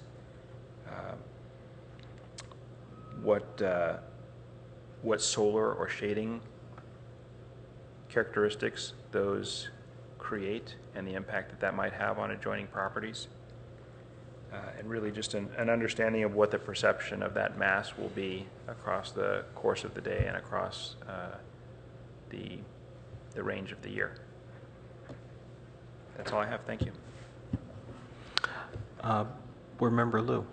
H: what solar or shading characteristics those create and the impact that that might have on adjoining properties, and really just an understanding of what the perception of that mass will be across the course of the day and across the range of the year. That's all I have. Thank you.
I: Board Member Liu.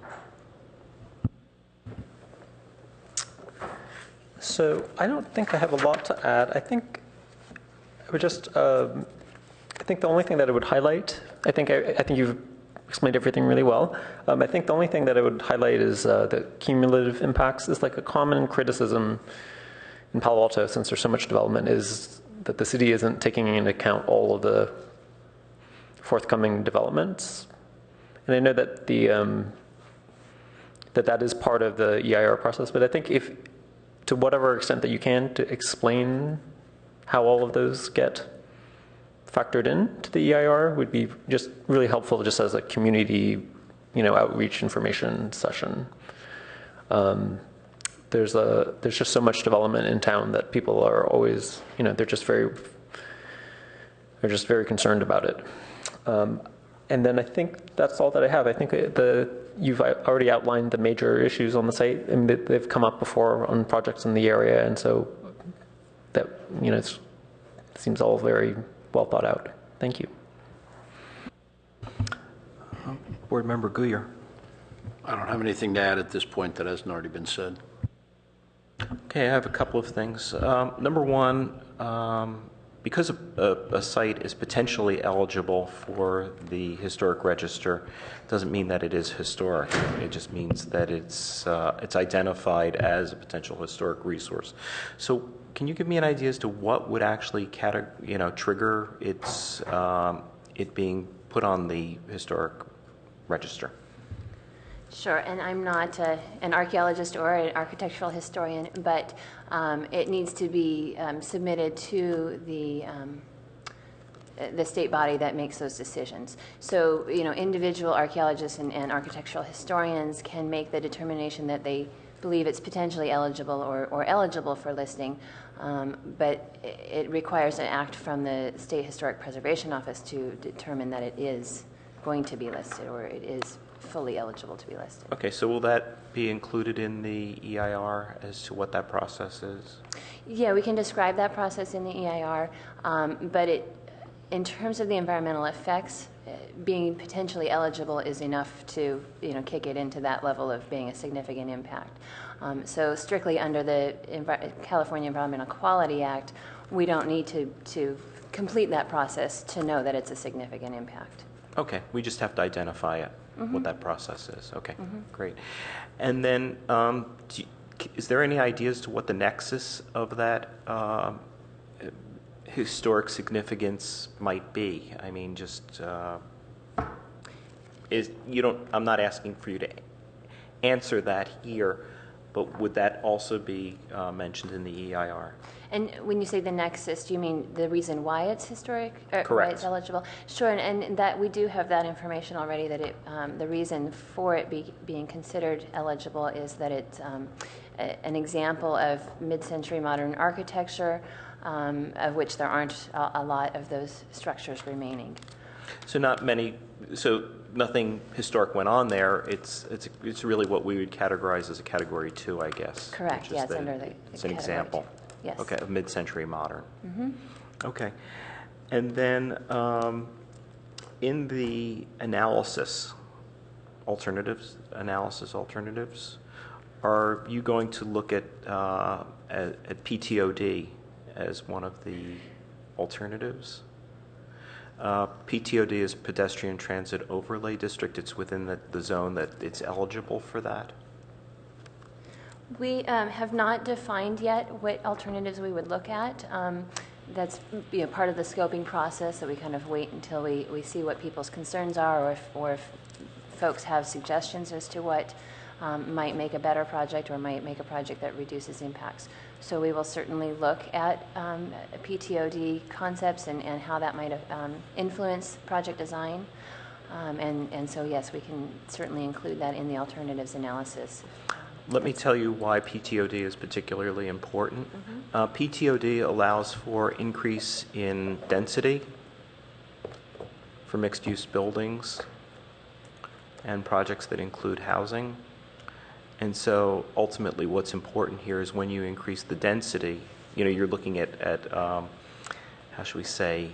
C: So I don't think I have a lot to add. I think I would just, I think the only thing that I would highlight, I think you've explained everything really well. I think the only thing that I would highlight is the cumulative impacts is like a common criticism in Palo Alto, since there's so much development, is that the city isn't taking into account all of the forthcoming developments. And I know that that is part of the EIR process, but I think if, to whatever extent that you can, to explain how all of those get factored into the EIR would be just really helpful, just as a community, outreach information session. There's just so much development in town that people are always, they're just very concerned about it. And then I think that's all that I have. I think you've already outlined the major issues on the site, and they've come up before on projects in the area, and so that it seems all very well thought out. Thank you.
I: Board Member Guyer.
J: I don't have anything to add at this point that hasn't already been said.
I: Okay, I have a couple of things. Number one, because a site is potentially eligible for the historic register, doesn't mean that it is historic. It just means that it's identified as a potential historic resource. So, can you give me an idea as to what would actually trigger it being put on the historic register?
O: Sure, and I'm not an archaeologist or an architectural historian, but it needs to be submitted to the state body that makes those decisions. So, individual archaeologists and architectural historians can make the determination that they believe it's potentially eligible or eligible for listing, but it requires an act from the State Historic Preservation Office to determine that it is going to be listed or it is fully eligible to be listed.
A: Okay, so will that be included in the EIR as to what that process is?
O: Yeah, we can describe that process in the EIR, but in terms of the environmental effects, being potentially eligible is enough to kick it into that level of being a significant impact. So strictly under the California Environmental Quality Act, we don't need to complete that process to know that it's a significant impact.
A: Okay, we just have to identify it,
O: Mm-hmm.
A: what that process is. Okay,
O: Mm-hmm.
A: great. And then, is there any ideas to what the nexus of that historic significance might be? I mean, just I'm not asking for you to answer that here, but would that also be mentioned in the EIR?
O: And when you say the nexus, do you mean the reason why it's historic? Or
A: Correct.
O: why it's eligible? Sure, and that we do have that information already, that the reason for it being considered eligible is that it's an example of mid-century modern architecture, of which there aren't a lot of those structures remaining.
A: So nothing historic went on there. It's really what we would categorize as a Category 2, I guess.
O: Correct. Yeah, it's under the
A: It's an
O: Category
A: example.
O: 2. Yes.
A: Okay, of mid-century modern.
O: Mm-hmm.
A: Okay, and then in the alternatives, are you going to look at PTOD as one of the alternatives? PTOD is Pedestrian Transit Overlay District. It's within the zone that it's eligible for that.
O: We have not defined yet what alternatives we would look at. That's part of the scoping process, that we kind of wait until we see what people's concerns are, or if folks have suggestions as to what might make a better project or might make a project that reduces impacts. So we will certainly look at PTOD concepts and how that might influence project design. And so, yes, we can certainly include that in the alternatives analysis.
A: Let me tell you why PTOD is particularly important. Mm-hmm. PTOD allows for increase in density for mixed-use buildings and projects that include housing. And so ultimately what's important here is when you increase the density, you're looking at how should we say,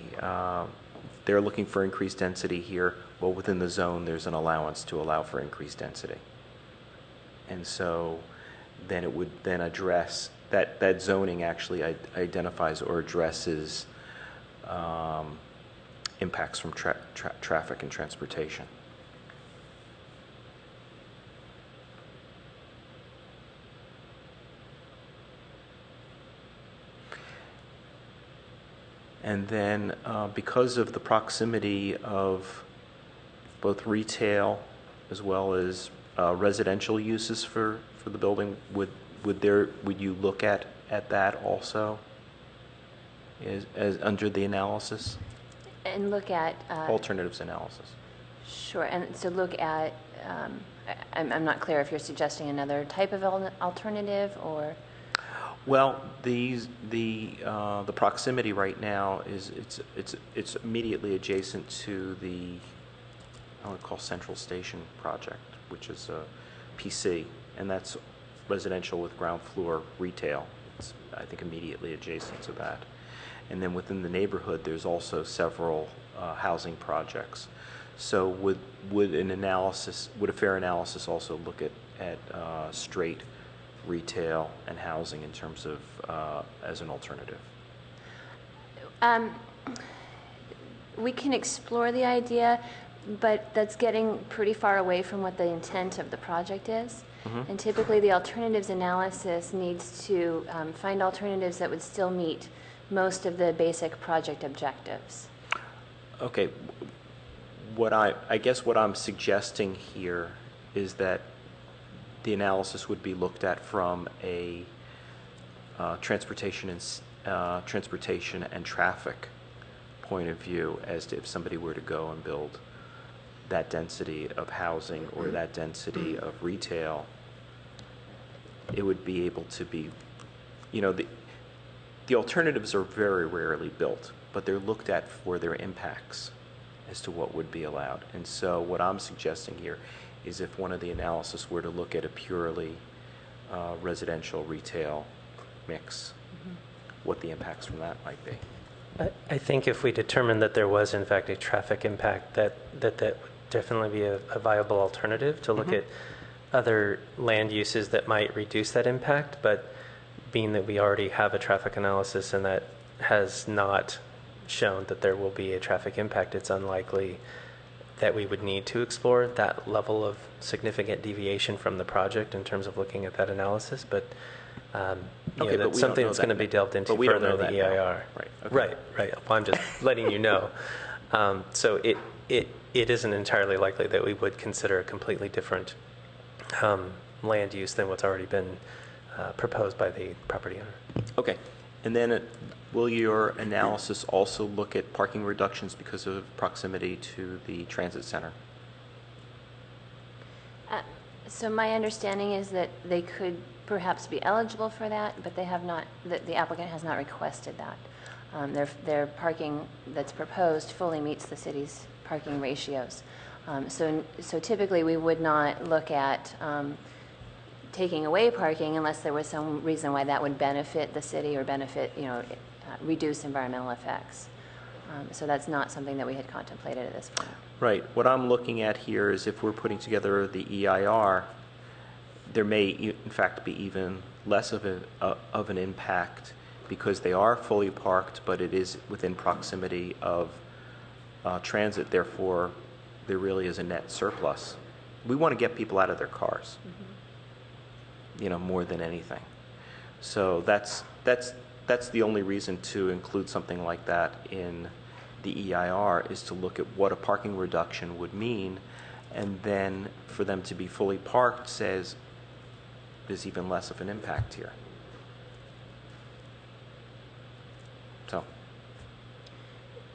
A: they're looking for increased density here. Well, within the zone, there's an allowance to allow for increased density. And so then it would then address, that zoning actually identifies or addresses impacts from traffic and transportation. And then because of the proximity of both retail as well as residential uses for the building, would you look at that also as under the analysis?
O: And look at
A: alternatives analysis.
O: Sure, and so look at. I'm not clear if you're suggesting another type of alternative or.
A: Well, the proximity right now is it's immediately adjacent to the I would call Central Station project, which is a PC, and that's residential with ground floor retail. It's, I think, immediately adjacent to that. And then within the neighborhood, there's also several housing projects. So would a fair analysis also look at straight retail and housing in terms of as an alternative?
O: We can explore the idea, but that's getting pretty far away from what the intent of the project is. Mm-hmm. And typically the alternatives analysis needs to find alternatives that would still meet most of the basic project objectives.
A: Okay. I guess what I'm suggesting here is that the analysis would be looked at from a transportation and traffic point of view, as to if somebody were to go and build that density of housing or that density of retail,
I: it would be able to be, the alternatives are very rarely built, but they're looked at for their impacts as to what would be allowed. And so what I'm suggesting here is if one of the analysis were to look at a purely residential retail mix, what the impacts from that might be.
N: I think if we determined that there was in fact a traffic impact, that would definitely be a viable alternative to look at other land uses that might reduce that impact. But being that we already have a traffic analysis and that has not shown that there will be a traffic impact, it's unlikely that we would need to explore that level of significant deviation from the project in terms of looking at that analysis. But that's something that's going to be delved into further in the EIR.
I: Right. Okay.
N: Right. Well, I'm just letting you know. So it isn't entirely likely that we would consider a completely different land use than what's already been proposed by the property owner.
I: Okay. And then will your analysis also look at parking reductions because of proximity to the transit center?
O: So my understanding is that they could perhaps be eligible for that, but they have not. The applicant has not requested that. Their parking that's proposed fully meets the city's parking ratios. So typically we would not look at taking away parking unless there was some reason why that would benefit the city or benefit, reduce environmental effects. So that's not something that we had contemplated at this point.
I: Right. What I'm looking at here is if we're putting together the EIR, there may in fact be even less of an impact because they are fully parked, but it is within proximity of transit. Therefore, there really is a net surplus. We want to get people out of their cars, more than anything. So that's the only reason to include something like that in the EIR, is to look at what a parking reduction would mean, and then for them to be fully parked says there's even less of an impact here.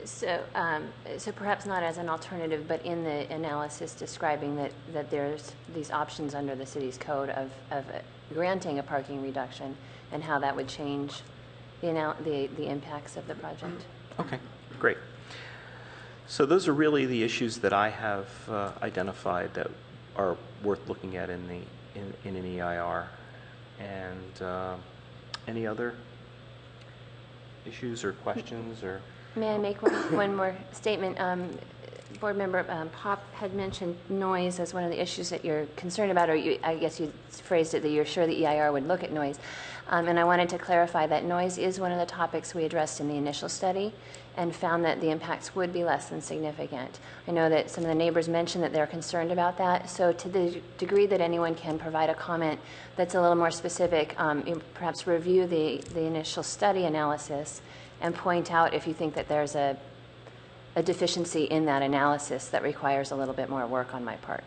O: So perhaps not as an alternative, but in the analysis describing that there's these options under the city's code of granting a parking reduction and how that would change the impacts of the project.
I: Okay, great. So those are really the issues that I have identified that are worth looking at in an EIR. And any other issues or questions or?
O: May I make one more statement? Board member Pop had mentioned noise as one of the issues that you're concerned about, or I guess you phrased it that you're sure the EIR would look at noise. And I wanted to clarify that noise is one of the topics we addressed in the initial study and found that the impacts would be less than significant. I know that some of the neighbors mentioned that they're concerned about that. So to the degree that anyone can provide a comment that's a little more specific, perhaps review the initial study analysis and point out if you think that there's a deficiency in that analysis that requires a little bit more work on my part.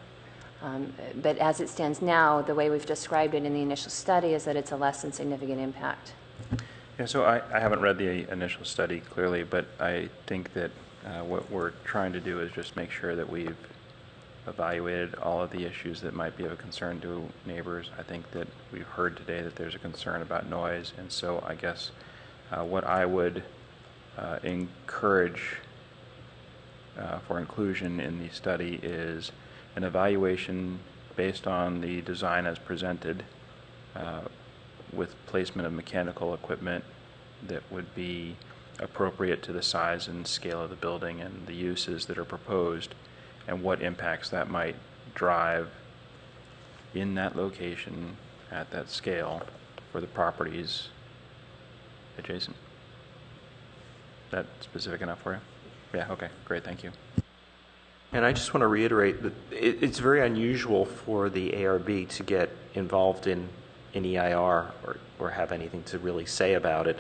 O: But as it stands now, the way we've described it in the initial study is that it's a less than significant impact.
H: Yeah, so I haven't read the initial study clearly, but I think that what we're trying to do is just make sure that we've evaluated all of the issues that might be of a concern to neighbors. I think that we've heard today that there's a concern about noise, and so I guess what I would encourage for inclusion in the study is an evaluation based on the design as presented with placement of mechanical equipment that would be appropriate to the size and scale of the building and the uses that are proposed, and what impacts that might drive in that location at that scale for the properties adjacent. Is that specific enough for you? Yeah, okay, great, thank you.
I: And I just want to reiterate that it's very unusual for the ARB to get involved in an EIR or have anything to really say about it.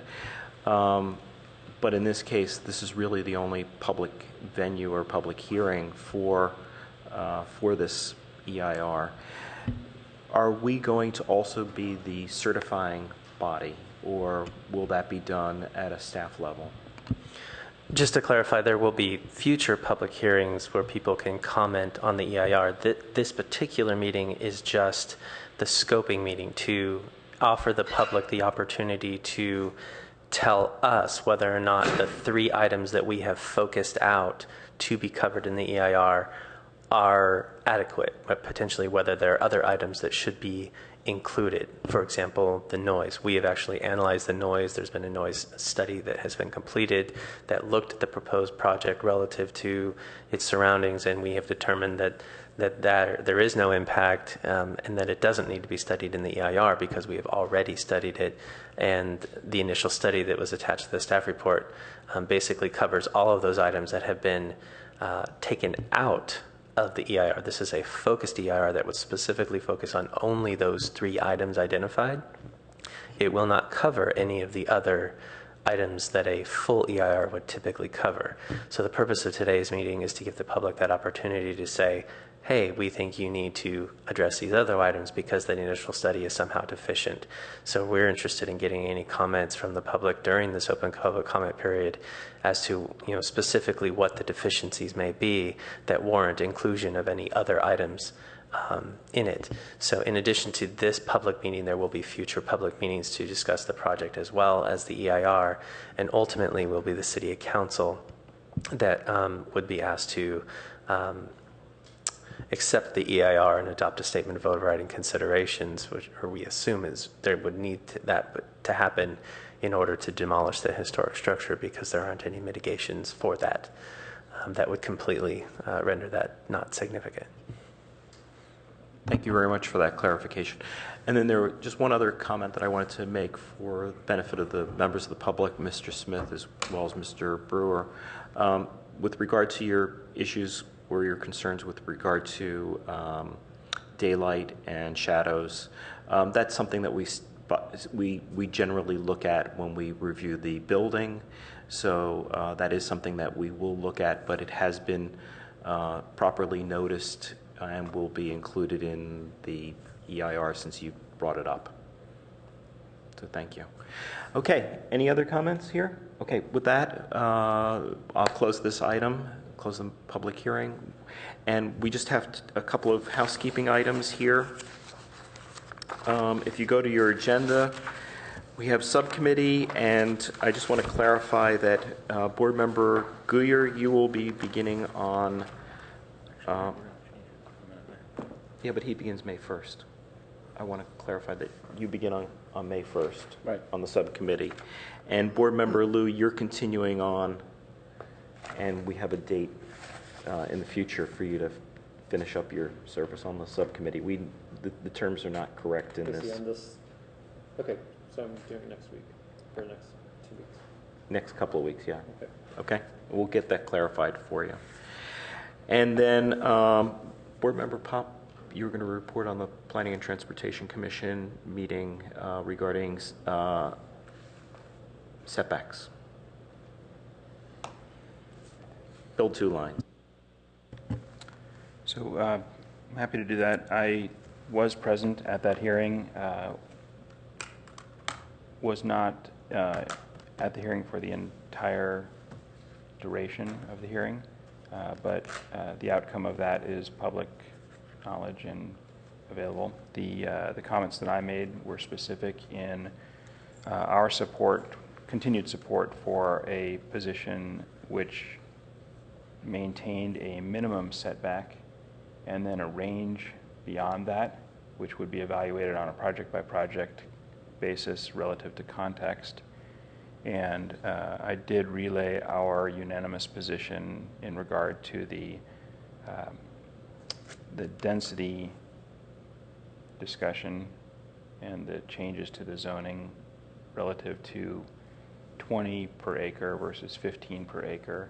I: But in this case, this is really the only public venue or public hearing for this EIR. Are we going to also be the certifying body, or will that be done at a staff level?
N: Just to clarify, there will be future public hearings where people can comment on the EIR. This particular meeting is just the scoping meeting to offer the public the opportunity to tell us whether or not the 3 items that we have focused out to be covered in the EIR are adequate, but potentially whether there are other items that should be included. For example, the noise. We have actually analyzed the noise. There's been a noise study that has been completed that looked at the proposed project relative to its surroundings, and we have determined that there is no impact and that it doesn't need to be studied in the EIR because we have already studied it. And the initial study that was attached to the staff report basically covers all of those items that have been taken out of the EIR. This is a focused EIR that would specifically focus on only those 3 items identified. It will not cover any of the other items that a full EIR would typically cover. So the purpose of today's meeting is to give the public that opportunity to say, hey, we think you need to address these other items because that initial study is somehow deficient. So we're interested in getting any comments from the public during this open public comment period as to, specifically what the deficiencies may be that warrant inclusion of any other items in it. So in addition to this public meeting, there will be future public meetings to discuss the project as well as the EIR, and ultimately will be the City Council that would be asked to accept the EIR and adopt a statement of overriding considerations, which we assume is there would need that to happen in order to demolish the historic structure because there aren't any mitigations for that that would completely render that not significant.
I: Thank you very much for that clarification. And then there was just one other comment that I wanted to make for the benefit of the members of the public, Mr. Smith as well as Mr. Brewer. With regard to your issues or your concerns with regard to daylight and shadows, that's something that we generally look at when we review the building. So that is something that we will look at, but it has been properly noticed and will be included in the EIR since you brought it up. So thank you. Okay, any other comments here? Okay, with that, I'll close this item, close the public hearing. And we just have a couple of housekeeping items here. If you go to your agenda, we have subcommittee, and I just want to clarify that Board Member Guyer, you will be beginning on... yeah, but he begins May 1st. I want to clarify that you begin on May 1st, right, on the subcommittee. And Board Member Liu, you're continuing on, and we have a date in the future for you to finish up your service on the subcommittee. The terms are not correct in this.
C: Okay, so I'm doing it next week, or next 2 weeks.
I: Next couple of weeks, yeah.
C: Okay.
I: Okay, we'll get that clarified for you. And then Board Member Pop, you were going to report on the Planning and Transportation Commission meeting regarding setbacks. Build 2 line.
H: So I'm happy to do that. I was present at that hearing, was not at the hearing for the entire duration of the hearing, but the outcome of that is public knowledge and available. The comments that I made were specific in our support, continued support for a position which maintained a minimum setback and then a range beyond that, which would be evaluated on a project-by-project basis relative to context. And I did relay our unanimous position in regard to the density discussion and the changes to the zoning relative to 20 per acre versus 15 per acre,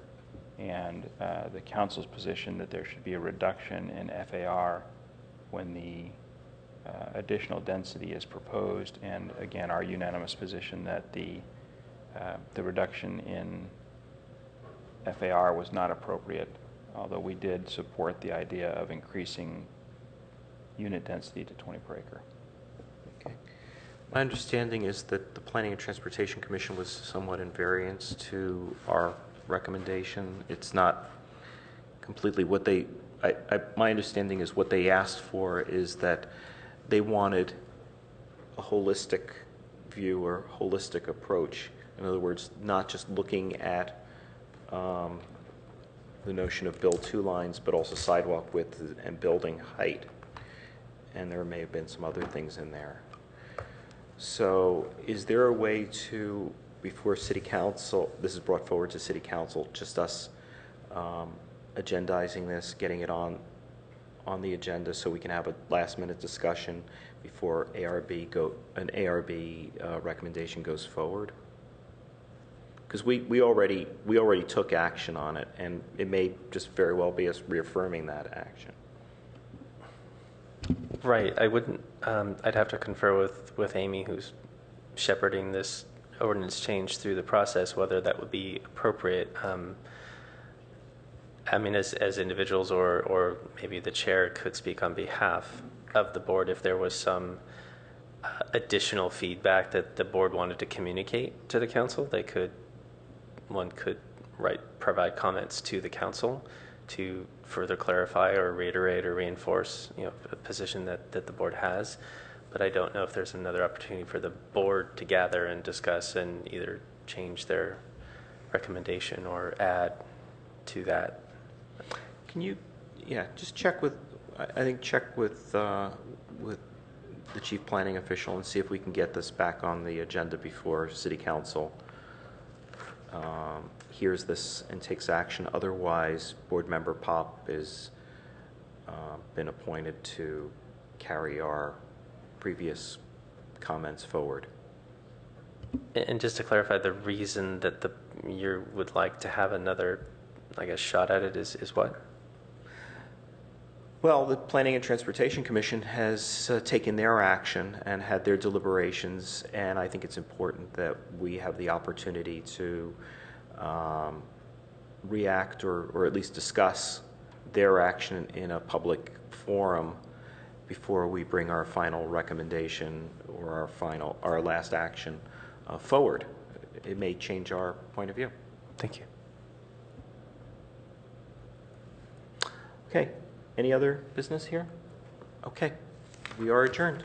H: and the council's position that there should be a reduction in FAR when the additional density is proposed, and again our unanimous position that the reduction in FAR was not appropriate, although we did support the idea of increasing unit density to 20 per acre.
I: Okay. My understanding is that the Planning and Transportation Commission was somewhat in variance to our recommendation. It's not completely what they, my understanding is what they asked for is that they wanted a holistic view or holistic approach. In other words, not just looking at the notion of build two lines, but also sidewalk width and building height. And there may have been some other things in there. So is there a way to, before City Council, this is brought forward to City Council, just us agendizing this, getting it on the agenda so we can have a last minute discussion before an ARB recommendation goes forward? Because we already took action on it, and it may just very well be us reaffirming that action.
N: Right. I wouldn't. I'd have to confer with Amy, who's shepherding this ordinance change through the process, whether that would be appropriate. I mean, as individuals, or maybe the chair could speak on behalf of the board if there was some additional feedback that the board wanted to communicate to the council. One could provide comments to the council to further clarify or reiterate or reinforce, a position that the board has. But I don't know if there's another opportunity for the board to gather and discuss and either change their recommendation or add to that.
I: Can you, just check with the chief planning official and see if we can get this back on the agenda before City Council hears this and takes action. Otherwise, Board Member Pop is been appointed to carry our previous comments forward.
N: And just to clarify, the reason that you would like to have another, shot at it is what?
I: Well, the Planning and Transportation Commission has taken their action and had their deliberations, and I think it's important that we have the opportunity to react or at least discuss their action in a public forum before we bring our final recommendation or our last action forward. It may change our point of view.
N: Thank you.
I: Okay. Any other business here? Okay. We are adjourned.